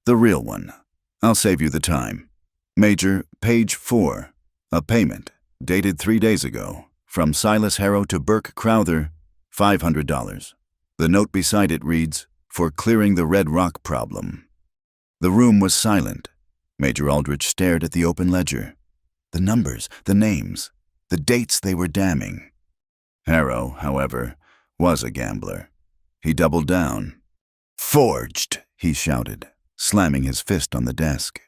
the real one. I'll save you the time. Major, page 4, a payment, dated 3 days ago, from Silas Harrow to Burke Crowther, $500. The note beside it reads, 'For clearing the Red Rock problem.'" The room was silent. Major Aldrich stared at the open ledger. The numbers, the names, the dates they were damning. Harrow, however, was a gambler. He doubled down. "Forged," he shouted, slamming his fist on the desk.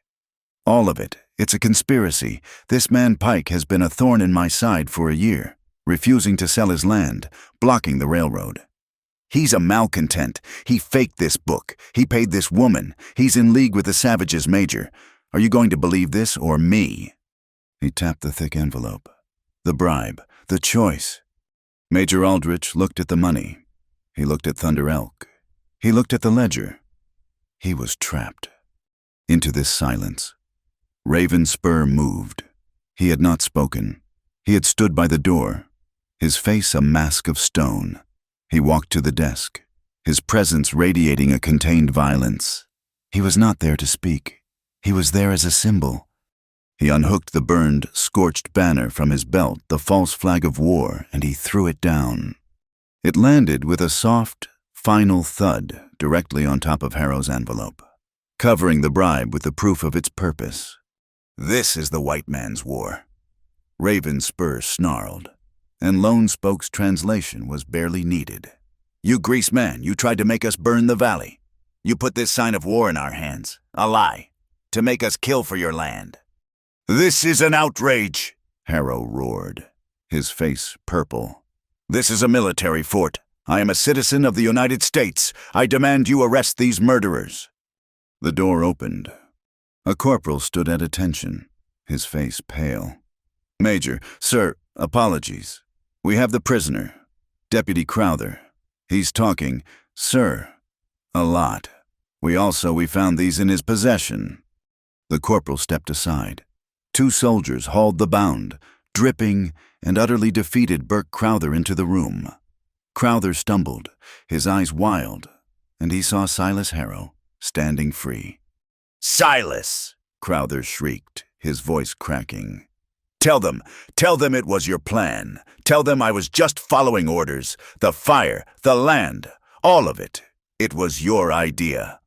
"All of it. It's a conspiracy. This man Pike has been a thorn in my side for a year, refusing to sell his land, blocking the railroad. He's a malcontent. He faked this book. He paid this woman. He's in league with the savages, Major. Are you going to believe this or me?" He tapped the thick envelope. The bribe, the choice. Major Aldrich looked at the money. He looked at Thunder Elk. He looked at the ledger. He was trapped. Into this silence. Raven Spur moved. He had not spoken. He had stood by the door, his face a mask of stone. He walked to the desk, his presence radiating a contained violence. He was not there to speak. He was there as a symbol. He unhooked the burned, scorched banner from his belt, the false flag of war, and he threw it down. It landed with a soft, final thud directly on top of Harrow's envelope, covering the bribe with the proof of its purpose. "This is the white man's war," Raven Spur snarled, and Lone Spoke's translation was barely needed. "You grease man, you tried to make us burn the valley. You put this sign of war in our hands, a lie, to make us kill for your land." "This is an outrage," Harrow roared, his face purple. "This is a military fort. I am a citizen of the United States. I demand you arrest these murderers." The door opened. A corporal stood at attention, his face pale. "Major, sir, apologies. We have the prisoner, Deputy Crowther. He's talking, sir, a lot. We found these in his possession." The corporal stepped aside. 2 soldiers hauled the bound, dripping and utterly defeated Burke Crowther into the room. Crowther stumbled, his eyes wild, and he saw Silas Harrow standing free. "Silas!" Crowther shrieked, his voice cracking. Tell them it was your plan. Tell them I was just following orders. The fire, the land, all of it. It was your idea."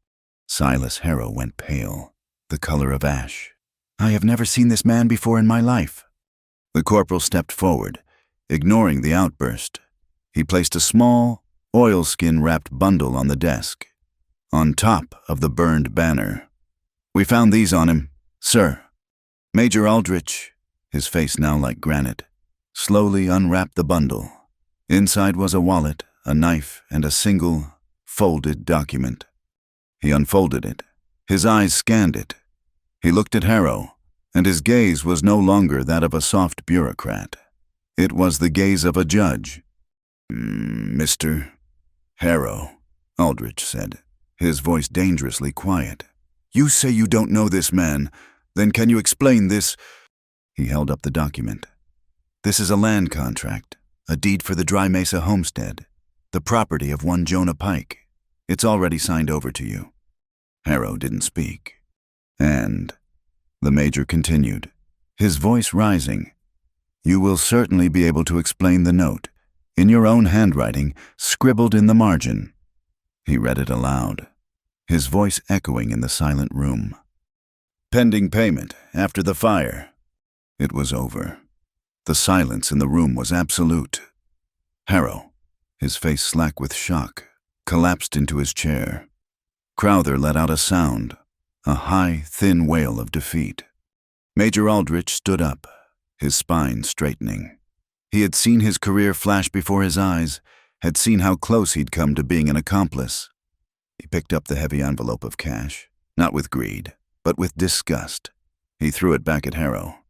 Silas Harrow went pale, the color of ash. "I have never seen this man before in my life." The corporal stepped forward, ignoring the outburst. He placed a small, oilskin-wrapped bundle on the desk, on top of the burned banner. "We found these on him, sir." Major Aldrich, his face now like granite, slowly unwrapped the bundle. Inside was a wallet, a knife, and a single, folded document. He unfolded it. His eyes scanned it. He looked at Harrow, and his gaze was no longer that of a soft bureaucrat. It was the gaze of a judge. "Mr. Harrow," Aldrich said, his voice dangerously quiet. "You say you don't know this man. Then can you explain this?" He held up the document. "This is a land contract, a deed for the Dry Mesa homestead, the property of one Jonah Pike. It's already signed over to you." Harrow didn't speak. "And," the major continued, his voice rising, "you will certainly be able to explain the note, in your own handwriting, scribbled in the margin." He read it aloud, his voice echoing in the silent room. "Pending payment, after the fire." It was over. The silence in the room was absolute. Harrow, his face slack with shock, collapsed into his chair. Crowther let out a sound, a high, thin wail of defeat. Major Aldrich stood up, his spine straightening. He had seen his career flash before his eyes, had seen how close he'd come to being an accomplice. He picked up the heavy envelope of cash, not with greed, but with disgust. He threw it back at Harrow.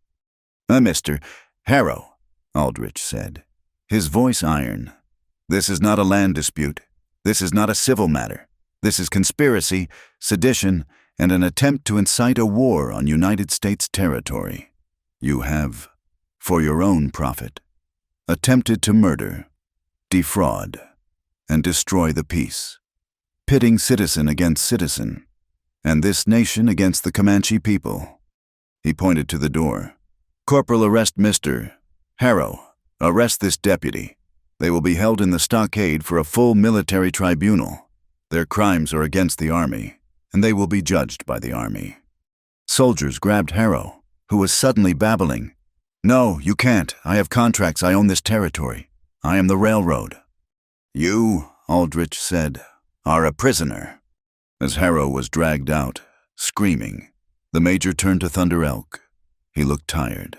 Mr. Harrow," Aldrich said, his voice iron. "This is not a land dispute. This is not a civil matter. This is conspiracy, sedition, and an attempt to incite a war on United States territory. You have, for your own profit, attempted to murder, defraud, and destroy the peace, pitting citizen against citizen, and this nation against the Comanche people." He pointed to the door. "Corporal, arrest Mr. Harrow. Arrest this deputy. They will be held in the stockade for a full military tribunal. Their crimes are against the Army, and they will be judged by the Army." Soldiers grabbed Harrow, who was suddenly babbling. "No, you can't. I have contracts. I own this territory. I am the railroad." "You," Aldrich said, "are a prisoner." As Harrow was dragged out, screaming, the major turned to Thunder Elk. He looked tired,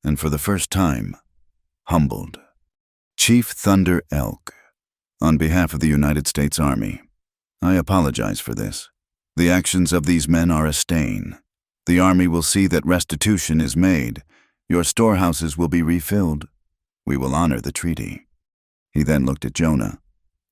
and for the first time, humbled. "Chief Thunder Elk, on behalf of the United States Army, I apologize for this. The actions of these men are a stain. The Army will see that restitution is made. Your storehouses will be refilled. We will honor the treaty." He then looked at Jonah.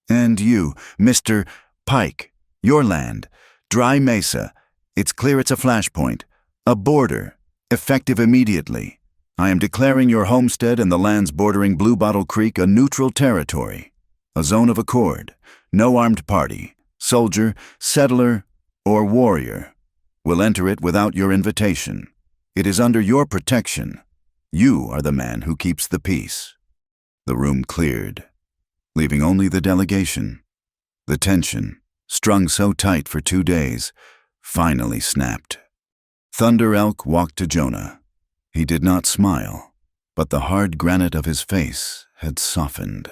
"And you, Mr. Pike, your land, Dry Mesa. It's clear it's a flashpoint, a border, effective immediately. I am declaring your homestead and the lands bordering Blue Bottle Creek a neutral territory, a zone of accord. No armed party, soldier, settler, or warrior will enter it without your invitation. It is under your protection. You are the man who keeps the peace." The room cleared, leaving only the delegation. The tension, strung so tight for 2 days, finally snapped. Thunder Elk walked to Jonah. He did not smile, but the hard granite of his face had softened.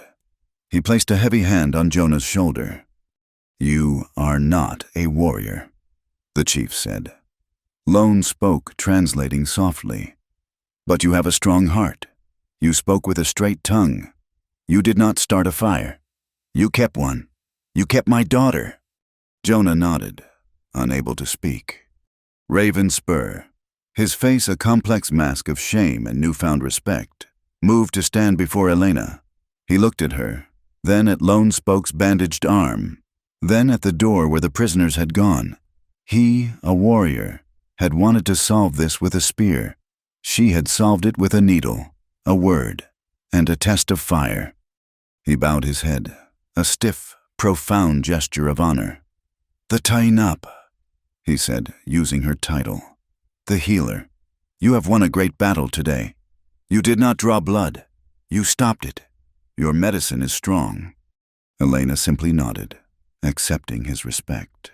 He placed a heavy hand on Jonah's shoulder. "You are not a warrior," the chief said. Lone spoke, translating softly. "But you have a strong heart. You spoke with a straight tongue. You did not start a fire. You kept one. You kept my daughter." Jonah nodded, unable to speak. Raven Spur, his face a complex mask of shame and newfound respect, moved to stand before Elena. He looked at her, then at Lone Spoke's bandaged arm, then at the door where the prisoners had gone. He, a warrior, had wanted to solve this with a spear. She had solved it with a needle, a word, and a test of fire. He bowed his head, a stiff, profound gesture of honor. "The Tainap," he said, using her title. "The healer. You have won a great battle today. You did not draw blood. You stopped it. Your medicine is strong." Elena simply nodded, accepting his respect.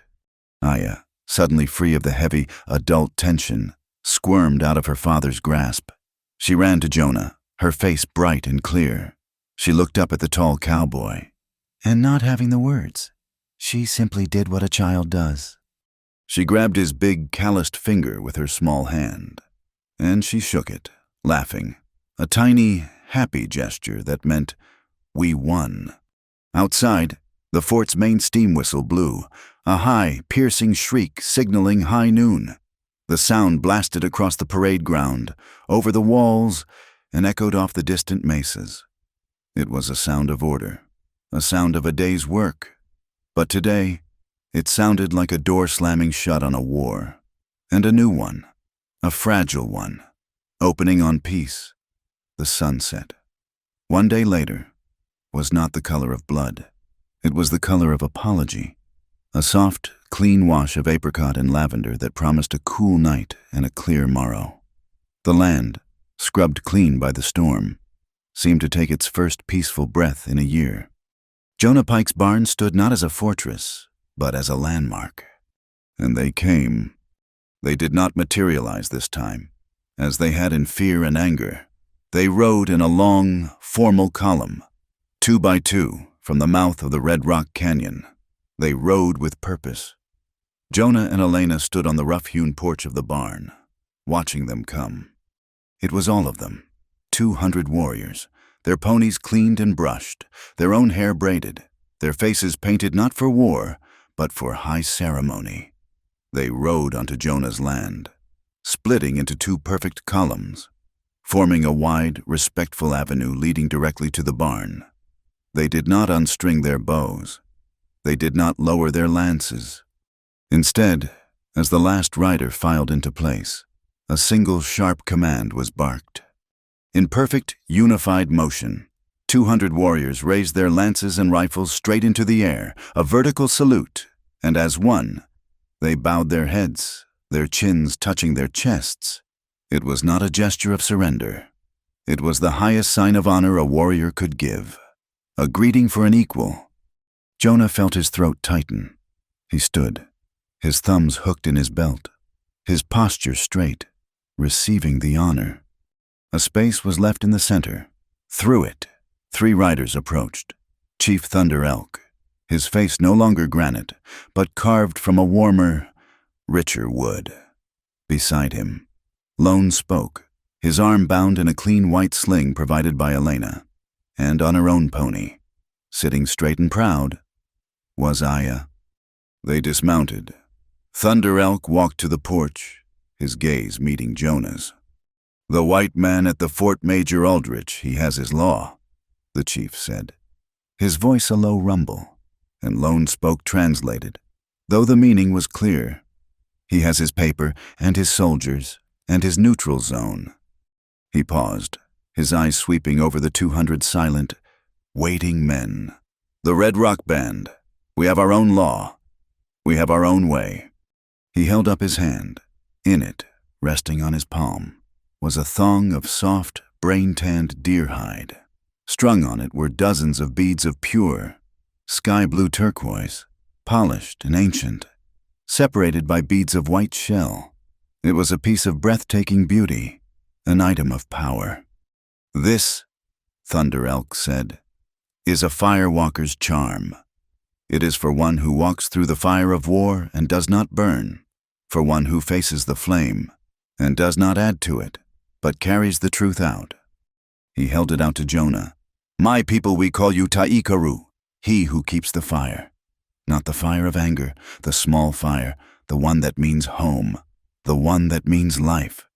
Aya, suddenly free of the heavy, adult tension, squirmed out of her father's grasp. She ran to Jonah, her face bright and clear. She looked up at the tall cowboy. And not having the words, she simply did what a child does. She grabbed his big, calloused finger with her small hand, and she shook it, laughing, a tiny, happy gesture that meant, "We won." Outside, the fort's main steam whistle blew, a high, piercing shriek signaling high noon. The sound blasted across the parade ground, over the walls, and echoed off the distant mesas. It was a sound of order, a sound of a day's work. But today, it sounded like a door slamming shut on a war, and a new one, a fragile one, opening on peace. The sunset, 1 day later, was not the color of blood. It was the color of apology, a soft, clean wash of apricot and lavender that promised a cool night and a clear morrow. The land, scrubbed clean by the storm, seemed to take its first peaceful breath in a year. Jonah Pike's barn stood not as a fortress, but as a landmark. And they came. They did not materialize this time, as they had in fear and anger. They rode in a long, formal column, 2 by 2, from the mouth of the Red Rock Canyon. They rode with purpose. Jonah and Elena stood on the rough-hewn porch of the barn, watching them come. It was all of them, 200 warriors, their ponies cleaned and brushed, their own hair braided, their faces painted not for war, but for high ceremony. They rode onto Jonah's land, splitting into two perfect columns, forming a wide, respectful avenue leading directly to the barn. They did not unstring their bows. They did not lower their lances. Instead, as the last rider filed into place, a single sharp command was barked. In perfect, unified motion, 200 warriors raised their lances and rifles straight into the air, a vertical salute, and as one, they bowed their heads, their chins touching their chests. It was not a gesture of surrender. It was the highest sign of honor a warrior could give, a greeting for an equal. Jonah felt his throat tighten. He stood, his thumbs hooked in his belt, his posture straight, receiving the honor. A space was left in the center. Through it, 3 riders approached. Chief Thunder Elk, his face no longer granite, but carved from a warmer, richer wood. Beside him, Lone spoke, his arm bound in a clean white sling provided by Elena, and on her own pony, sitting straight and proud, was Aya. They dismounted. Thunder Elk walked to the porch, his gaze meeting Jonah's. "The white man at the Fort Major Aldrich, he has his law," the chief said, his voice a low rumble, and Lone spoke translated, though the meaning was clear. "He has his paper and his soldiers and his neutral zone." He paused, his eyes sweeping over the 200 silent, waiting men. "The Red Rock Band, we have our own law. We have our own way." He held up his hand. In it, resting on his palm, was a thong of soft, brain-tanned deer hide. Strung on it were dozens of beads of pure, sky-blue turquoise, polished and ancient, separated by beads of white shell. It was a piece of breathtaking beauty, an item of power. "This," Thunder Elk said, "is a firewalker's charm. It is for one who walks through the fire of war and does not burn, for one who faces the flame and does not add to it, but carries the truth out." He held it out to Jonah. "My people, we call you Taikaru, he who keeps the fire. Not the fire of anger, the small fire, the one that means home, the one that means life.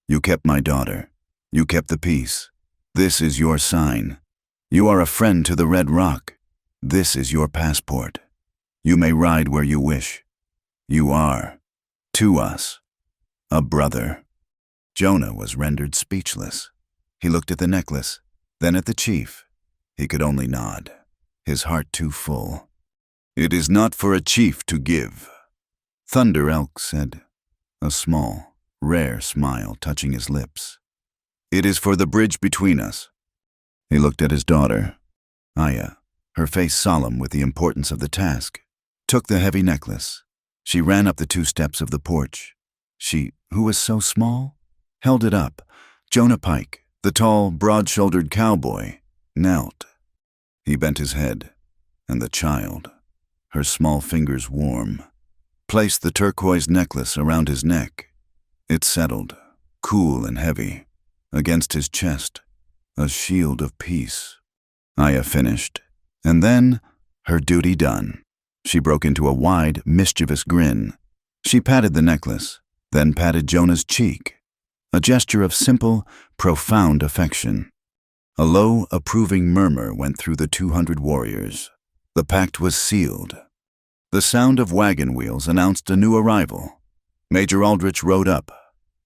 You kept my daughter. You kept the peace. This is your sign. You are a friend to the Red Rock. This is your passport. You may ride where you wish. You are, to us, a brother." Jonah was rendered speechless. He looked at the necklace, then at the chief. He could only nod, his heart too full. "It is not for a chief to give," Thunder Elk said, a small, rare smile touching his lips. "It is for the bridge between us." He looked at his daughter. Aya, her face solemn with the importance of the task, took the heavy necklace. She ran up the 2 steps of the porch. She, who was so small, held it up. Jonah Pike, the tall, broad-shouldered cowboy, knelt. He bent his head, and the child, her small fingers warm, placed the turquoise necklace around his neck. It settled, cool and heavy, against his chest, a shield of peace. Aya finished, and then, her duty done, she broke into a wide, mischievous grin. She patted the necklace, then patted Jonah's cheek, a gesture of simple, profound affection. A low, approving murmur went through the 200 warriors. The pact was sealed. The sound of wagon wheels announced a new arrival. Major Aldrich rode up,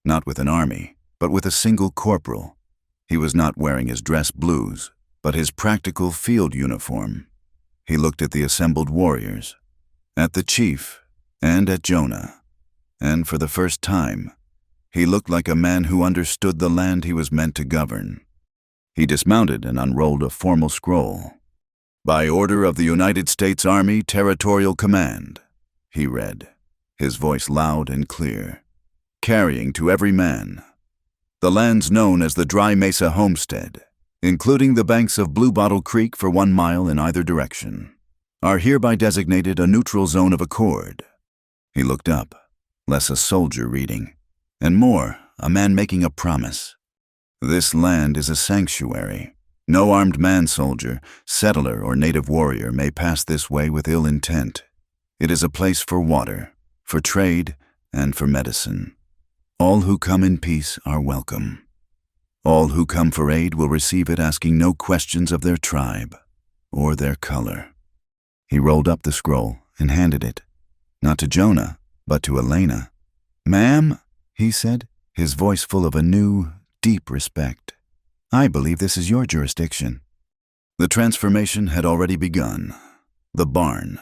not with an army, but with a single corporal. He was not wearing his dress blues, but his practical field uniform. He looked at the assembled warriors, at the chief, and at Jonah, and for the first time, he looked like a man who understood the land he was meant to govern. He dismounted and unrolled a formal scroll. "By order of the United States Army Territorial Command," he read, his voice loud and clear, "carrying to every man. The lands known as the Dry Mesa Homestead, including the banks of Blue Bottle Creek for 1 mile in either direction, are hereby designated a neutral zone of accord." He looked up, less a soldier reading, and more a man making a promise. "This land is a sanctuary. No armed man-soldier, settler, or native warrior may pass this way with ill intent. It is a place for water, for trade, and for medicine. All who come in peace are welcome. All who come for aid will receive it, asking no questions of their tribe or their color." He rolled up the scroll and handed it, not to Jonah, but to Elena. "Ma'am," he said, his voice full of a new, deep respect, "I believe this is your jurisdiction." The transformation had already begun. The barn,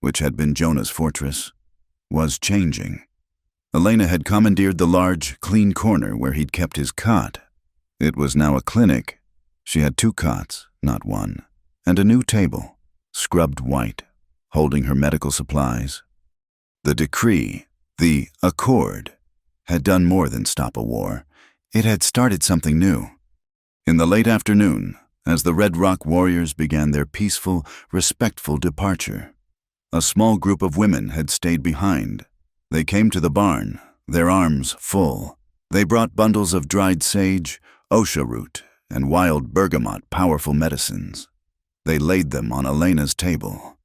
which had been Jonah's fortress, was changing. Elena had commandeered the large, clean corner where he'd kept his cot. It was now a clinic. She had 2 cots, not one, and a new table, scrubbed white, holding her medical supplies. The decree, the accord, had done more than stop a war. It had started something new. In the late afternoon, as the Red Rock warriors began their peaceful, respectful departure, a small group of women had stayed behind. They came to the barn, their arms full. They brought bundles of dried sage, osha root, and wild bergamot, powerful medicines. They laid them on Elena's table.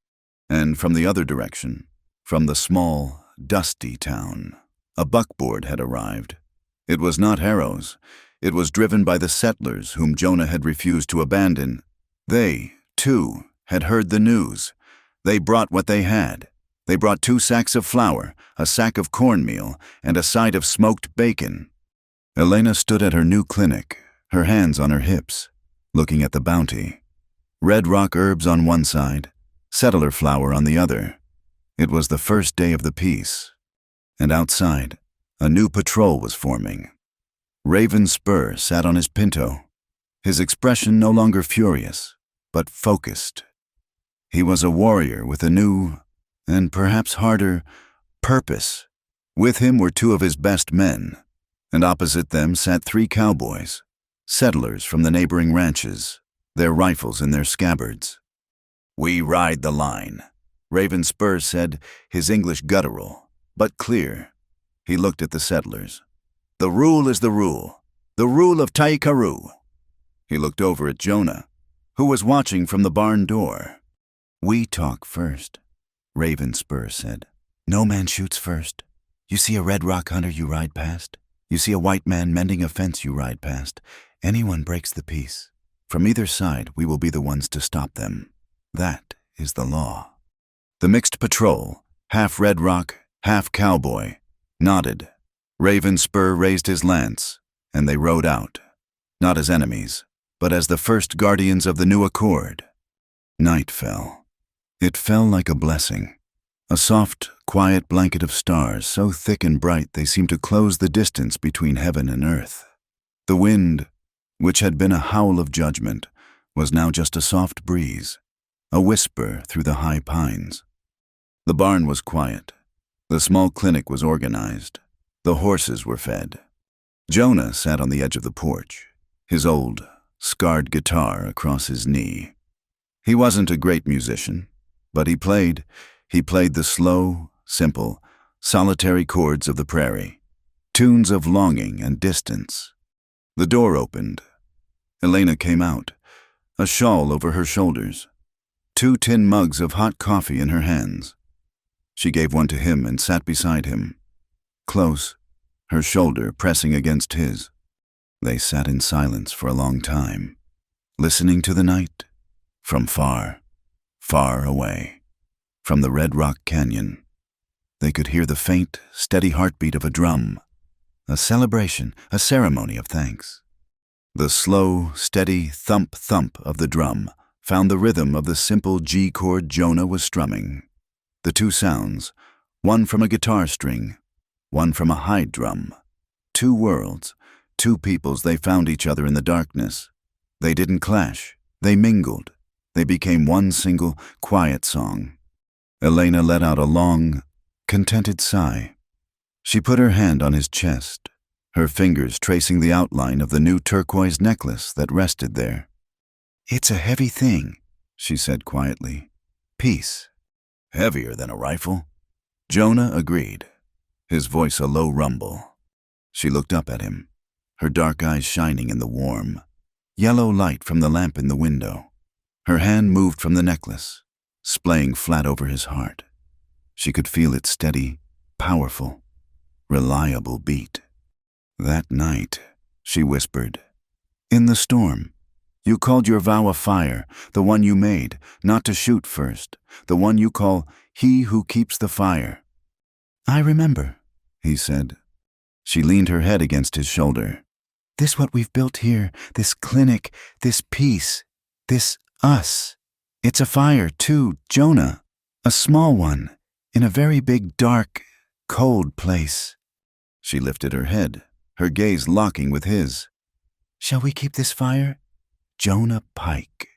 And from the other direction, from the small, dusty town, a buckboard had arrived. It was not Harrow's. It was driven by the settlers whom Jonah had refused to abandon. They, too, had heard the news. They brought what they had. They brought 2 sacks of flour, a sack of cornmeal, and a side of smoked bacon. Elena stood at her new clinic, her hands on her hips, looking at the bounty. Red Rock herbs on one side, settler flour on the other. It was the first day of the peace. And outside, a new patrol was forming. Raven Spur sat on his pinto, his expression no longer furious, but focused. He was a warrior with a new, and perhaps harder, purpose. With him were 2 of his best men, and opposite them sat 3 cowboys, settlers from the neighboring ranches, their rifles in their scabbards. "We ride the line," Raven Spur said, his English guttural, but clear. He looked at the settlers. "The rule is the rule of Taikaru." He looked over at Jonah, who was watching from the barn door. "We talk first," Raven Spur said. "No man shoots first. You see a Red Rock hunter, you ride past. You see a white man mending a fence, you ride past. Anyone breaks the peace. From either side, we will be the ones to stop them. That is the law." The mixed patrol, half Red Rock, half Cowboy, nodded. Raven Spur raised his lance, and they rode out, not as enemies, but as the first guardians of the new accord. Night fell. It fell like a blessing, a soft, quiet blanket of stars so thick and bright they seemed to close the distance between heaven and earth. The wind, which had been a howl of judgment, was now just a soft breeze, a whisper through the high pines. The barn was quiet. The small clinic was organized. The horses were fed. Jonah sat on the edge of the porch, his old, scarred guitar across his knee. He wasn't a great musician, but he played the slow, simple, solitary chords of the prairie, tunes of longing and distance. The door opened. Elena came out, a shawl over her shoulders, 2 tin mugs of hot coffee in her hands. She gave one to him and sat beside him, close, her shoulder pressing against his. They sat in silence for a long time, listening to the night, from far, far away, from the Red Rock Canyon. They could hear the faint, steady heartbeat of a drum, a celebration, a ceremony of thanks. The slow, steady thump-thump of the drum found the rhythm of the simple G chord Jonah was strumming. The 2 sounds, one from a guitar string, one from a hide drum. 2 worlds, 2 peoples, they found each other in the darkness. They didn't clash, they mingled. They became one single, quiet song. Elena let out a long, contented sigh. She put her hand on his chest, her fingers tracing the outline of the new turquoise necklace that rested there. "It's a heavy thing," she said quietly. "Peace. Heavier than a rifle." Jonah agreed, his voice a low rumble. She looked up at him, her dark eyes shining in the warm, yellow light from the lamp in the window. Her hand moved from the necklace, splaying flat over his heart. She could feel its steady, powerful, reliable beat. "That night," she whispered, "in the storm, you called your vow a fire, the one you made, not to shoot first, the one you call he who keeps the fire." "I remember," he said. She leaned her head against his shoulder. "This what we've built here, this clinic, this peace, this us. It's a fire, too, Jonah. A small one, in a very big, dark, cold place." She lifted her head, her gaze locking with his. "Shall we keep this fire? Jonah Pike."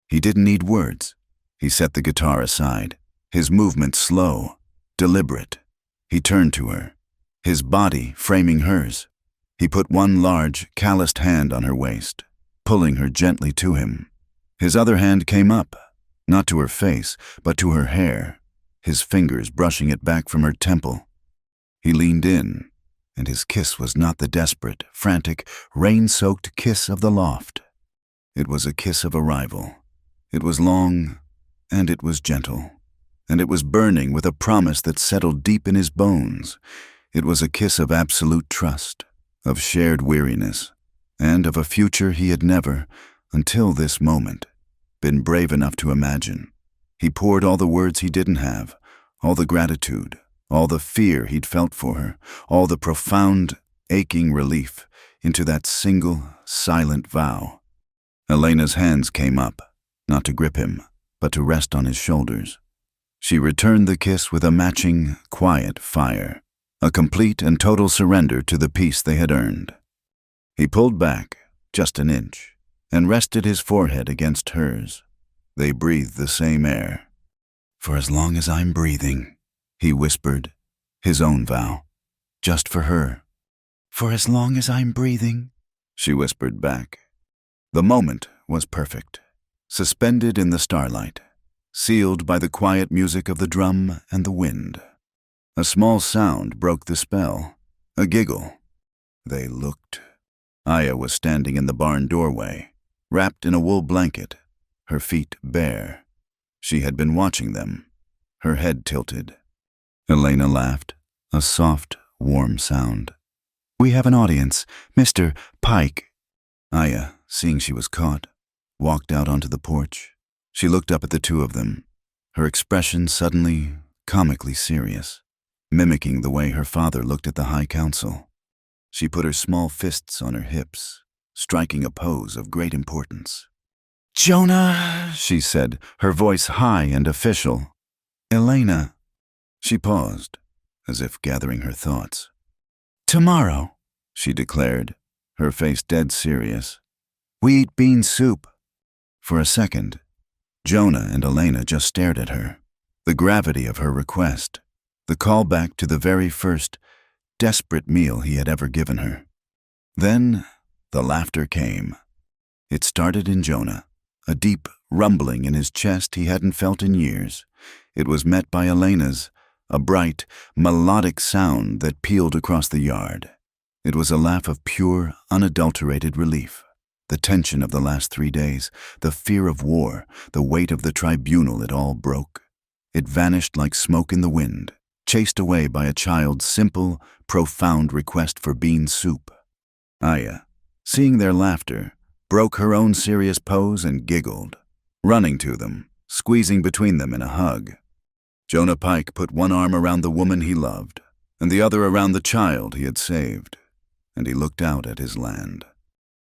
He didn't need words. He set the guitar aside, his movement slow, deliberate. He turned to her, his body framing hers. He put one large, calloused hand on her waist, pulling her gently to him. His other hand came up, not to her face, but to her hair, his fingers brushing it back from her temple. He leaned in, and his kiss was not the desperate, frantic, rain-soaked kiss of the loft. It was a kiss of arrival. It was long, and it was gentle, and it was burning with a promise that settled deep in his bones. It was a kiss of absolute trust, of shared weariness, and of a future he had never, until this moment, been brave enough to imagine. He poured all the words he didn't have, all the gratitude, all the fear he'd felt for her, all the profound, aching relief into that single, silent vow. Elena's hands came up, not to grip him, but to rest on his shoulders. She returned the kiss with a matching, quiet fire, a complete and total surrender to the peace they had earned. He pulled back, just an inch, and rested his forehead against hers. They breathed the same air. "For as long as I'm breathing," he whispered, his own vow, just for her. "For as long as I'm breathing," she whispered back. The moment was perfect, suspended in the starlight, sealed by the quiet music of the drum and the wind. A small sound broke the spell, a giggle. They looked. Aya was standing in the barn doorway, wrapped in a wool blanket, her feet bare. She had been watching them, her head tilted. Elena laughed, a soft, warm sound. "We have an audience, Mr. Pike." Aya, seeing she was caught, walked out onto the porch. She looked up at the two of them, her expression suddenly comically serious, mimicking the way her father looked at the High Council. She put her small fists on her hips, striking a pose of great importance. "Jonah," she said, her voice high and official. "Elena." She paused, as if gathering her thoughts. "Tomorrow," she declared, her face dead serious, "we eat bean soup." For a second, Jonah and Elena just stared at her. The gravity of her request, the callback to the very first, desperate meal he had ever given her. Then the laughter came. It started in Jonah, a deep rumbling in his chest he hadn't felt in years. It was met by Elena's, a bright, melodic sound that pealed across the yard. It was a laugh of pure, unadulterated relief. The tension of the last 3 days, the fear of war, the weight of the tribunal, it all broke. It vanished like smoke in the wind, chased away by a child's simple, profound request for bean soup. Aya, seeing their laughter, broke her own serious pose and giggled, running to them, squeezing between them in a hug. Jonah Pike put one arm around the woman he loved, and the other around the child he had saved, and he looked out at his land.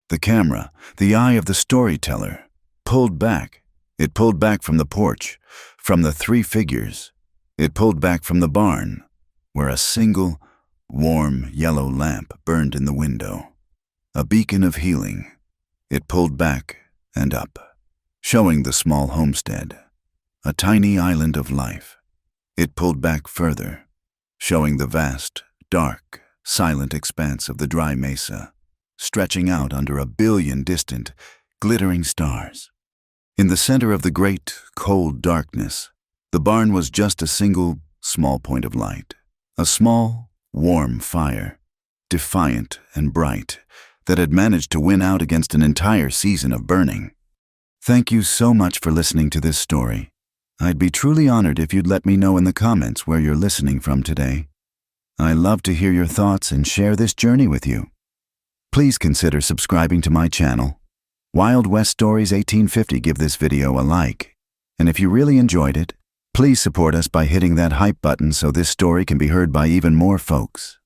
The camera, the eye of the storyteller, pulled back. It pulled back from the porch, from the 3 figures. It pulled back from the barn, where a single, warm, yellow lamp burned in the window. A beacon of healing. It pulled back and up, showing the small homestead, a tiny island of life. It pulled back further, showing the vast, dark, silent expanse of the dry mesa, stretching out under 1 billion distant, glittering stars. In the center of the great, cold darkness, the barn was just a single, small point of light, a small, warm fire, defiant and bright, that had managed to win out against an entire season of burning. Thank you so much for listening to this story. I'd be truly honored if you'd let me know in the comments where you're listening from today. I love to hear your thoughts and share this journey with you. Please consider subscribing to my channel. Wild West Stories 1850 give this video a like. And if you really enjoyed it, please support us by hitting that hype button so this story can be heard by even more folks.